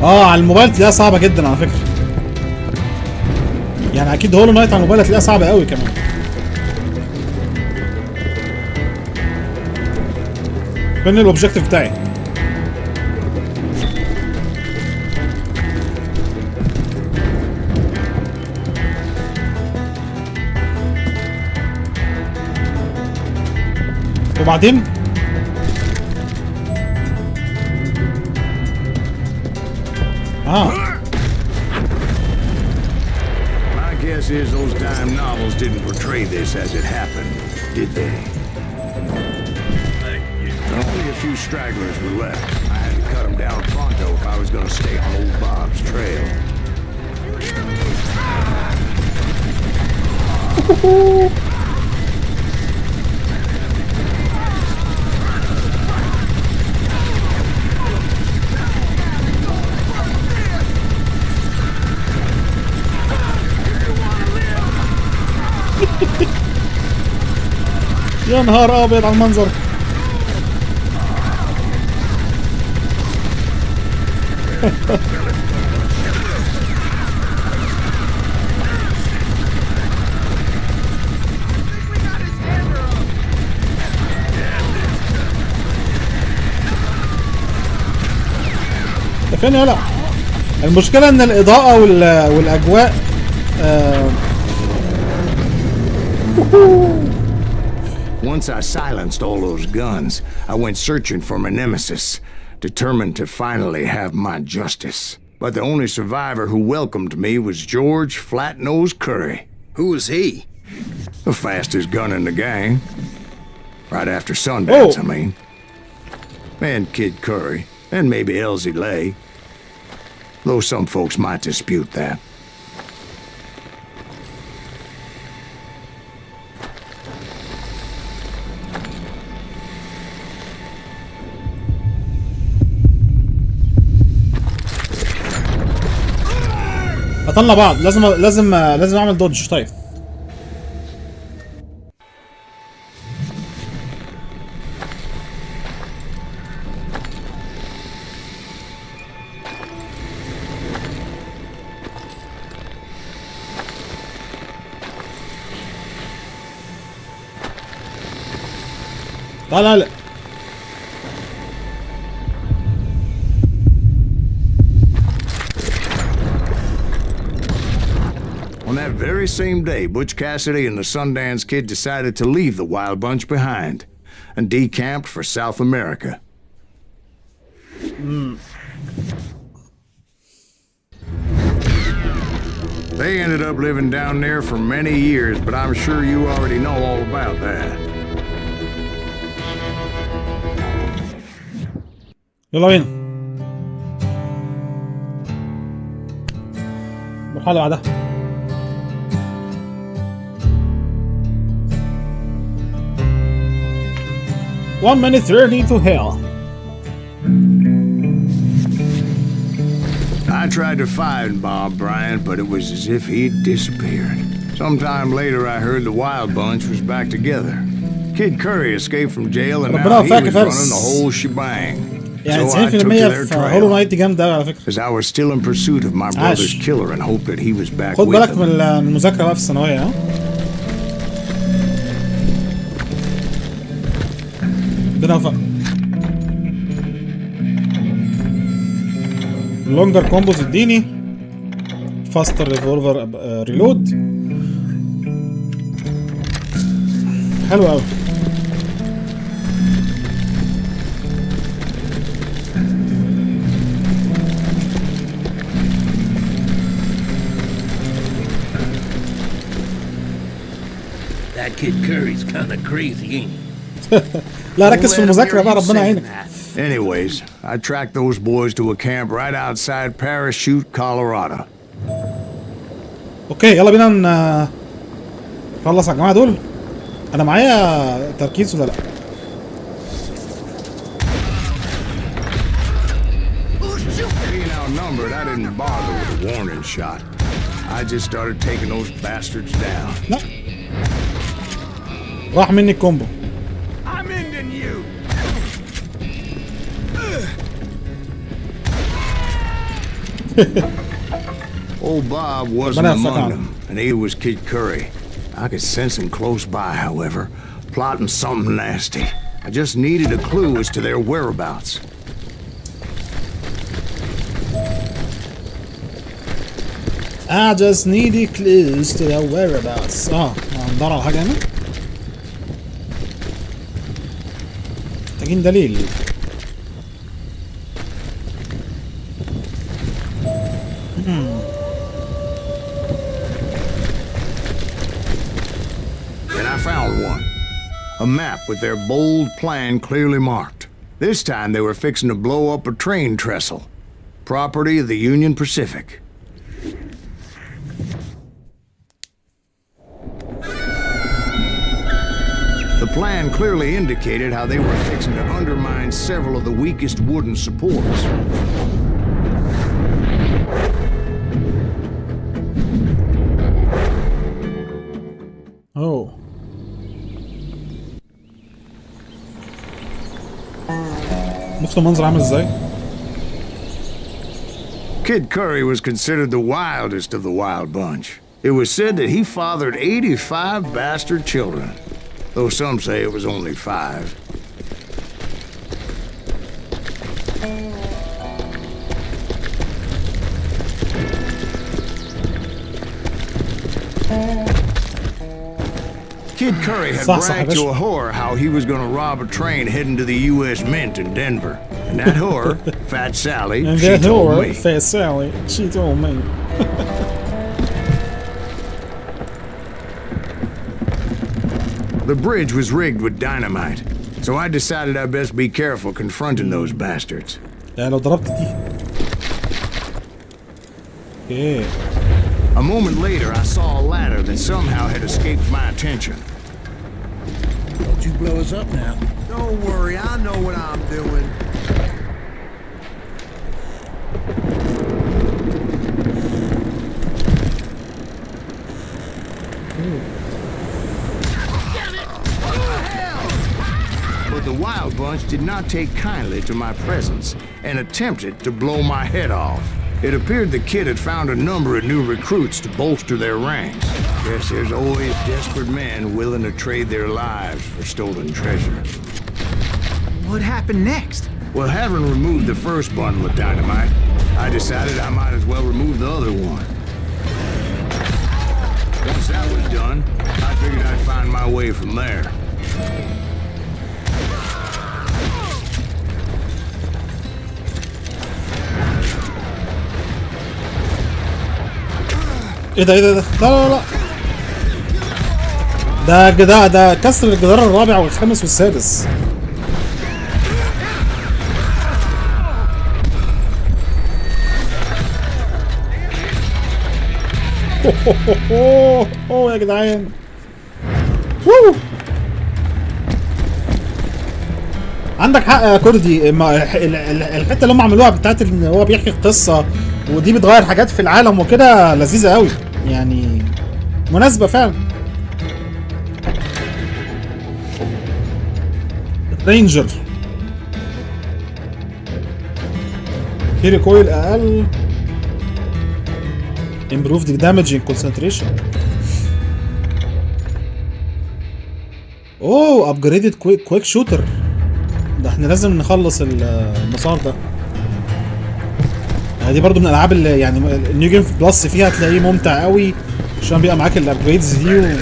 على الموبايل تلاقيها صعبة جدا على فكرة. يعني اكيد هولو نايت على الموبايل هتلاقيها صعبة قوي كمان. فين الاوبجيكتيف بتاعي؟ وبعدين My guess is those dime novels didn't portray this as it happened, did they? Only a few stragglers were left. I had to cut them down pronto if I was going to stay on old Bob's trail. يا نهار ابيض على المنظر. فين يلا؟ المشكلة ان الاضاءة والاجواء Once I silenced all those guns, I went searching for my nemesis, determined to finally have my justice. But the only survivor who welcomed me was George Flat-Nose Curry. Who was he? The fastest gun in the gang. Right after Sundance, I mean. And Kid Curry, and maybe Elsie Lay. Though some folks might dispute that. قتلنا بعض. لازم اعمل دوج. طيب لا On that very same day, Butch Cassidy and the Sundance Kid decided to leave the Wild Bunch behind and decamped for South America. They ended up living down there for many years, but I'm sure you already know all about that. يلا بينا. المرحلة بعدها. One minute journey to hell. I tried to find Bob Bryant, but it was as if he'd disappeared. Sometime later, I heard the Wild Bunch was back together. Kid Curry escaped from jail, and now he was running the whole shebang. يعني So I took to 90% their في هولو trail, نايت جامدة أوي على فكرة. because I was still in pursuit of my brother's killer and hoped that he was back خد with بالك him. من المذاكرة بقى في الثانوية. ها ربنا يوفقك. لونجر كومبوز اديني فاستر ريفولفر ريلود. حلو قوي. That Kid Curry's kinda crazy, ain't he? لا ركز في المذاكره بقى ربنا يعينك. Anyways, I tracked those boys to a camp right outside Parachute, Colorado. اوكي يلا بينا نخلص على الجماعه دول. انا معايا تركيز ولا لا؟ Being outnumbered, I didn't bother with a warning shot. I just started taking those bastards down. لا راح مني الكومبو. I'm ending you. Old Bob wasn't among them, and he was Kid Curry. I could sense him close by, however, plotting something nasty. I just needed a clue as to their whereabouts. I just needed clues to their whereabouts. ندور على حاجة هنا. محتاجين دليل. And I found one. A map with their bold plan clearly marked. This time they were fixing to blow up a train trestle. Property of the Union Pacific. The plan clearly indicated how they were fixing to undermine several of the weakest wooden supports. Oh. بص المنظر عامل ازاي؟ Kid Curry was considered the wildest of the wild bunch. It was said that he fathered 85 bastard children, though some say it was only 5. Kid Curry had bragged to a whore how he was going to rob a train heading to the U.S. Mint in Denver. And that whore, Fat Sally, she told me. Fat Sally, she told me. The bridge was rigged with dynamite, so I decided I'd best be careful confronting those bastards. يعني لو ضربت دي. Okay. A moment later, I saw a ladder that somehow had escaped my attention. Don't you blow us up now. Don't worry, I know what I'm doing. But the wild bunch did not take kindly to my presence and attempted to blow my head off. It appeared the kid had found a number of new recruits to bolster their ranks. Guess there's always desperate men willing to trade their lives for stolen treasure. What happened next? Well, having removed the first bundle of dynamite, I decided I might as well remove the other one. Once that was done, I figured I'd find my way from there. ايه ده لا لا لا ده كسر الجدار الرابع والخامس والسادس. اوه يا جدعان. عندك حق يا كردي. الحته اللي هم عملوها بتاعت ان هو بيحكي القصه ودي بتغير حاجات في العالم وكده لذيذه قوي يعني مناسبه فعلا. رينجر في ريكويل اقل improved damage and concentration. اوه upgraded quick shooter. ده احنا لازم نخلص المسار ده. دي برضو من الالعاب اللي يعني النيو جيم بلس فيها هتلاقيه ممتع قوي عشان بيبقى معاك الابجريدز دي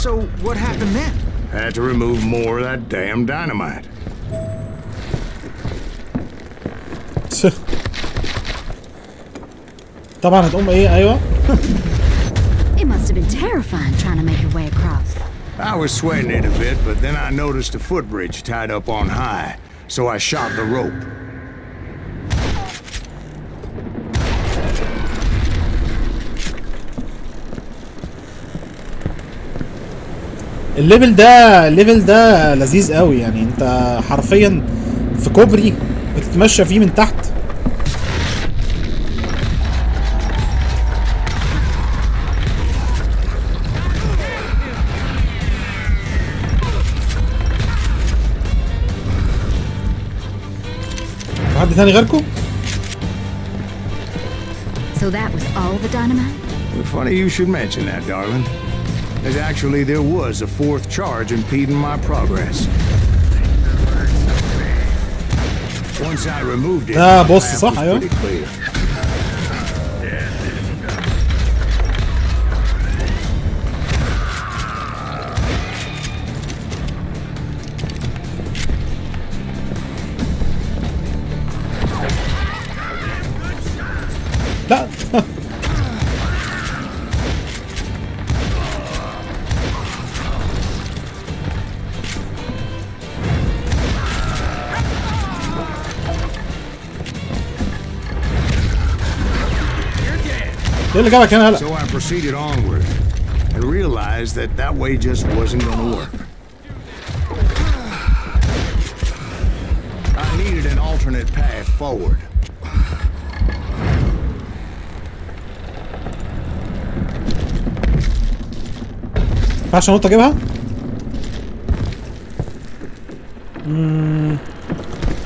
So what happened then? Had to remove more of that damn dynamite. طبعا هتقوم ايه؟ ايوه. It must have been terrifying trying to make your way across. I was sweating it a bit, but then I noticed a footbridge tied up on high, so I shot the rope. الليفل ده لذيذ قوي يعني. انت حرفيا في كوبري بتتمشى فيه من تحت. حد تاني غيركم؟ So that was all the dynamite? Funny you should mention that, darling. As actually there was a fourth charge impeding my progress. Once I removed it, Ah, the boss, path صح, was أيوة. pretty clear. لا. ايه اللي جابك هنا هلا؟ So I proceeded onward and realized that that way just wasn't going to work. I needed an alternate path forward. ينفعش نقطة اجيبها؟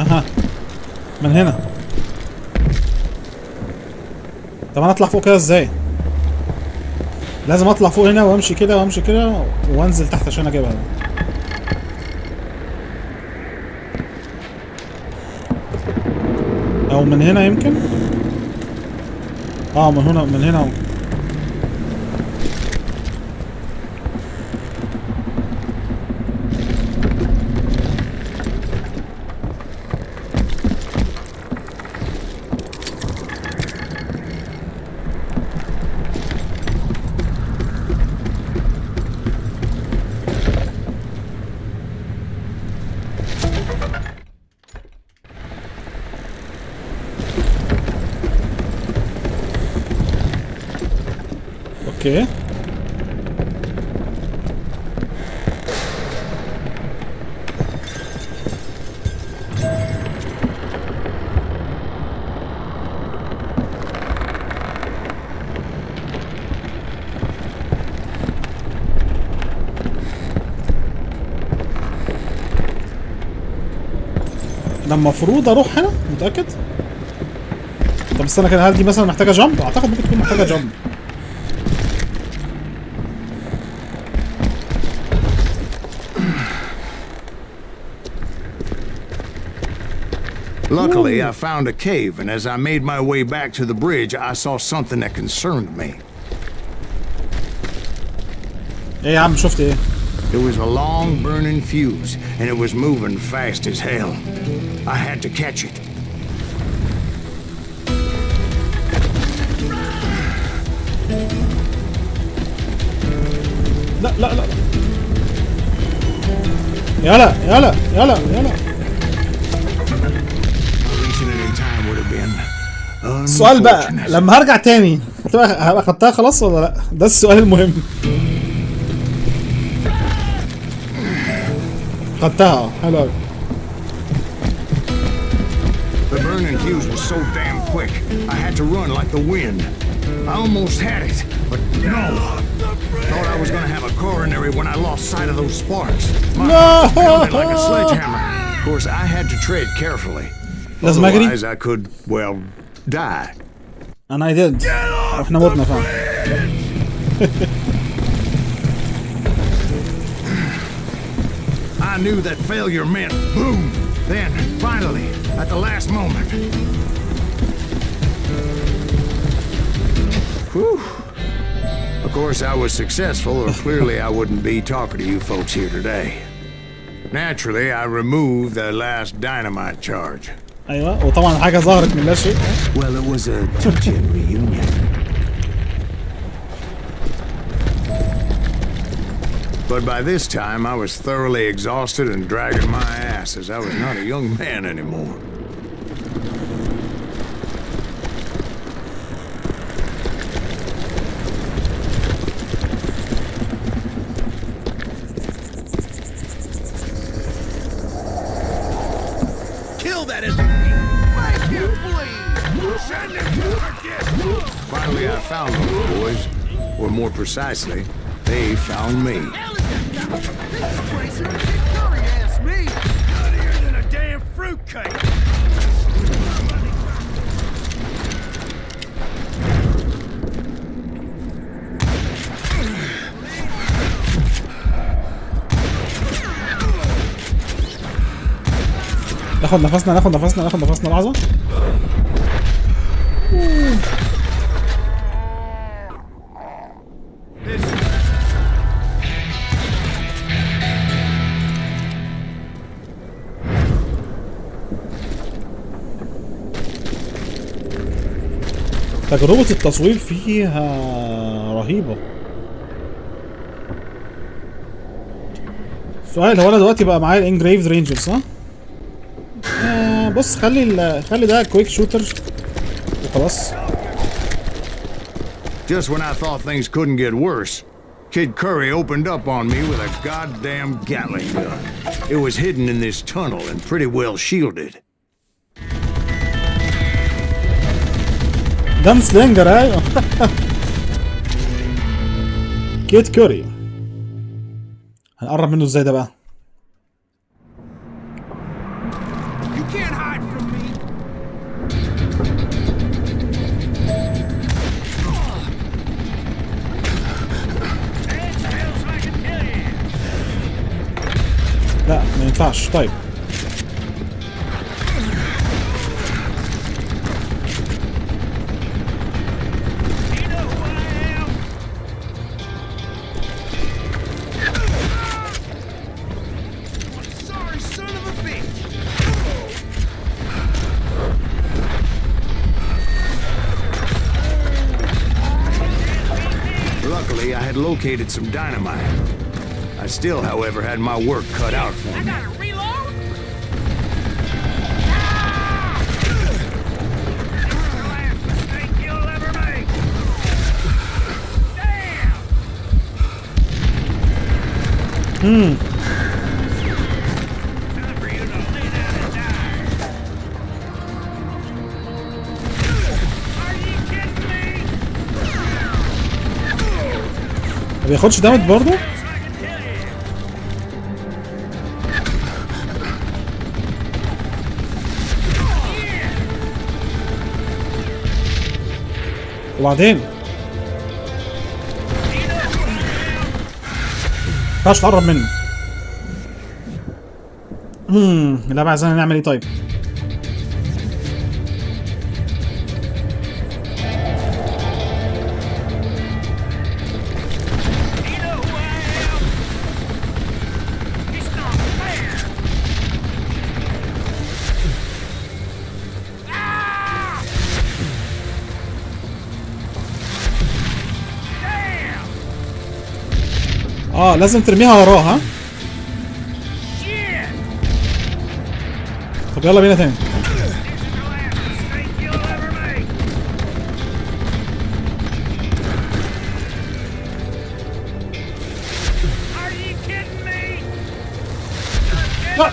اها من هنا. طب انا اطلع فوق كده ازاي؟ لازم اطلع فوق هنا وامشي كده وامشي كده وانزل تحت عشان اجيبها. او من هنا يمكن؟ من هنا ممكن. اوكي. ده المفروض اروح هنا، متأكد؟ طب استنى كده، هل دي مثلا محتاجة جامب؟ اعتقد ممكن تكون محتاجة جامب. Luckily, I found a cave, and as I made my way back to the bridge, I saw something that concerned me. ايه يا عم شفت ايه؟ It was a long burning fuse, and it was moving fast as hell. I had to catch it. لا لا لا يلا يلا يلا يلا. Reaching it in time would have been السؤال بقى لما هرجع تاني هبقى خدتها خلاص ولا لا؟ ده السؤال المهم. خدتها حلو قوي. The burning fuse was so damn quick, I had to run like the wind. I almost had it, but no. Thought I was gonna have a coronary when I lost sight of those sparks. My heart pounded like a sledgehammer. Of course, I had to tread carefully. Otherwise, I could, well, die. And I did. احنا متنا فعلا. I knew that failure meant boom. Then, finally, at the last moment. Whew. Of course, I was successful, or clearly I wouldn't be talking to you folks here today. Naturally, I removed the last dynamite charge. ايوه وطبعا حاجه ظهرت من لا شيء. Well, it was a touching reunion. But by this time, I was thoroughly exhausted and dragging my ass as I was not a young man anymore. Kill that SUV! Make you bleed! Send it to our Finally, I found those boys. Or more precisely, they found me. This place is a curry ass me! Nuttier than a damn fruitcake! ناخد نفسنا ناخد نفسنا ناخد نفسنا لحظة. تجربة التصويب فيها رهيبة. سؤال، هو انا دلوقتي بقى معايا الانجريفد رينجر صح؟ بص خلي ده كويك شوتر وخلاص. Just when I thought things couldn't get worse, Kid Curry opened up on me with a goddamn Gatling gun. It was hidden in this tunnel and pretty well shielded. Gunslinger ايوه. كيد كوري هنقرب منه ازاي ده بقى؟ You can't hide from me! لا ما ينفعش. طيب Luckily, I had located some dynamite. I still, however, had my work cut out for me. I gotta reload? Last mistake you'll ever make! Damn! Time for you to lay down and die. Are you kidding me? ما بياخدش دامج برضه؟ وبعدين مينفعش تقرب منه. اللعبة عايزانا نعمل ايه طيب؟ لازم ترميها وراه ها؟ طب يلا بينا تاني. لا.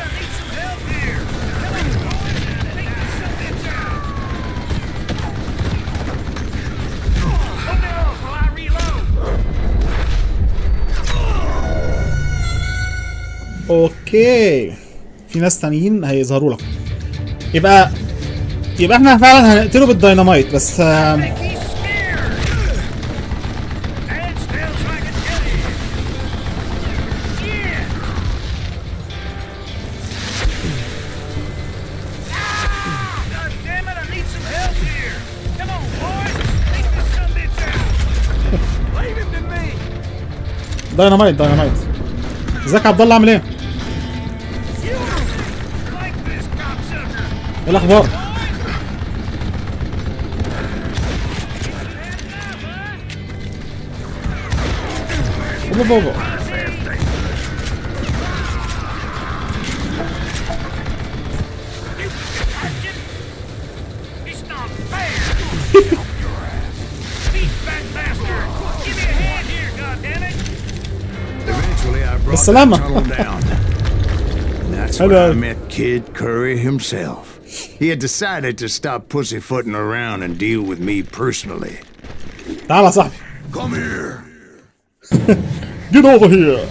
اوكي في ناس تانيين هيظهروا لك. يبقى احنا فعلا هنقتله بالديناميت بس ديناميت. ازيك يا عبد الله عامل ايه؟ ايه الاخبار؟ بابا السلامة. tunnel down. And that's where I met Kid Curry himself. He had decided to stop pussyfooting around and deal with me personally. تعال يا صاحبي. Come here. Get over here.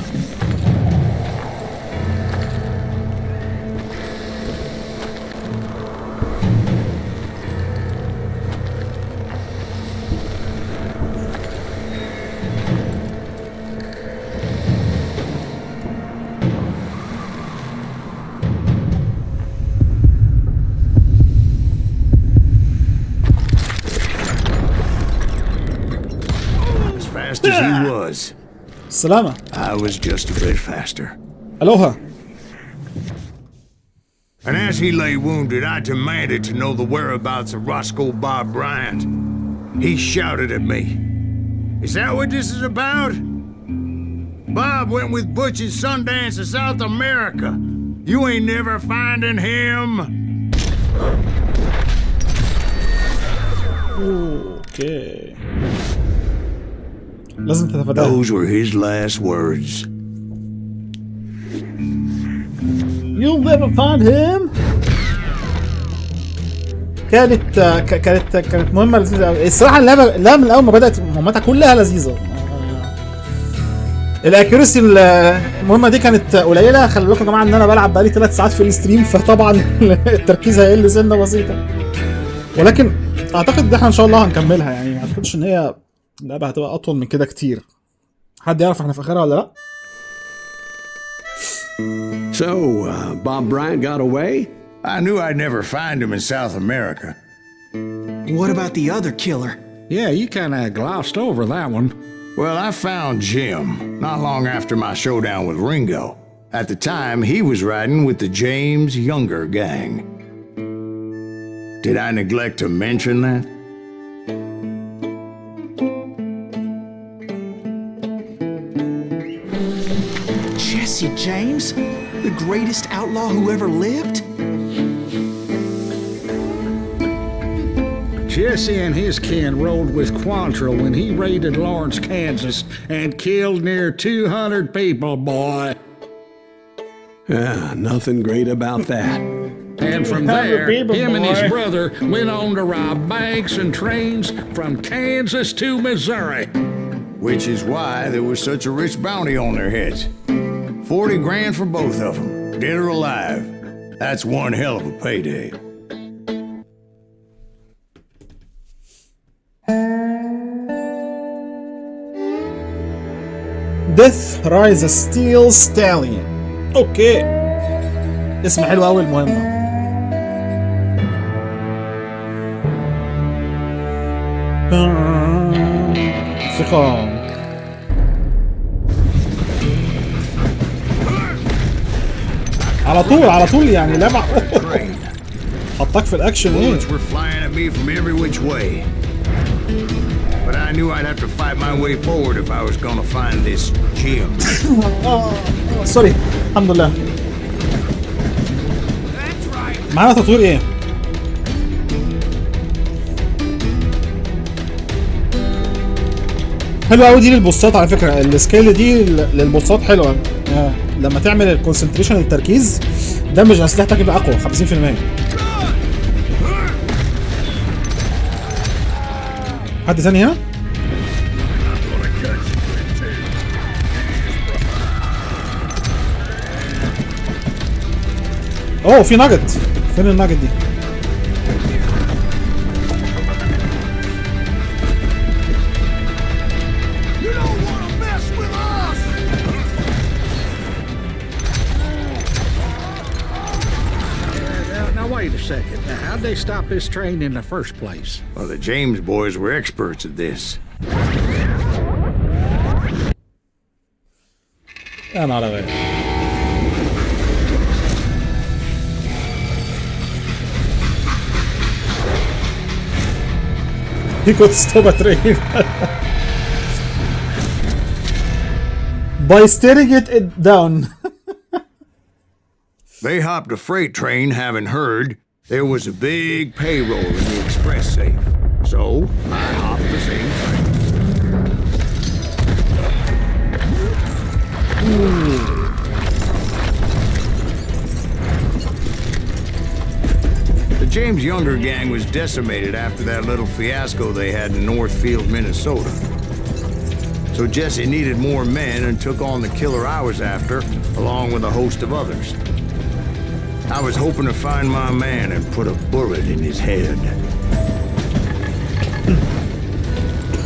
Fast as he was, السلامة. I was just a bit faster. ألوها. And as he lay wounded, I demanded to know the whereabouts of Roscoe Bob Bryant. He shouted at me. Is that what this is about? Bob went with Butch and Sundance to South America. You ain't never finding him. اوكي. لازم تتفاداها. Those were his last words. You'll never find him. كانت مهمة لذيذة قوي. الصراحة اللعبة من أول ما بدأت مهمتها كلها لذيذة. الاكيورسي المهمة دي كانت قليلة. خلي بالكم يا جماعة إن أنا بلعب بقالي 3 ساعات في الستريم، فطبعا التركيز هيقل سنة بسيطة. ولكن أعتقد إن إحنا إن شاء الله هنكملها، يعني ما أعتقدش إن هي اللعبة هتبقى أطول من كده كتير. حد يعرف إحنا في آخرها ولا لأ؟ So, Bob Bryant got away? I knew I'd never find him in South America. What about the other killer? Yeah, you kind of glossed over that one. Well, I found Jim not long after my showdown with Ringo. At the time, he was riding with the James Younger gang. Did I neglect to mention that? Jesse James? The greatest outlaw who ever lived? Jesse and his kin rode with Quantrill when he raided Lawrence, Kansas, and killed near 200 people, boy. Yeah, nothing great about that. And from there, him and his brother went on to rob banks and trains from Kansas to Missouri. Which is why there was such a rich bounty on their heads. 40 grand for both of them, dead or alive. That's one hell of a payday. Death Rise a Steel Stallion. اوكي. اسم حلو قوي المهمة. ثقة. على طول يعني لعبة حطك في الاكشن ايه. Bullets were flying at me from every which way. But I knew I'd have to fight my way forward if I was gonna find this Jim. سوري. الحمد لله. معانا تطوير ايه؟ حلوه قوي دي للبوسات على فكره. السكيل دي للبوسات حلوه. لما تعمل الكونسنتريشن التركيز دمج اسلحتك يبقى اقوى 50%. حد ثاني هنا؟ اوه في ناجت. فين الناجت دي؟ Wait a second. Now, how'd they stop this train in the first place? Well, the James boys were experts at this. يا نهار أبيض. He could stop a train by steering it down. They hopped a freight train having heard there was a big payroll in the express safe. So, I hopped the same train. James' younger gang was decimated after that little fiasco they had in Northfield, Minnesota. So Jesse needed more men and took on the killer I was after, along with a host of others. I was hoping to find my man and put a bullet in his head.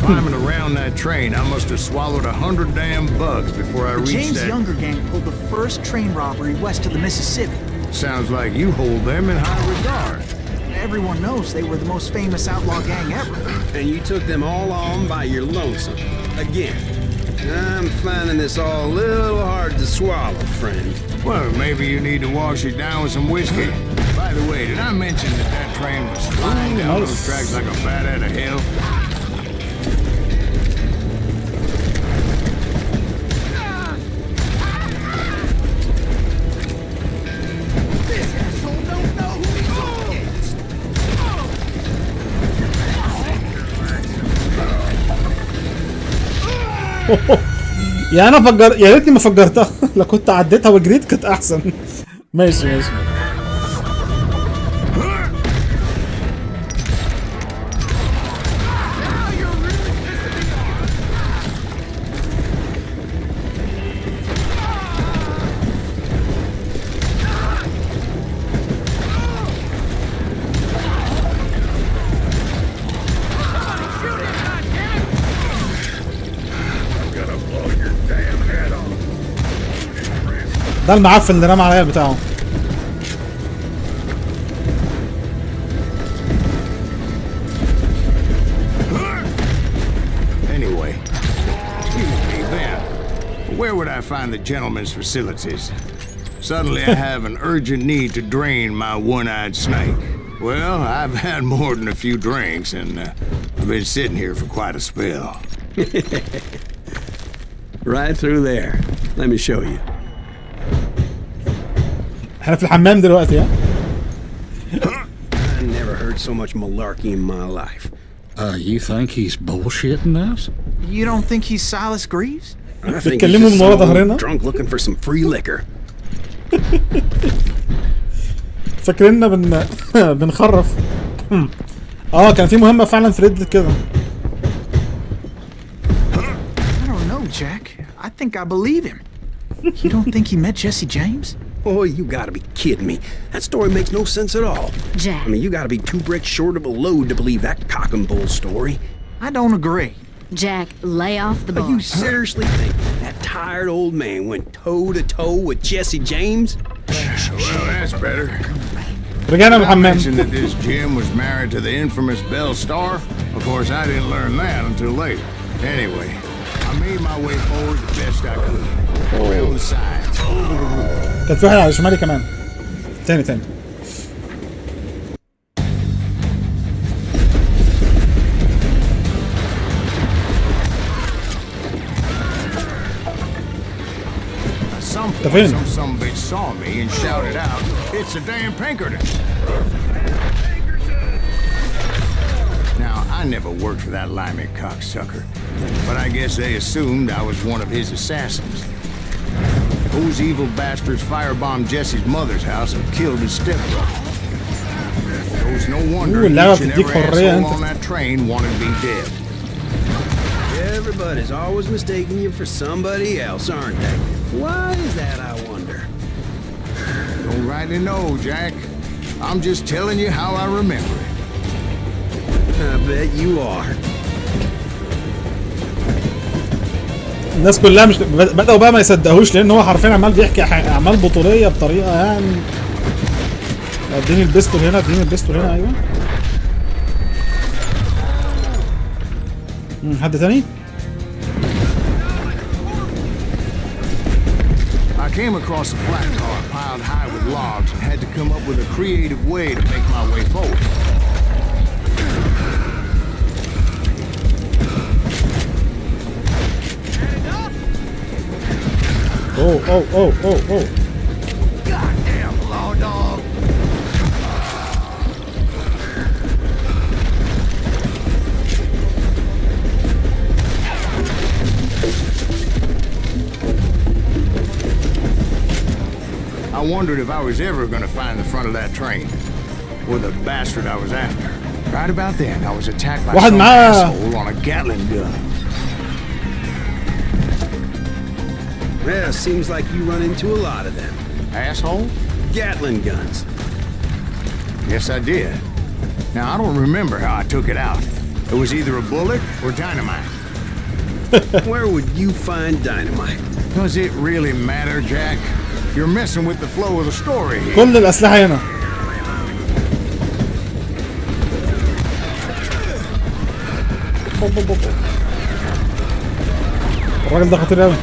Climbing around that train, I must have swallowed 100 damn bugs before I reached James' that... younger gang pulled the first train robbery west of the Mississippi. Sounds like you hold them in high regard. Everyone knows they were the most famous outlaw gang ever. And you took them all on by your lonesome. Again. I'm finding this all a little hard to swallow, friend. Well, maybe you need to wash it down with some whiskey. By the way, did I mention that that train was flying down those tracks like a bat out of hell? يعني انا يا ريتني ما فجرتها. لو كنت عديتها وجريت كانت احسن. ماشي ماشي. ده المعفن اللي رمى عليا بتاعه. Anyway, then, where would I find the gentleman's facilities? Suddenly I have an urgent need to drain my one-eyed snake. Well, I've had more than a few drinks, and I've been sitting here for quite a spell. Right through there. Let me show you. احنا في الحمام دلوقتي ها. I never heard so much malarkey in my life. You think he's bullshitting us? You don't think he's Silas Greaves? I think he's بيتكلموا just من ورا some ظهرنا. drunk looking for some free liquor. فاكريننا بنخرف. كان في مهمة فعلا في ريدت كده. I don't know, Jack. I think I believe him. You don't think he met Jesse James? Oh, you gotta be kidding me. That story makes no sense at all. Jack. I mean, you gotta be 2 bricks short of a load to believe that cock and bull story. I don't agree. Jack, lay off the bar. You seriously think that tired old man went toe-to-toe with Jesse James? Well, that's better. رجعنا من I الحمام. mentioned that this Jim was married to the infamous Belle Star. Of course, I didn't learn that until later. Anyway, I made my way forward the best I could. Around the sides. كان في واحد على شمالي كمان. تاني. Some bitch saw me and shouted out, "It's a damn Pinkerton!" Now, I never worked for that limey cocksucker, but I guess they assumed I was one of his assassins. Those evil bastards firebombed Jesse's mother's house and killed his stepbrother. So it's no wonder each and every asshole on that train wanted me dead. Everybody's always mistaking you for somebody else, aren't they? Why is that, I wonder? Don't rightly know, Jack. I'm just telling you how I remember it. I bet you are. الناس كلها مش بدأوا بقى ما يصدقوش لان هو حرفيا عمال بيحكي اعمال بطوليه بطريقه يعني. اديني البيستول هنا ايوه. حد تاني؟ I came across a flat car piled high with logs and had to come up with a creative way to make my way forward. Oh. Goddamn law dog. I wondered if I was ever going to find the front of that train. or the bastard I was after. Right about then, I was attacked by واحد some معاه. asshole on a Gatling gun. Well, seems like you run into a lot of them. Asshole? Gatling guns. Yes, I did. Now, I don't remember how I took it out. It was either a bullet or dynamite. Where would you find dynamite? Does it really matter, Jack? You're messing with the flow of the story here. كل الاسلحه هنا. الراجل ده خطير قوي.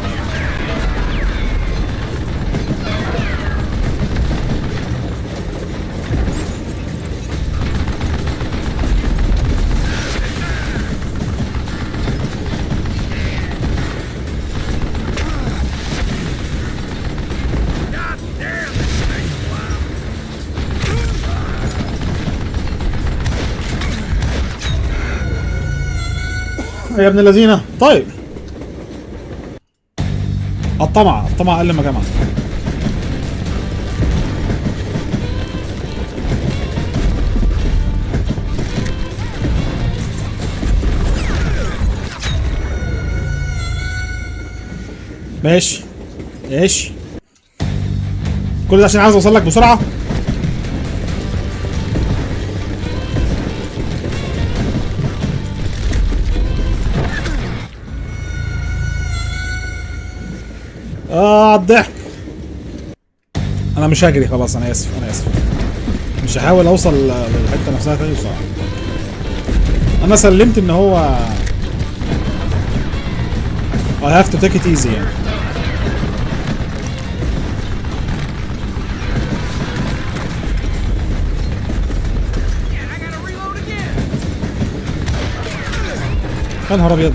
يا ابن الذين. طيب الطمع اقل ما جمع. ماشي ماشي. كل ده عشان عايز اوصل لك بسرعه. الضحك. انا مش هجري خلاص، انا اسف مش هحاول اوصل للحته نفسها تاني بسرعه. انا سلمت ان هو I have to take it easy يعني. يا نهار ابيض.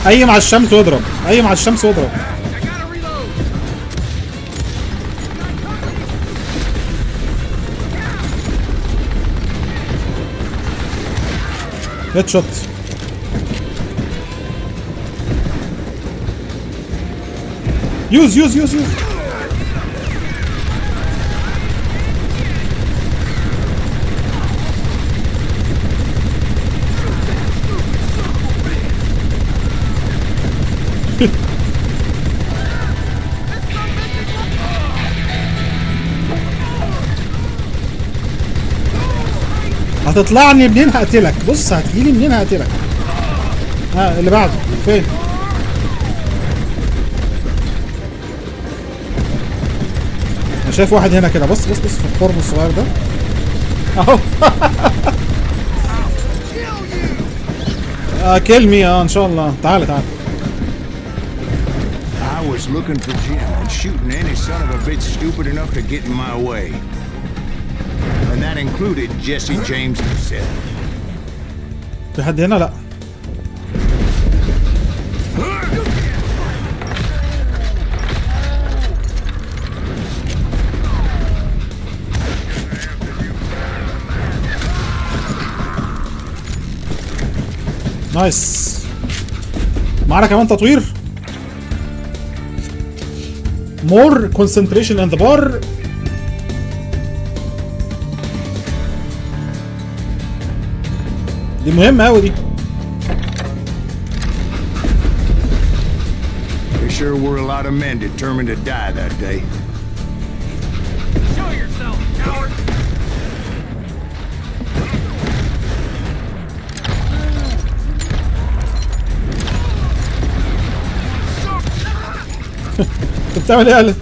اي مع الشمس واضرب، اي مع الشمس واضرب. هيد شوت. يوز هتطلعني منين هقتلك. بص هتجيلي منين هقتلك. اللي بعده فين؟ انا شايف واحد هنا كده. بص في القرب الصغير ده اهو. كلمي ان شاء الله. تعال I was looking for Jim and shooting any son of a bitch stupid enough to get in my way. And that included Jesse James himself. في حد هنا؟ لا. نايس. معانا كمان تطوير. more concentration in the bar. دي مهمة أوي دي. There sure were a lot of men determined to die that day. Show yourself, coward! أنت بتعمل إيه يا ألف؟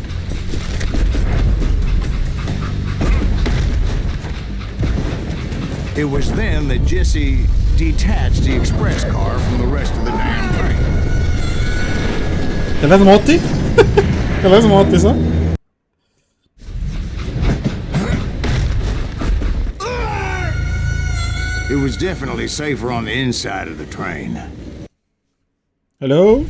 It was then that Jesse detached the express car from the rest of the damn train. كان لازم أوطي؟ كان لازم أوطي صح؟ It was definitely safer on the inside of the train. Hello?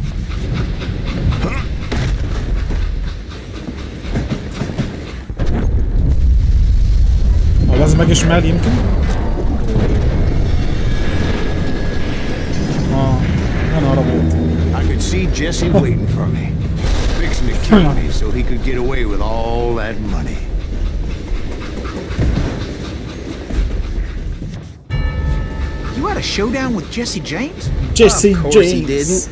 لازم اجي شمال يمكن. يا نهار ابيض. I could see Jesse waiting for me, fixing to kill me so he could get away with all that money. You had a showdown with Jesse James? Jesse Of course James. he didn't.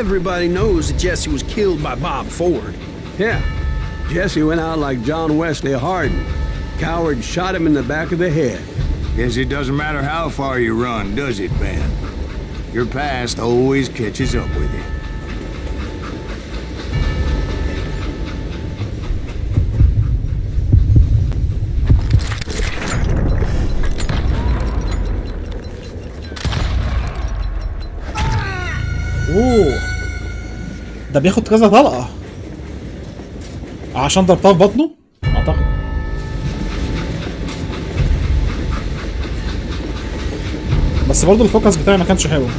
Everybody knows that Jesse was killed by Bob Ford. Yeah. Jesse went out like John Wesley Hardin. Coward shot him in the back of the head. Guess it doesn't matter how far you run, does it, Ben? Your past always catches up with you. اوه ده بياخد كذا طلقة عشان ضربتها في بطنه اعتقد. بس برضه الفوكس بتاعي ما كانش حلو يعني.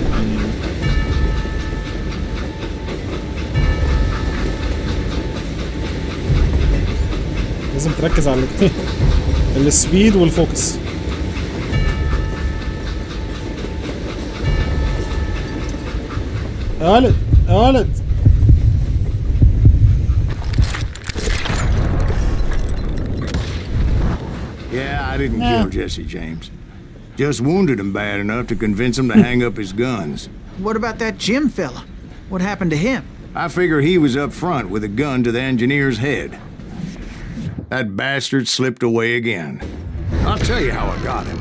لازم تركز على الاتنين السبيد والفوكس. قالت Yeah, I didn't kill Jesse James. Just wounded him bad enough to convince him to hang up his guns. What about that Jim fella? What happened to him? I figure he was up front with a gun to the engineer's head. That bastard slipped away again. I'll tell you how I got him.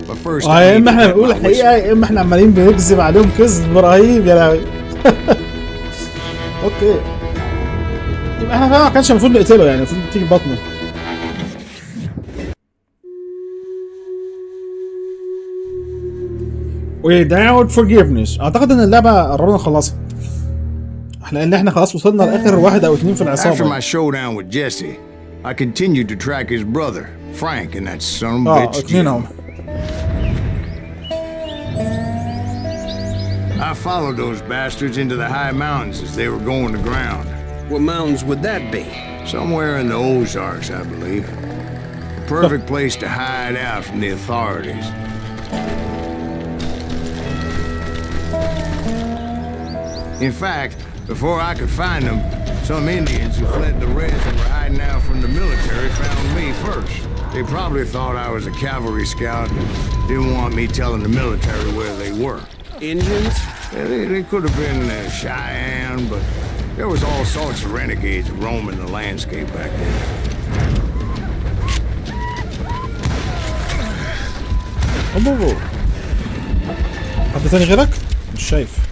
But first, يا اما احنا بنقول الحقيقة يا اما احنا عمالين بنكذب عليهم كذب رهيب يا لهوي. اوكي يبقى احنا فعلا ما كانش المفروض نقتله يعني المفروض تيجي بطنه. without forgiveness. اعتقد ان اللعبه قررنا نخلصها لان احنا خلاص وصلنا لاخر واحد او اتنين في After العصابه. my showdown with Jesse, I continued to track his brother, Frank, and that son of a bitch اتنين Jim. اهو. I followed those bastards into the high mountains as they were going to ground. What mountains would that be? Somewhere in the Ozarks, I believe. The perfect place to hide out from the authorities. In fact, before I could find them, some Indians who fled the Reds and were hiding out from the military found me first. They probably thought I was a cavalry scout and didn't want me telling the military where they were. Indians? Yeah, they could have been Cheyenne, but there was all sorts of renegades roaming the landscape back then. اوه حد تاني غيرك؟ مش شايف.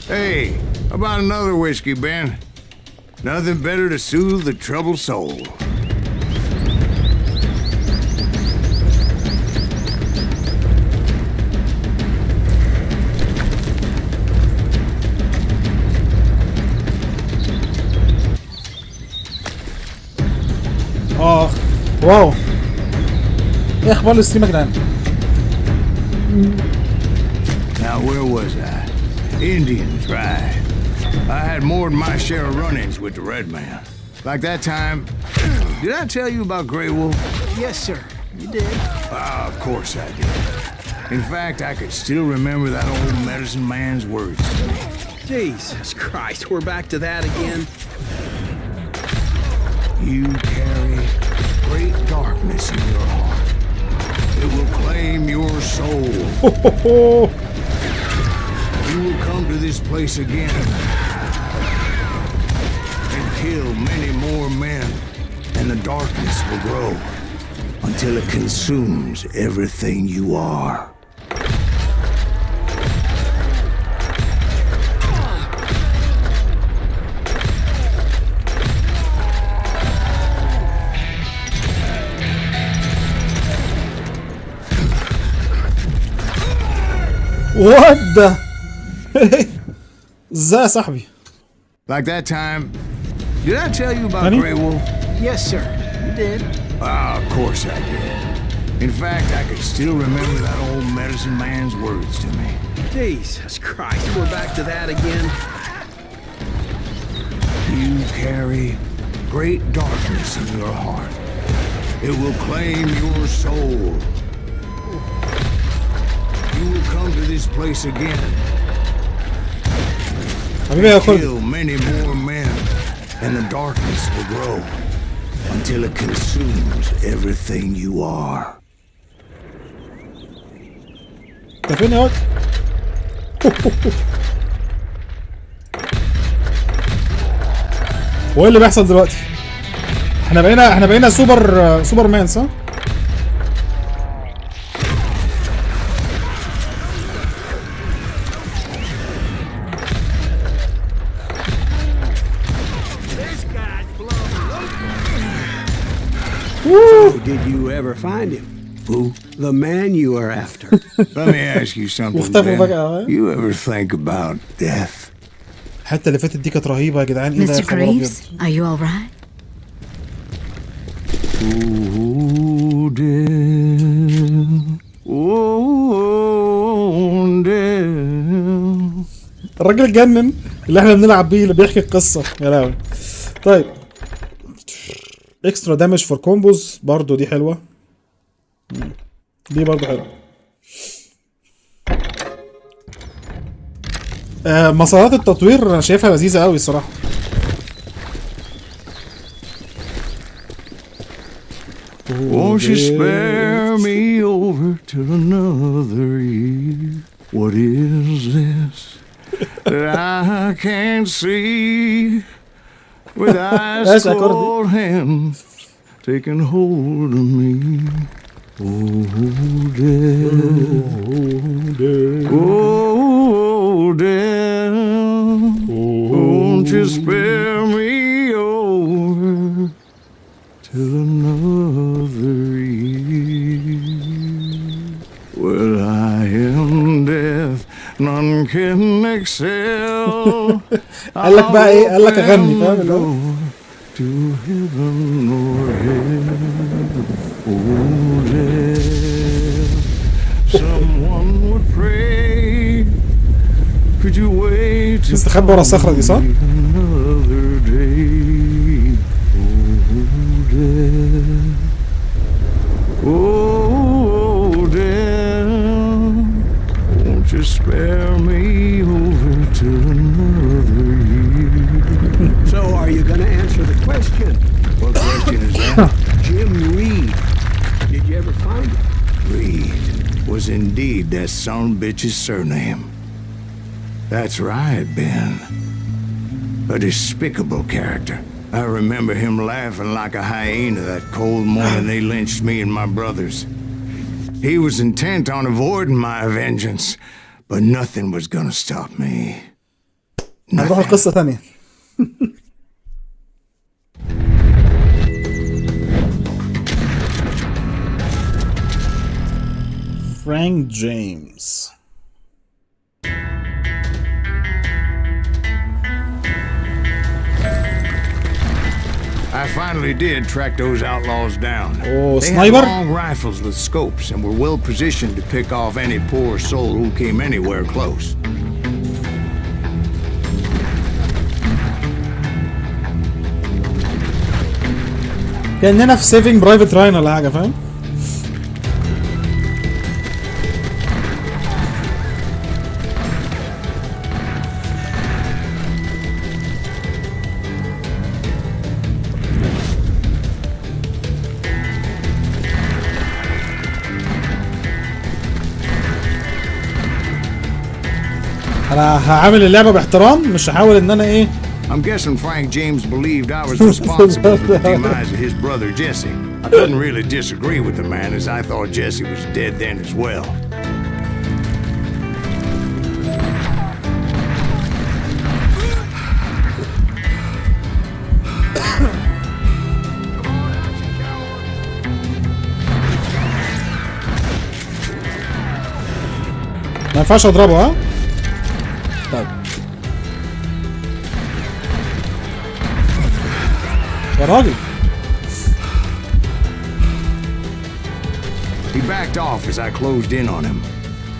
Hey, how about another whiskey, Ben? Nothing better to soothe the troubled soul. واو ايه اخبار الستريم يا جدعان؟ Now, where was I? Indians, right. I had more than my share of run-ins with the Red Man. Like that time... Did I tell you about Grey Wolf? Yes, sir. You did. Of course I did. In fact, I could still remember that old medicine man's words to me. Jesus Christ, we're back to that again? You carry great darkness in your heart. It will claim your soul. You will come to this place again and kill many more men, and the darkness will grow until it consumes everything you are. وات ذا ازاي يا صاحبي؟ Like that time. Did I tell you about Honey? Grey Wolf? Yes, sir. You did. Ah, of course I did. In fact, I could still remember that old medicine man's words to me. Jesus Christ, we're back to that again. You carry great darkness in your heart. It will claim your soul. You will come to this place again. حبيبي يا خالد. Kill many more men, and the darkness will grow until it consumes everything you are. انت فين يا واد؟ هو ايه اللي بيحصل دلوقتي؟ احنا بقينا سوبر مان صح؟ So did you ever find him? Who? The man you are after. Let me ask you something, واختفوا Ben. فجأة. You ever think about death? الحتة اللي فاتت دي كانت رهيبة يا جدعان. ايه ده يا Mr. خبر أبيض؟ Greaves, are you all right? Oh, death. Oh, death. الراجل اتجنن اللي احنا بنلعب بيه اللي بيحكي القصة يا لهوي. طيب اكسترا دامج فور كومبوز برضو دي حلوة. دي برضو حلوة. مسارات التطوير انا شايفها لذيذة قوي الصراحة. Won't you spare me over till another year? What is this that I can't see? With ice cold hands taking hold of me. Oh, death. Oh, death. Won't you spare me over till another year? Well, I am death, none can excel. قال لك بقى ايه؟ قال لك اغني فاهم اللي هو؟ To heaven or hell, oh death, someone would pray. Could you wait to استخبى ورا الصخرة دي صح؟ another day, oh death, oh death, won't you spare me over till another year? So are you gonna answer the question? What question is that? Jim Reed. Did you ever find him? Reed was indeed that son bitch's surname. That's right, Ben. A despicable character. I remember him laughing like a hyena that cold morning they lynched me and my brothers. He was intent on avoiding my vengeance, but nothing was gonna stop me. هنروح القصة ثانية. فرانك جيمس. I finally did track those outlaws down. Oh, they sniper? had long rifles with scopes and were well positioned to pick off any poor soul who came anywhere close. كأننا في سيفنج برايفت راين ولا حاجة فاهم؟ انا هعامل اللعبة باحترام مش هحاول ان انا ايه. I'm guessing Frank James believed I was responsible for the demise of his brother Jesse. I couldn't really disagree with the man, as I thought Jesse was dead then as well. ينفعش اضربه ها؟ طيب يا راجل. He backed off as I closed in on him,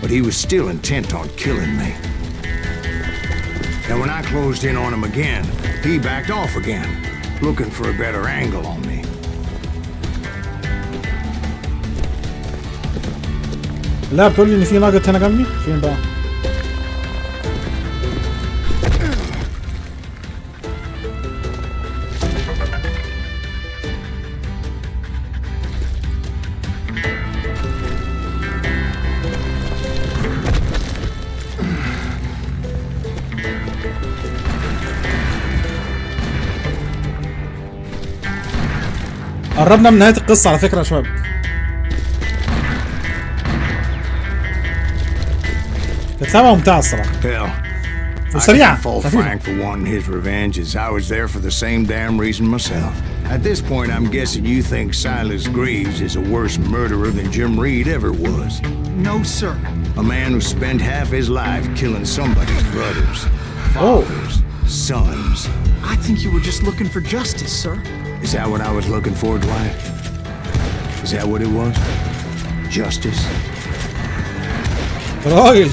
but he was still intent on killing me. And when I closed in on him again, he backed off again, looking for a better angle on me. لا بتقول لي ان في ناجت هنا جنبي؟ فين بقى؟ قربنا من نهاية القصة على فكرة يا شباب. كانت لعبة ممتعة الصراحة. وسريعة. I can't fault Frank for wanting his revenge, as I was there for the same damn reason myself. At this point, I'm guessing you think Silas Greaves is a worse murderer than Jim Reed ever was. No, sir. A man who spent half his life killing somebody's brothers, fathers, sons. I think you were just looking for justice, sir. Is that what I was looking for, Dwight? Is that what it was? Justice? راجل.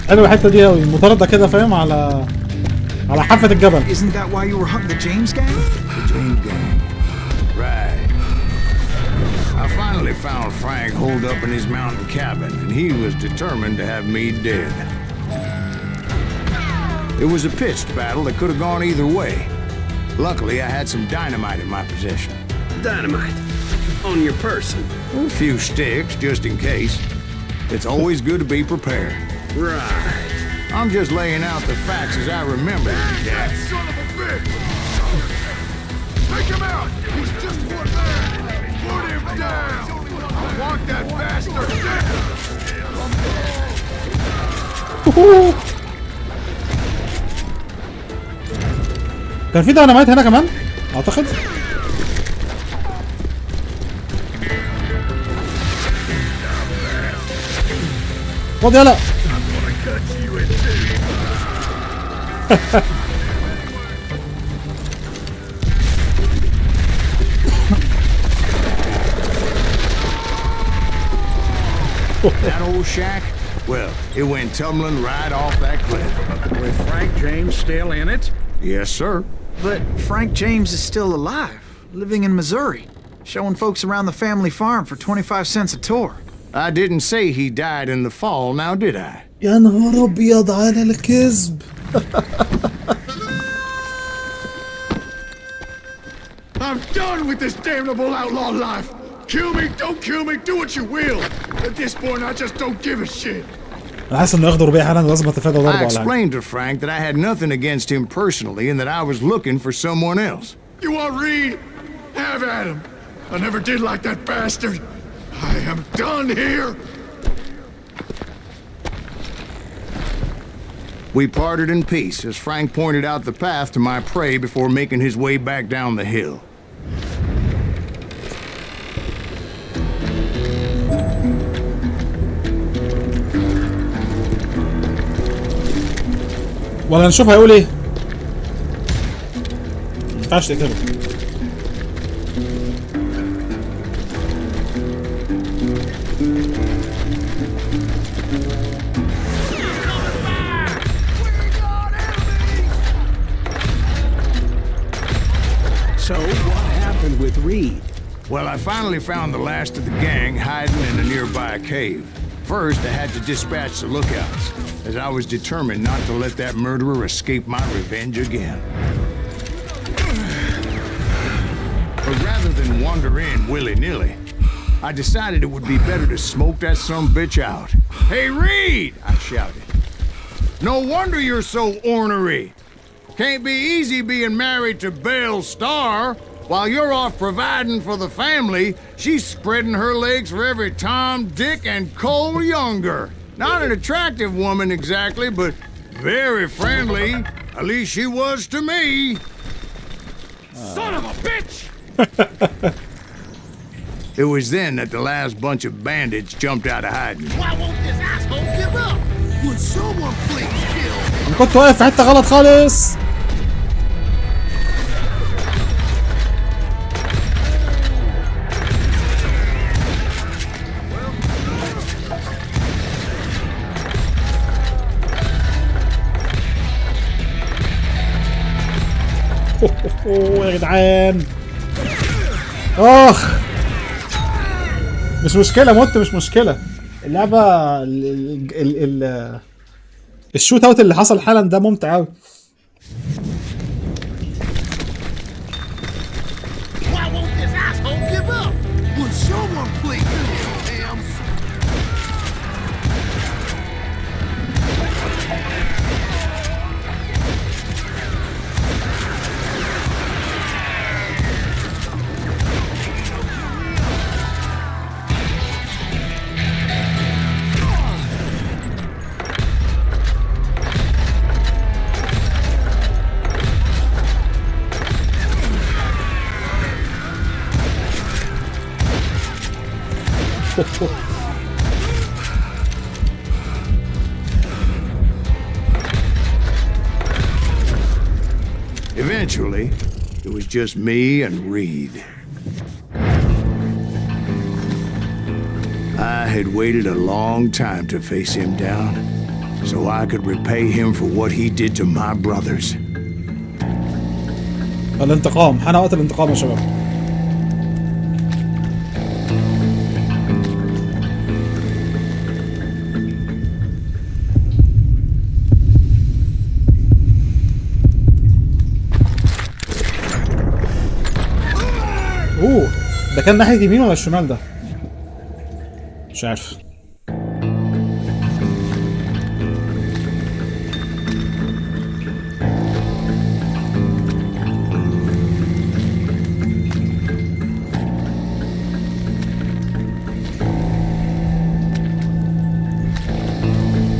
حلوة الحتة دي أوي، المطاردة كده فاهم على حافة الجبل. Isn't that why you were hunting the James gang? The James gang. Right. I finally found Frank holed up in his mountain cabin, and he was determined to have me dead. It was a pitched battle that could have gone either way. Luckily, I had some dynamite in my possession. Dynamite? On your person? A few sticks, just in case. It's always good to be prepared. Right. I'm just laying out the facts as I remember them, Jack. Son of a bitch! Take him out! He's just one man! Put him down! I want that bastard dead! كان في ديناميت هنا كمان اعتقد. خد يلا. That old shack? Well, it went tumbling right off that cliff. With Frank James still in it? Yes, sir. But Frank James is still alive, living in Missouri, showing folks around the family farm for 25 cents a tour. I didn't say he died in the fall, now did I? يا نهار ابيض على الكذب. I'm done with this damnable outlaw life! Kill me, don't kill me, do what you will! At this point, I just don't give a shit! انا حاسس انه ياخدوا ربيع حالا لازم اتفادى ضربه I ولا حاجه. explained to Frank that I had nothing against him personally and that I was looking for someone else. You want Reed? Have at him! I never did like that bastard! I am done here! We parted in peace as Frank pointed out the path to my prey before making his way back down the hill. ولا نشوف هيقول ايه. ما ينفعش تقتله. So, what happened with Reed? Well, I finally found the last of the gang hiding in a nearby cave. First, I had to dispatch the lookouts, as I was determined not to let that murderer escape my revenge again. But rather than wander in willy-nilly, I decided it would be better to smoke that sumbitch out. Hey, Reed! I shouted. No wonder you're so ornery. Can't be easy being married to Belle Star. While you're off providing for the family, she's spreading her legs for every Tom, Dick, and Cole younger. Not an attractive woman exactly, but very friendly. At least she was to me. Son of a bitch! It was then that the last bunch of bandits jumped out of hiding. Why won't this asshole give up? Would someone please kill him? كنت واقف في حته غلط خالص. يا جدعان اخ مش مشكله، مت مش مشكله. اللعبه الشوت اوت اللي حصل حالا ده ممتع قوي. Eventually, it was just me and Reed. I had waited a long time to face him down, so I could repay him for what he did to my brothers. الانتقام، حان وقت الانتقام يا شباب. ده كان ناحية يمين ولا الشمال ده؟ مش عارف.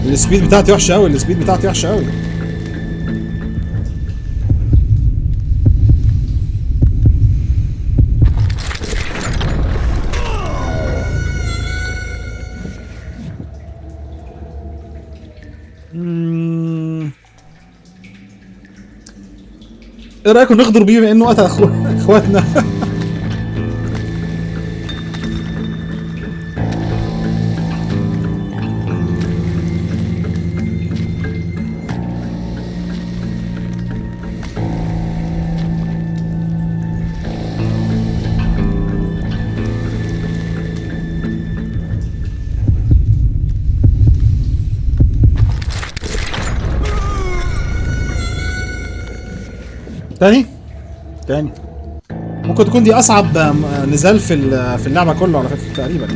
السبيد بتاعتي وحشة أوي، السبيد بتاعتي وحشة أوي. ايه رايكم نغدر بيه بما انه قتل اخواتنا؟ تاني ممكن تكون دي اصعب نزال في اللعبه كله على فكره تقريبا.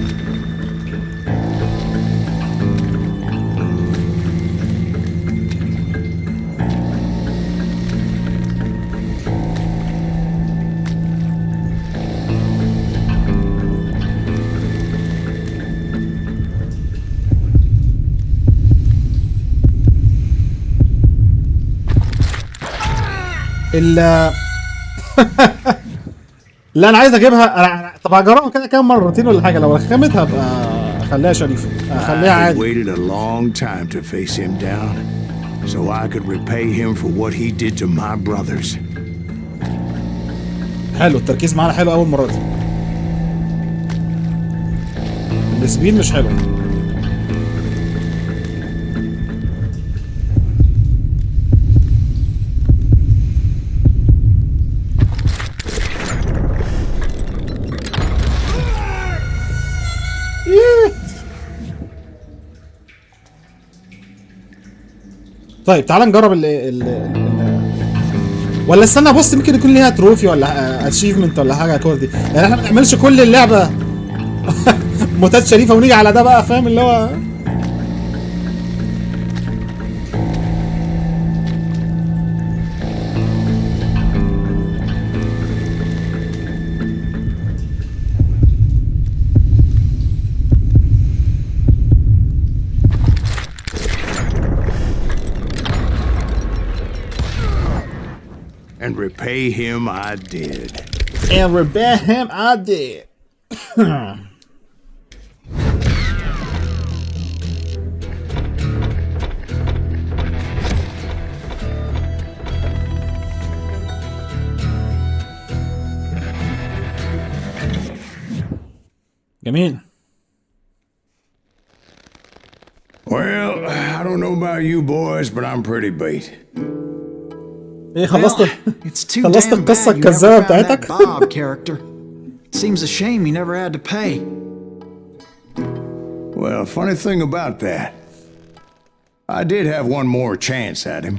لا انا عايز اجيبها. انا طب هجربها كده كام مرتين ولا حاجه، لو خمتها ابقى اخليها شريفه، اخليها عادي. waited a long time to face him down so I could repay him for what he did to my brothers. حلو التركيز معانا، حلو اول مره دي. السبين مش حلو. طيب تعال نجرب ولا استنى بص، يمكن يكون ليها تروفي ولا اتشيفمنت ولا حاجه كور دي، يعني احنا ما بنعملش كل اللعبه موتات شريفه ونيجي على ده بقى، فاهم اللي هو And repay him I did. And repay him I did. جميل. Well, I don't know about you boys, but I'm pretty beat. ايه خلصت It's too خلصت damn القصة bad you never الكذابة found that بتاعتك. Bob character. It seems a shame you never had to pay. Well, funny thing about that, I did have one more chance at him.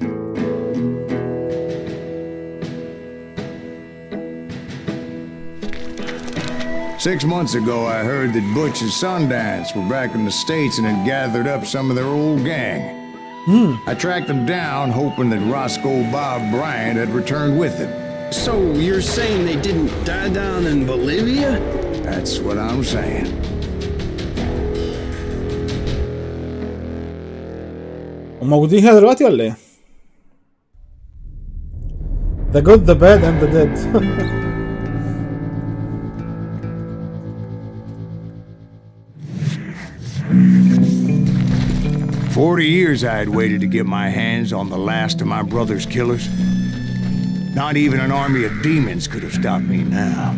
Six months ago, I heard that Butch and Sundance were back in the States and had gathered up some of their old gang. I tracked them down, hoping that Roscoe Bob Bryant had returned with them. So you're saying they didn't die down in Bolivia? That's what I'm saying. وموجودين هنا دلوقتي ولا ايه؟ The good, the bad and the dead. 40 years I had waited to get my hands on the last of my brother's killers. Not even an army of demons could have stopped me now.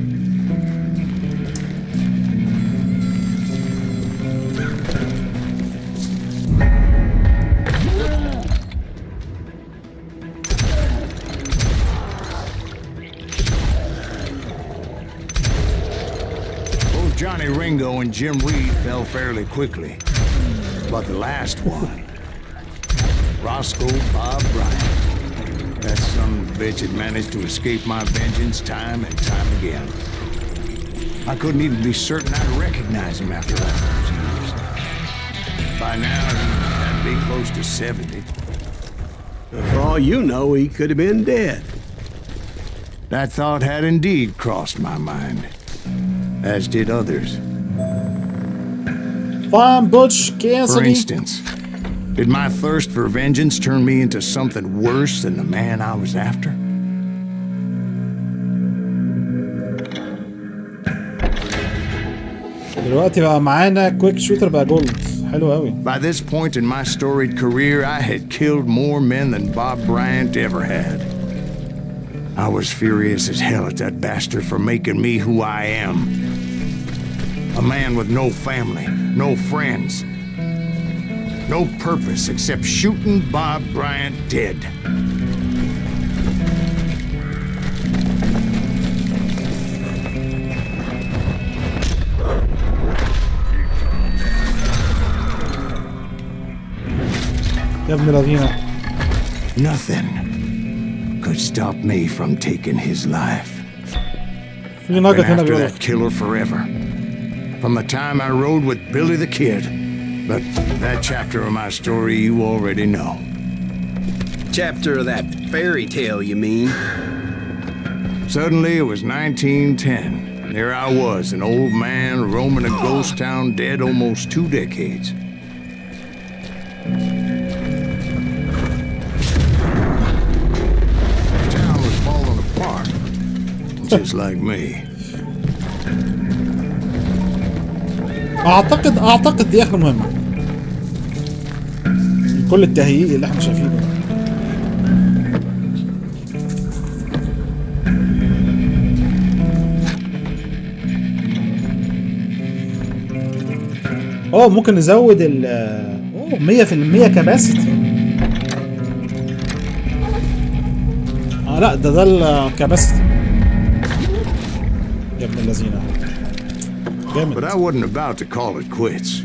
Both Johnny Ringo and Jim Reed fell fairly quickly. But the last one, Roscoe Bob Bryant, that son of a bitch had managed to escape my vengeance time and time again. I couldn't even be certain I'd recognize him after all those years. By now, he had to be close to 70. For all you know, he could have been dead. That thought had indeed crossed my mind, as did others. Fine, Butch Cassidy. For instance, did my thirst for vengeance turn me into something worse than the man I was after? دلوقتي بقى معانا كويك شوتر بقى جولد. حلو قوي. By this point in my storied career, I had killed more men than Bob Bryant ever had. I was furious as hell at that bastard for making me who I am. A man with no family, no friends, no purpose except shooting Bob Bryant dead. يا ابن الذين. Nothing could stop me from taking his life. في ناقة Been هنا after بيقول that killer forever. From the time I rode with Billy the Kid. But that chapter of my story you already know. Chapter of that fairy tale, you mean? Suddenly it was 1910. There I was, an old man roaming a ghost town dead almost 2 decades. The town was falling apart, just like me. اعتقد دي اخر مهمة. كل التهيئ اللي احنا شايفينه ده. ممكن نزود ال 100% كباسيتي. لا ده الكباسيتي. يا ابن الذين. But I wasn't about to call it quits.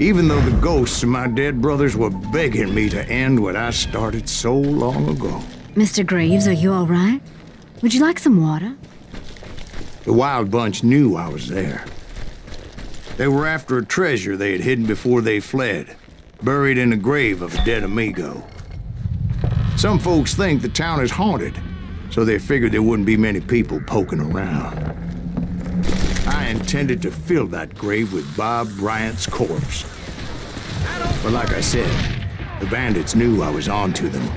Even though the ghosts of my dead brothers were begging me to end what I started so long ago. Mr. Graves, are you all right? Would you like some water? The wild bunch knew I was there. They were after a treasure they had hidden before they fled. Buried in the grave of a dead amigo. Some folks think the town is haunted, so they figured there wouldn't be many people poking around. I intended to fill that grave with Bob Bryant's corpse. But like I said, the bandits knew I was on to them.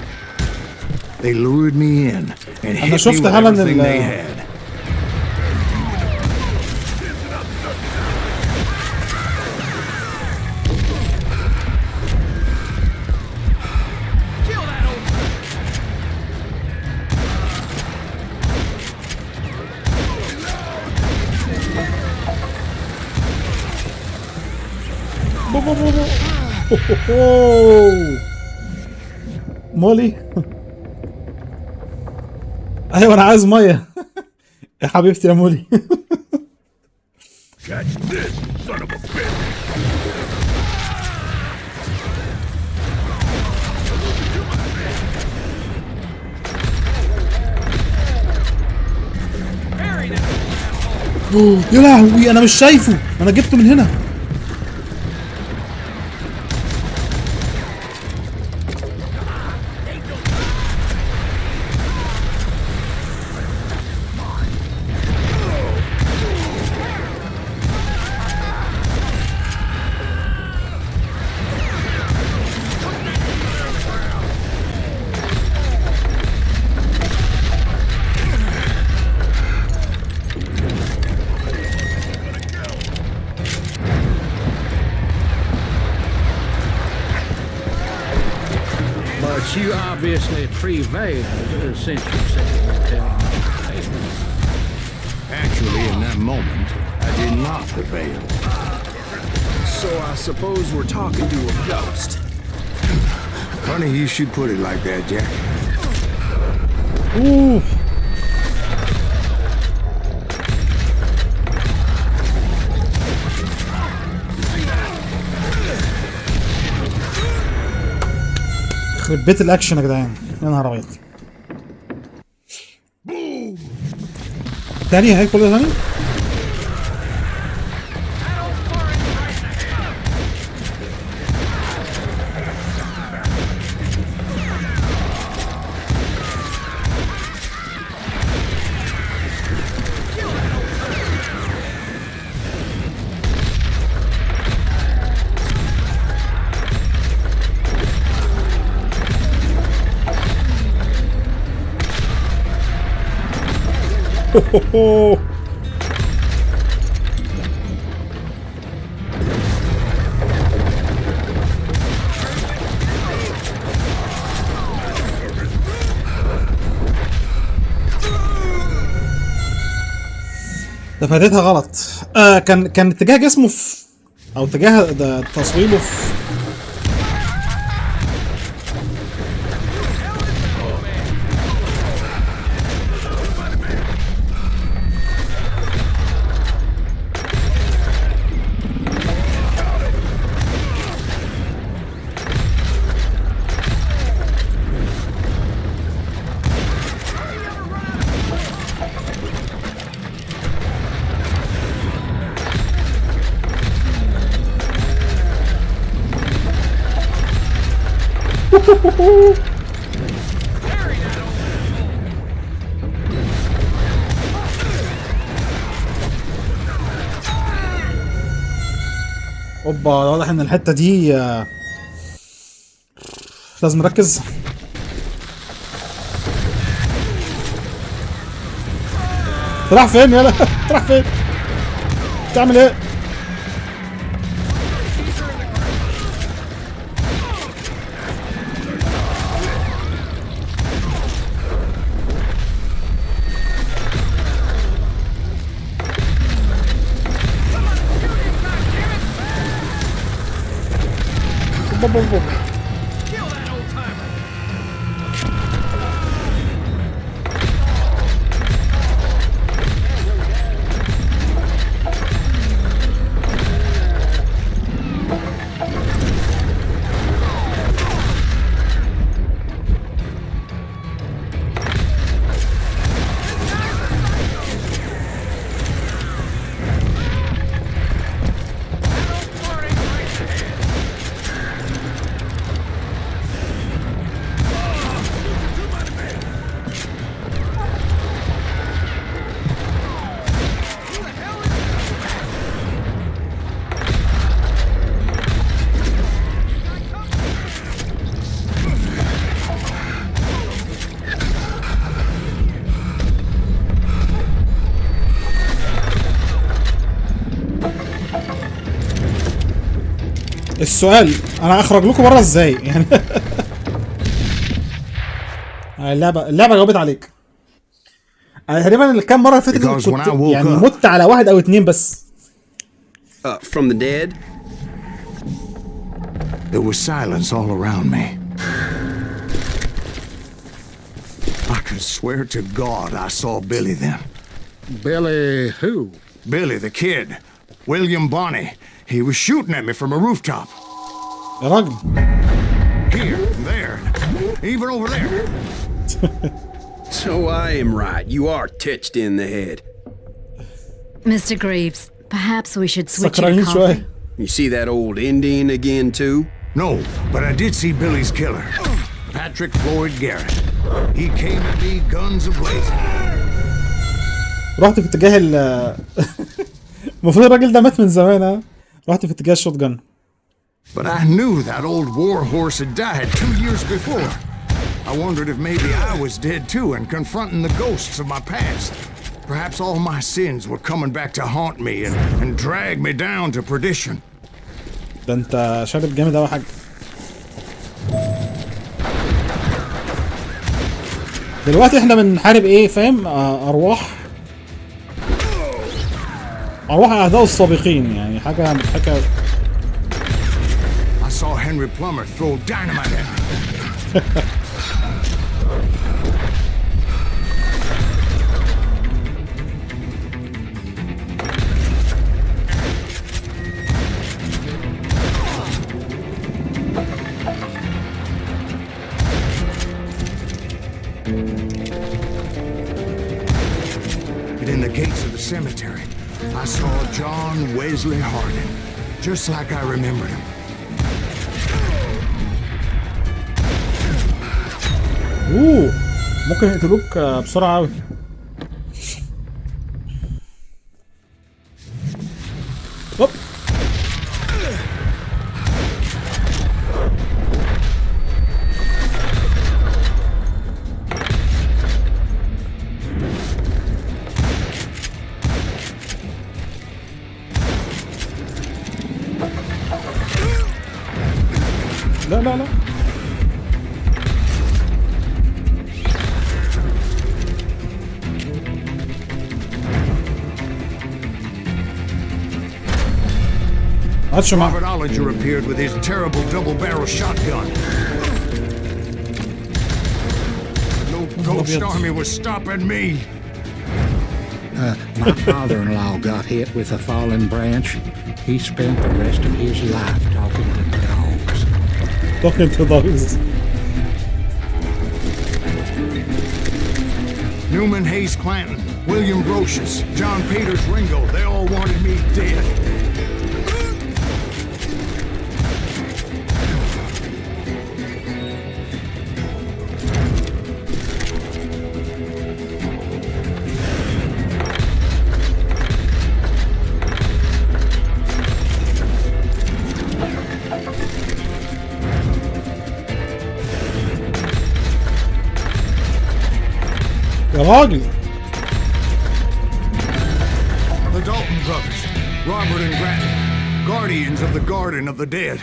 They lured me in and hit me with everything they had. مولي ايوه انا عايز ميه يا حبيبتي يا مولي. يا لهوي انا مش شايفه، انا جبته من هنا. You obviously prevailed since you said Actually, in that moment, I did not prevail. So I suppose we're talking to a ghost. Funny you should put it like that, Jack. Ooh. يخرب بيت الاكشن يا جدعان، يا نهار ابيض. تاني هيك كل ده تاني؟ ده فاتتها غلط. كان اتجاه جسمه في او اتجاه تصويبه في اوبا. واضح ان الحته دي لازم نركز. راح فين يلا؟ راح فين؟ تعمل ايه؟ السؤال انا اخرج لكم بره ازاي يعني؟ اللعبه جاوبت عليك. انا تقريبا الكام مره اللي فاتت كنت يعني مت على 1 أو 2 بس. From the dead? There was silence all around me. I could swear to God I saw Billy then. Billy who? Billy the kid. William Bonney. He was shooting at me from a rooftop. يا راجل. Here, there, even over there. So I am right. You are touched in the head. Mr. Greaves, perhaps we should switch to سكرانين coffee. شوية. You see that old Indian again, too? No, but I did see Billy's killer. Patrick Floyd Garrett. He came at me guns a-blazing. رحت في اتجاه المفروض الراجل ده مات من زمان. ها رحت في اتجاه الشوت جن. But I knew that old war horse had died 2 years before. I wondered if maybe I was dead too and confronting the ghosts of my past. Perhaps all my sins were coming back to haunt me and drag me down to perdition. ده انت شارب جامد اوي يا حاج. دلوقتي احنا بنحارب ايه فاهم؟ ارواح اعداء السابقين يعني حاجه مضحكه. I saw Henry Plummer throw dynamite at me. In the gates of the cemetery, I saw John Wesley Hardin, just like I remembered him. ممكن يقتلوك بسرعة أوي. هوب. لا لا لا Robert Ollinger appeared with his terrible double-barrel shotgun. No ghost army was stopping me. My father-in-law got hit with a fallen branch. He spent the rest of his life talking to dogs. Talking to dogs. Newman Hayes Clanton, William Brocious, John Peters Ringo, they all wanted me dead. يا راجل. The Dalton brothers, Robert and Grattan, guardians of the Garden of the Dead.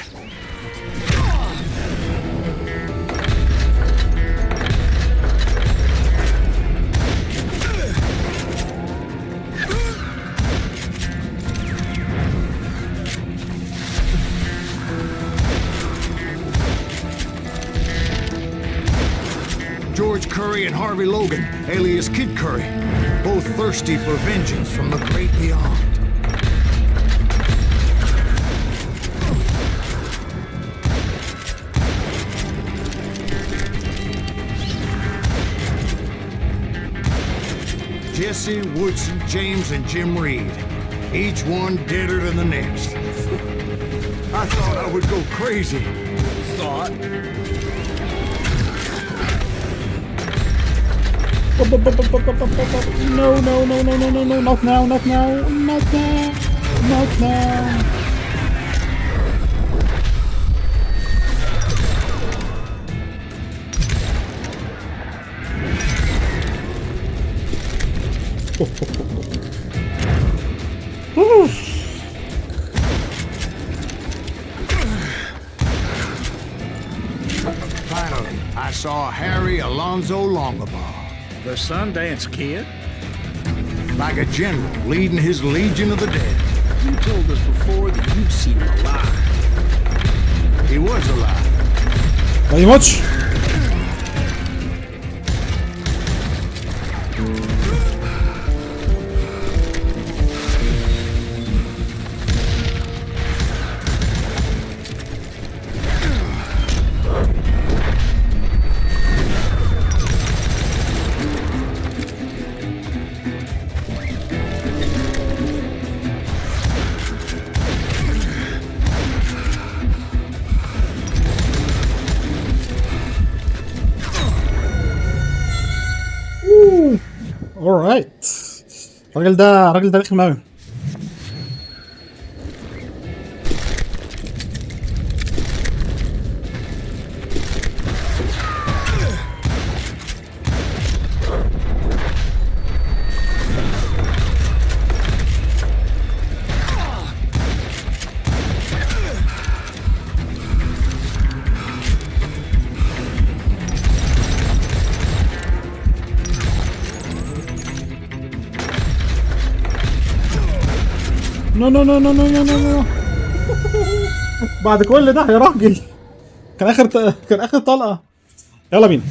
George Curry and Harvey Logan, alias Kid Curry, both thirsty for vengeance from the great beyond. Jesse, Woodson, James, and Jim Reed, each one deader than the next. I thought I would go crazy. Thought? No, no, no, no, no, no, no, not now, not now, not now, not now. finally, I saw Harry Alonzo Longabaugh. The Sundance Kid? Like a general leading his legion of the dead. You told us before that you've seen him alive. He was alive. ما يموتش. alright. الراجل ده رخم أوي. نو بعد كل ده يا راجل كان اخر طلقه. يلا بينا.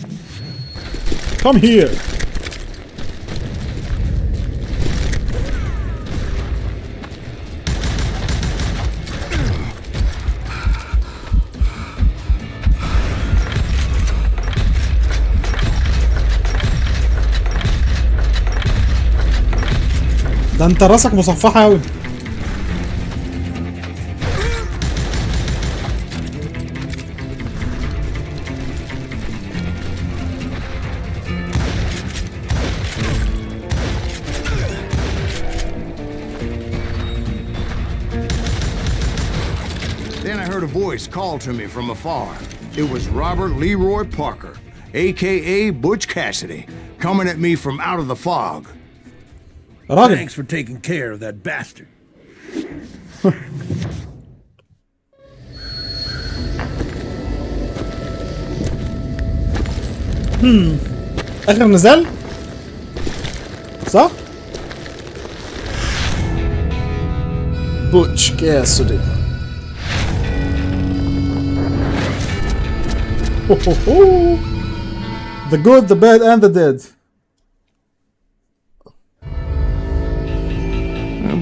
come here. ده انت راسك مصفحه قوي. Called to me from afar. It was Robert Leroy Parker, aka Butch Cassidy, coming at me from out of the fog. Thanks for taking care of that bastard. آخر نزال صح؟ Butch Cassidy. The good, the bad, and the dead.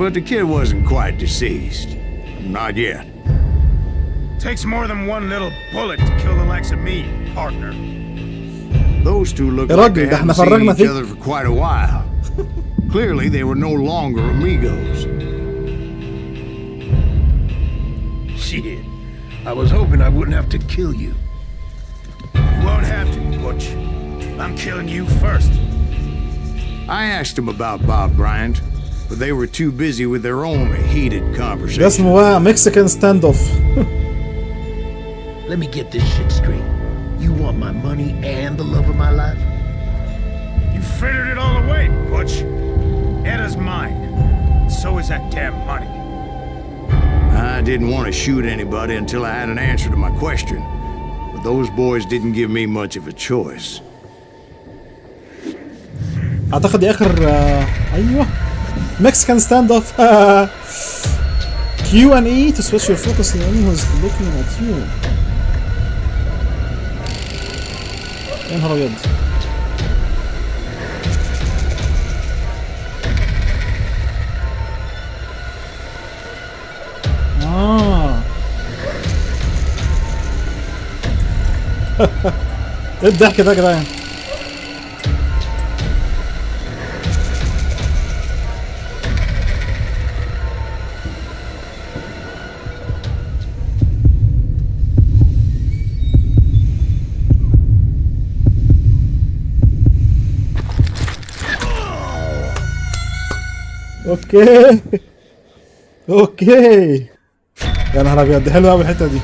But the kid wasn't quite deceased. Not yet. Takes more than one little bullet to kill the likes of me, partner. Those two looked like they hadn't seen each other for quite a while. Clearly, they were no longer amigos. Shit. I was hoping I wouldn't have to kill you. You won't have to, Butch. I'm killing you first. I asked him about Bob Bryant, but they were too busy with their own heated conversation. اسمه بقى Mexican standoff. Let me get this shit straight. You want my money and the love of my life? You frittered it all away, Butch. Edda's mine. So is that damn money. I didn't want to shoot anybody until I had an answer to my question. Those boys didn't give me much of a choice. اعتقد دي اخر ايوه Mexican standoff. Q and E to switch your focus to the enemy who's looking at you. يا نهار ابيض. ايه الضحك ده يا جدعان؟ اوكي اوكي يا نهار ابيض، دي حلوه قوي الحته دي.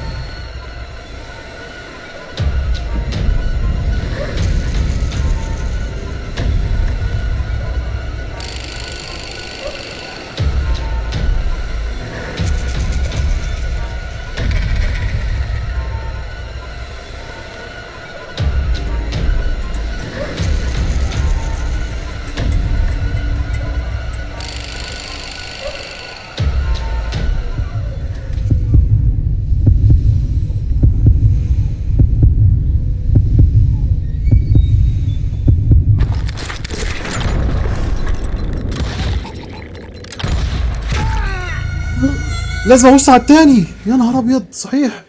لازم ابص على التاني. يا نهار ابيض صحيح.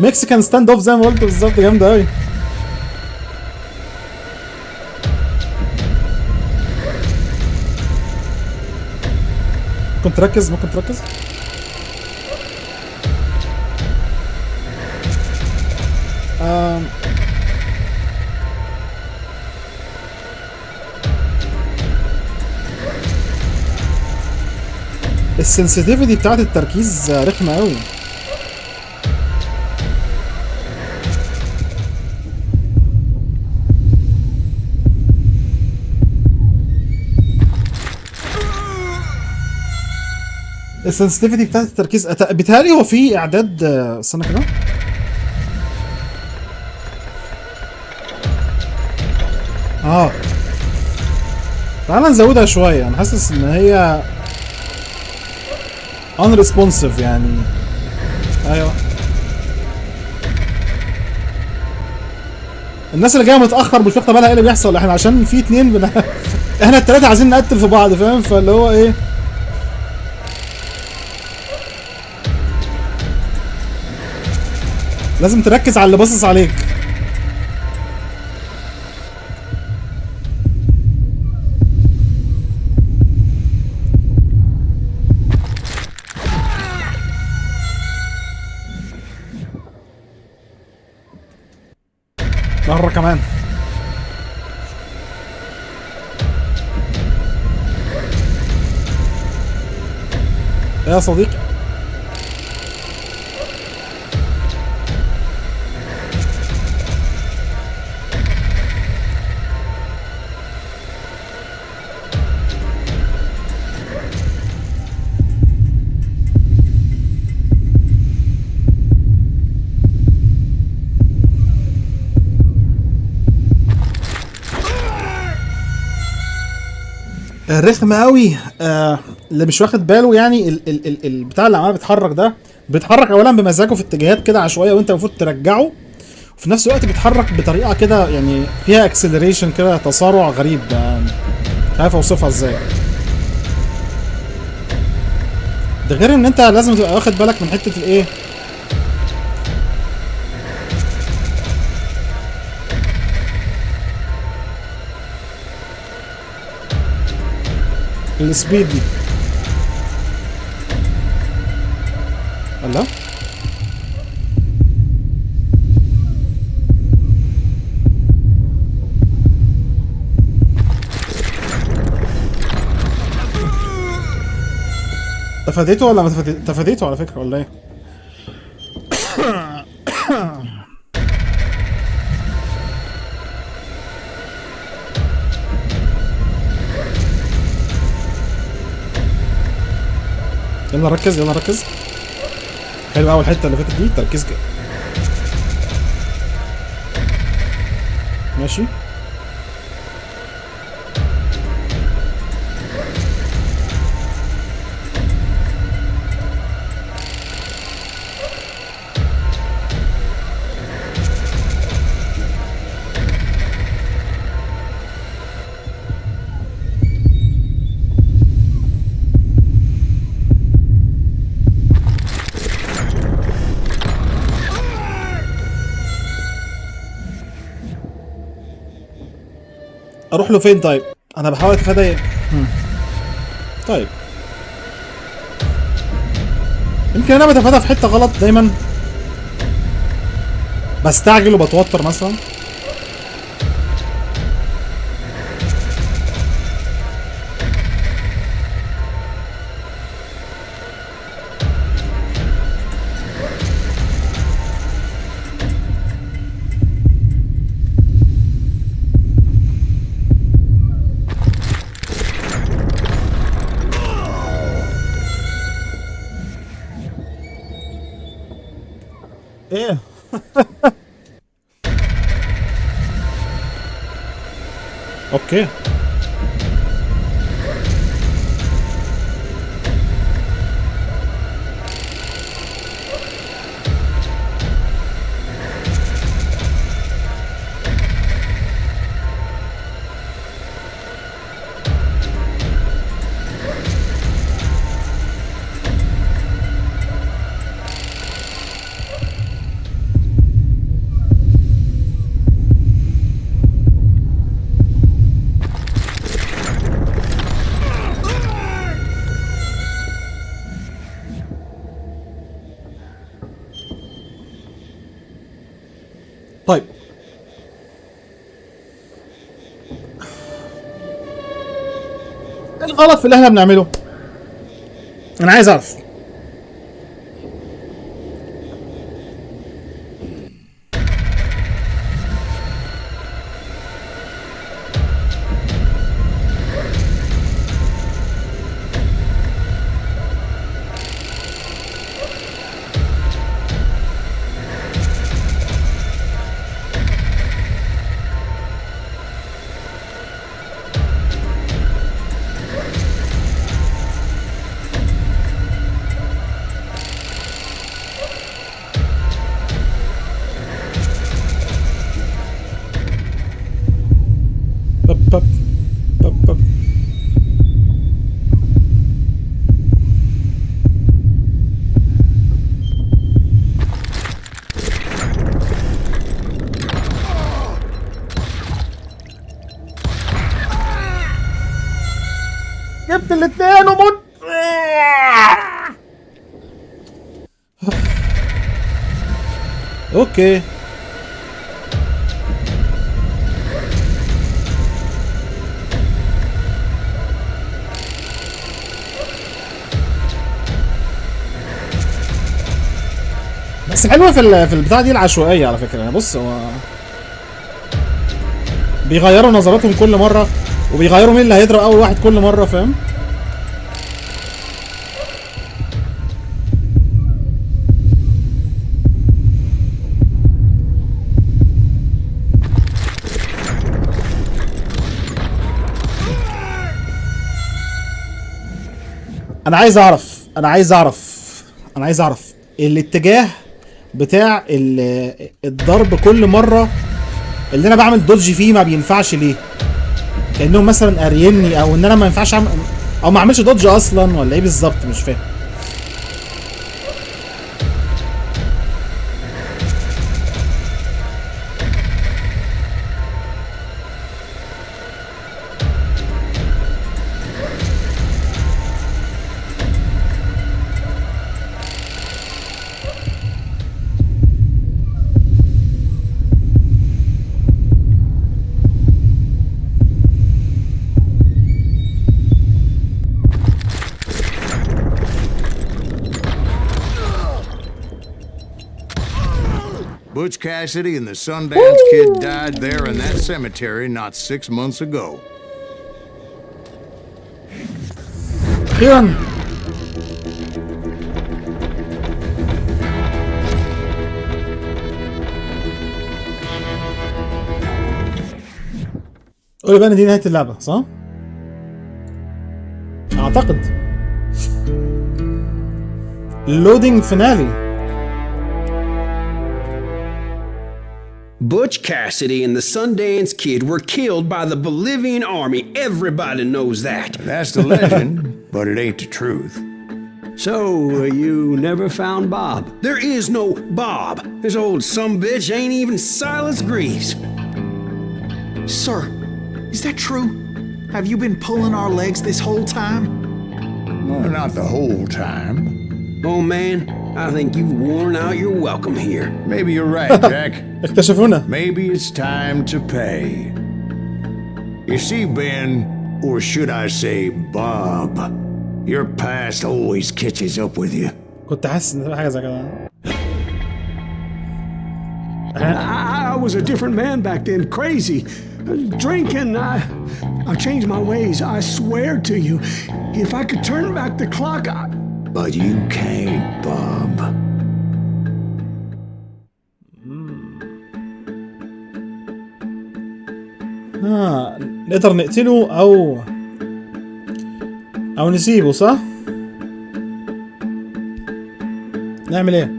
مكسيكان ستاند اوف زي ما قلت بالظبط، جامده قوي. ممكن تركز ممكن تركز. السنسيتيفيتي بتاعت التركيز رخمه قوي. السنسيتيفيتي بتاعت التركيز بيتهيألي هو في اعداد. استنى كده. تعالى نزودها شويه. انا حاسس ان هي unresponsive يعني. ايوه الناس اللي جايه متاخر مش واخده بالها ايه اللي بيحصل. احنا عشان في اتنين احنا التلاته عايزين نقتل في بعض، فاهم؟ فاللي هو ايه، لازم تركز على اللي باصص عليك. مرة كمان. يا صديقي رخمة قوي. اللي مش واخد باله يعني البتاع اللي عمال بيتحرك ده بيتحرك اولا بمزاجه في اتجاهات كده عشوائيه وانت المفروض ترجعه، وفي نفس الوقت بيتحرك بطريقه كده يعني فيها اكسلريشن كده، تسارع غريب. مش عارف اوصفها ازاي. ده غير ان انت لازم تبقى واخد بالك من حته الايه، السبيد دي. الله تفاديته ولا ما تفاديته على فكرة ولا ايه؟ يلا ركز يلا ركز. حلو قوي الحته اللي فاتت دي، تركيز كده. ماشي اروح له فين طيب؟ انا بحاول اتفادى. طيب يمكن انا بتفادى في حته غلط دايما، بستعجل وبتوتر مثلا. ايه اوكي الغلط في اللي احنا بنعمله؟ انا عايز اعرف. بب بب بب. جبت الاثنين ومت. اوكي بس حلوه في البتاع دي العشوائيه على فكره. يعني بص، هو بيغيروا نظراتهم كل مره، وبيغيروا مين اللي هيضرب اول واحد كل مره، فاهم؟ انا عايز اعرف الاتجاه بتاع الضرب كل مره اللي انا بعمل دوج فيه ما بينفعش ليه؟ كانهم مثلا قاريني، او ان انا ما ينفعش اعمل، او ما اعملش دوج اصلا، ولا ايه بالظبط؟ مش فاهم. Butch Cassidy and the Sundance Kid died there in that cemetery not 6 months ago. أخيراً. قولي بقى ان دي نهاية اللعبة، صح؟ اعتقد. Loading finale. Butch Cassidy and the Sundance Kid were killed by the Bolivian army. Everybody knows that. That's the legend, but it ain't the truth. So, you never found Bob? There is no Bob. This old sumbitch ain't even Silas Greaves. Sir, is that true? Have you been pulling our legs this whole time? Well, not the whole time. Oh man, I think you've worn out your welcome here. Maybe you're right, Jack. اكتشفونا. Maybe it's time to pay. You see, Ben, or should I say Bob, your past always catches up with you. كنت حاسس ان في حاجة زي كده. I was a different man back then, crazy. Drinking, I changed my ways, I swear to you. If I could turn back the clock, But you can't, Bob. نقدر نقتله او نسيبه، صح؟ نعمل ايه؟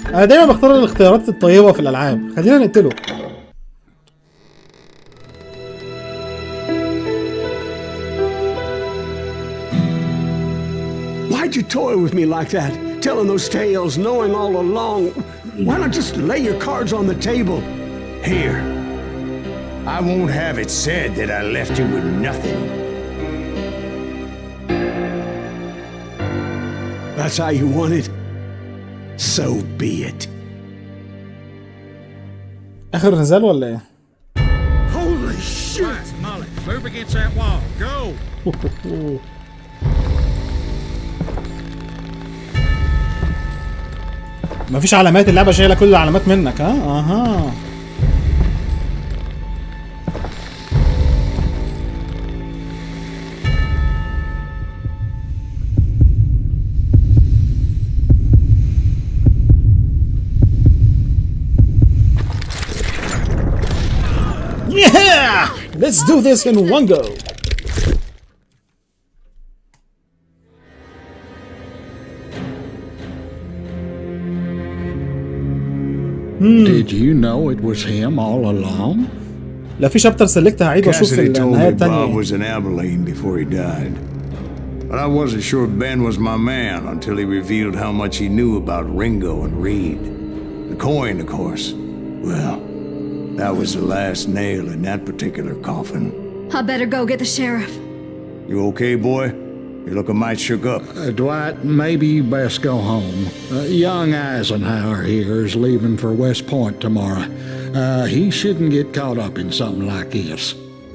انا دايما بختار الاختيارات الطيبة في الالعاب. خلينا نقتله. why'd you toy with me like that? Telling those tales, knowing all along. Why not just lay your cards on the table? Here. I won't have it said that I left you with nothing. That's how you want it? So be it. اخر نزال ولا ايه؟ Holy shit! Molly, move against that wall. Go! مفيش علامات، اللعبة شايلة كل العلامات منك. ها اها Yeah! Let's do this in one go. Did you know it was him all along? لا في شابتر سيلكت هعيد واشوف Cassidy told النهاية me Bob التانية. was in Abilene before he died. But I wasn't sure Ben was my man until he revealed how much he knew about Ringo and Reed. The coin, of course. Well, that was the last nail in that particular coffin. I better go get the sheriff. You okay, boy? You're looking mighty shook up. Dwight, maybe you best go home. Young Eisenhower here is leaving for West Point tomorrow. He shouldn't get caught up in something like this.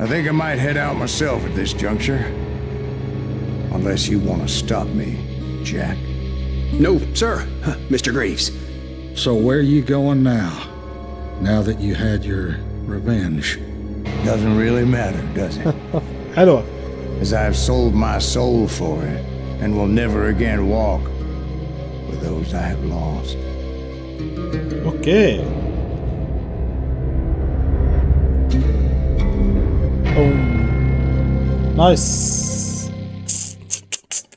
I think I might head out myself at this juncture. Unless you want to stop me, Jack. No, sir, Mr. Greaves. So where are you going now? Now that you had your revenge? Doesn't really matter, does it? حلوة. As I've sold my soul for it, and will never again walk with those I have lost. اوكي. نايس.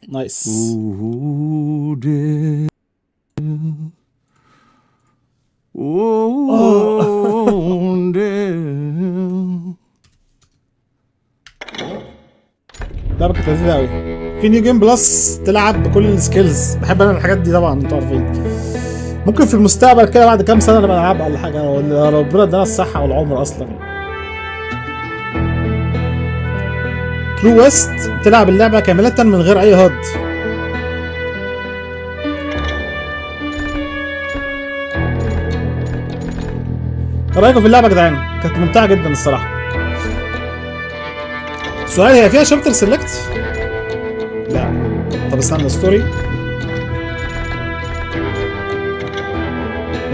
نايس. لعبة كانت لذيذة أوي. في نيو جيم بلس تلعب بكل السكيلز، بحب أنا الحاجات دي طبعا أنتوا عارفين. ممكن في المستقبل كده بعد كام سنة نبقى نلعبها ولا حاجة، ولا ربنا ادانا الصحة والعمر أصلا. ترو ويست تلعب اللعبة كاملة من غير أي هاد. ايه رأيكم في اللعبة يا جدعان؟ كانت ممتعة جدا الصراحة. السؤال هي فيها شابتر سيلكت؟ لا. طب استنى ستوري.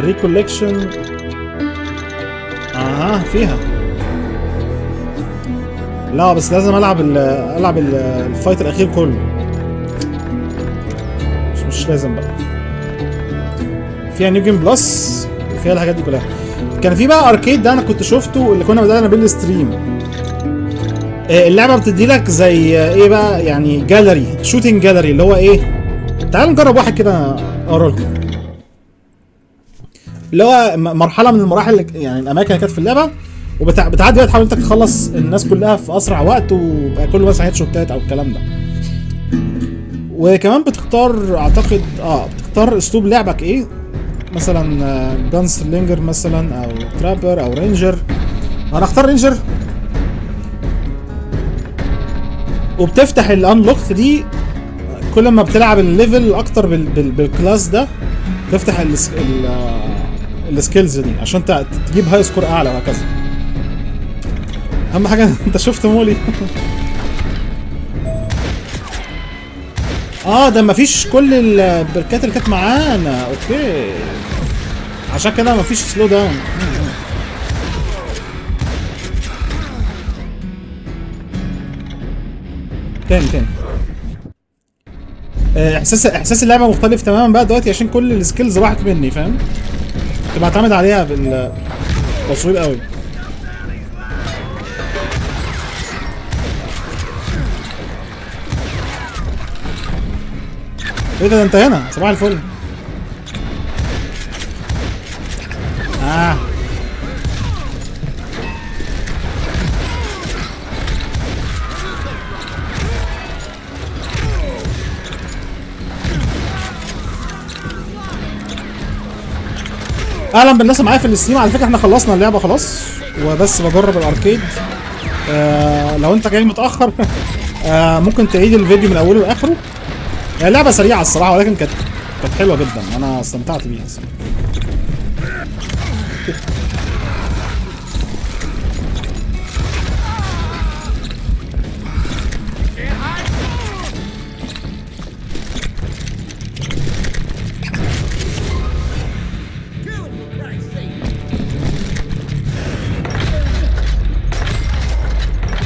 ريكولكشن. فيها. لا بس لازم العب الفايت الاخير كله. مش لازم بقى. فيها نيو جيم بلس وفيها الحاجات دي كلها. كان في بقى اركيد ده انا كنت شفته اللي كنا بدأنا بالستريم. اللعبه بتدي لك زي ايه بقى، يعني جاليري، شوتنج جاليري، اللي هو ايه، تعالوا نجرب واحد كده اقرا لكم. اللي هو مرحله من المراحل، يعني الاماكن اللي كانت في اللعبه، وبتعدي بقى تحاول انت تخلص الناس كلها في اسرع وقت، وبقى كله مثلا هيد شوتات او الكلام ده. وكمان بتختار اعتقد بتختار اسلوب لعبك ايه، مثلا جانسلينجر مثلا او ترابر او رينجر. انا اختار رينجر. وبتفتح الانلوك دي كل ما بتلعب الليفل اكتر بالكلاس ده، تفتح السكيلز دي عشان تجيب هاي سكور اعلى وهكذا. اهم حاجه انت شفت مولي. ده مفيش كل البركات اللي كانت معانا. اوكي عشان كده مفيش سلو داون. تاني احساس اللعبه مختلف تماما بقى دلوقتي، عشان كل السكيلز راحت مني، فاهم؟ كنت بعتمد عليها في التصويب قوي. ايه ده انت هنا؟ صباح الفل. اهلا بالناس معايا في الستريم. على فكره احنا خلصنا اللعبه خلاص، وبس بجرب الاركيد. لو انت جاي متاخر ممكن تعيد الفيديو من اوله لاخره. هي لعبه سريعه الصراحه، ولكن كانت حلوه جدا، انا استمتعت بيها الصراحه.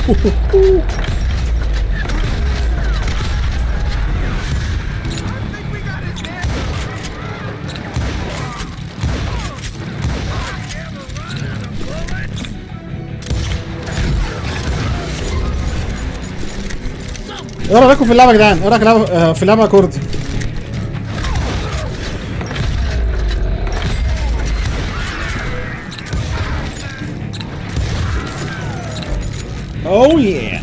ايه رايكم في اللعبه يا جدعان؟ ايه رايك في اللعبه كورد؟ اوه ياه.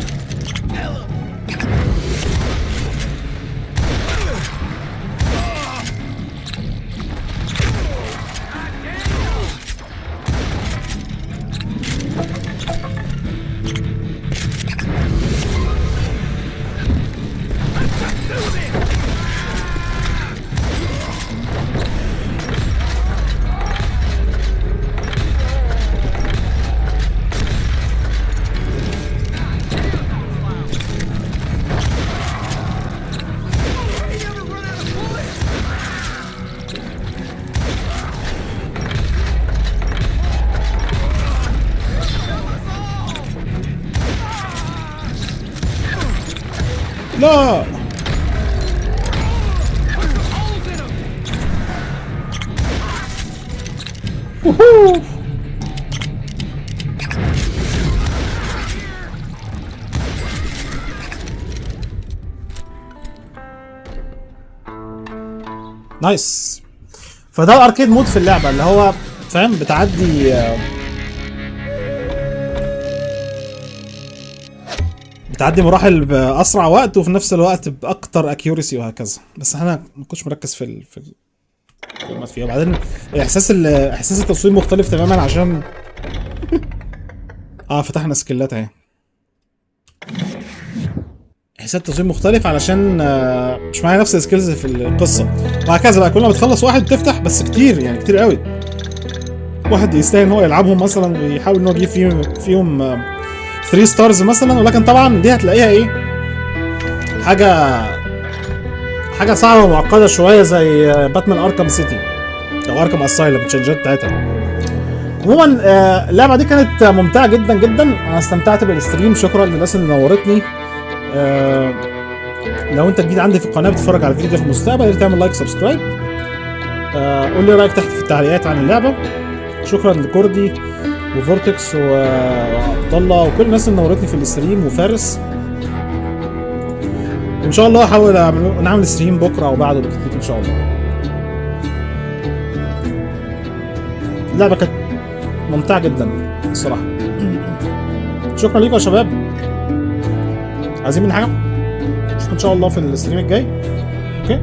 لا ووهو. نايس. فده الاركيد مود في اللعبه اللي هو فاهم بتعدي مراحل باسرع وقت وفي نفس الوقت باكتر اكيورسي وهكذا. بس انا ما كنتش مركز في الكلمات فيها. وبعدين احساس التصويب مختلف تماما عشان فتحنا سكيلات اهي. احساس التصويب مختلف علشان مش معايا نفس السكيلز في القصه وهكذا بقى. كل ما بتخلص واحد بتفتح بس كتير يعني كتير قوي. واحد يستاهل ان هو يلعبهم مثلا ويحاول ان هو يجيب فيهم 3 ستارز مثلا. ولكن طبعا دي هتلاقيها ايه حاجه صعبه ومعقده شويه زي باتمان اركام سيتي او اركام اسايلم التشنجات بتاعتها. عموما اللعبه دي كانت ممتعه جدا جدا. انا استمتعت بالستريم. شكرا للناس اللي نورتني. لو انت جديد عندي في القناه بتتفرج على الفيديو في المستقبل يا ريت تعمل لايك سبسكرايب. قول لي رايك تحت في التعليقات عن اللعبه. شكرا لكوردي وفورتكس وعبد الله وكل الناس اللي نورتني في الستريم وفارس. ان شاء الله هحاول نعمل ستريم بكره او بعده بكتير ان شاء الله. اللعبه كانت ممتعه جدا الصراحه. شكرا ليكم يا شباب. عايزين مني حاجه؟ نشوفكم ان شاء الله في الستريم الجاي. اوكي،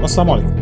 والسلام عليكم.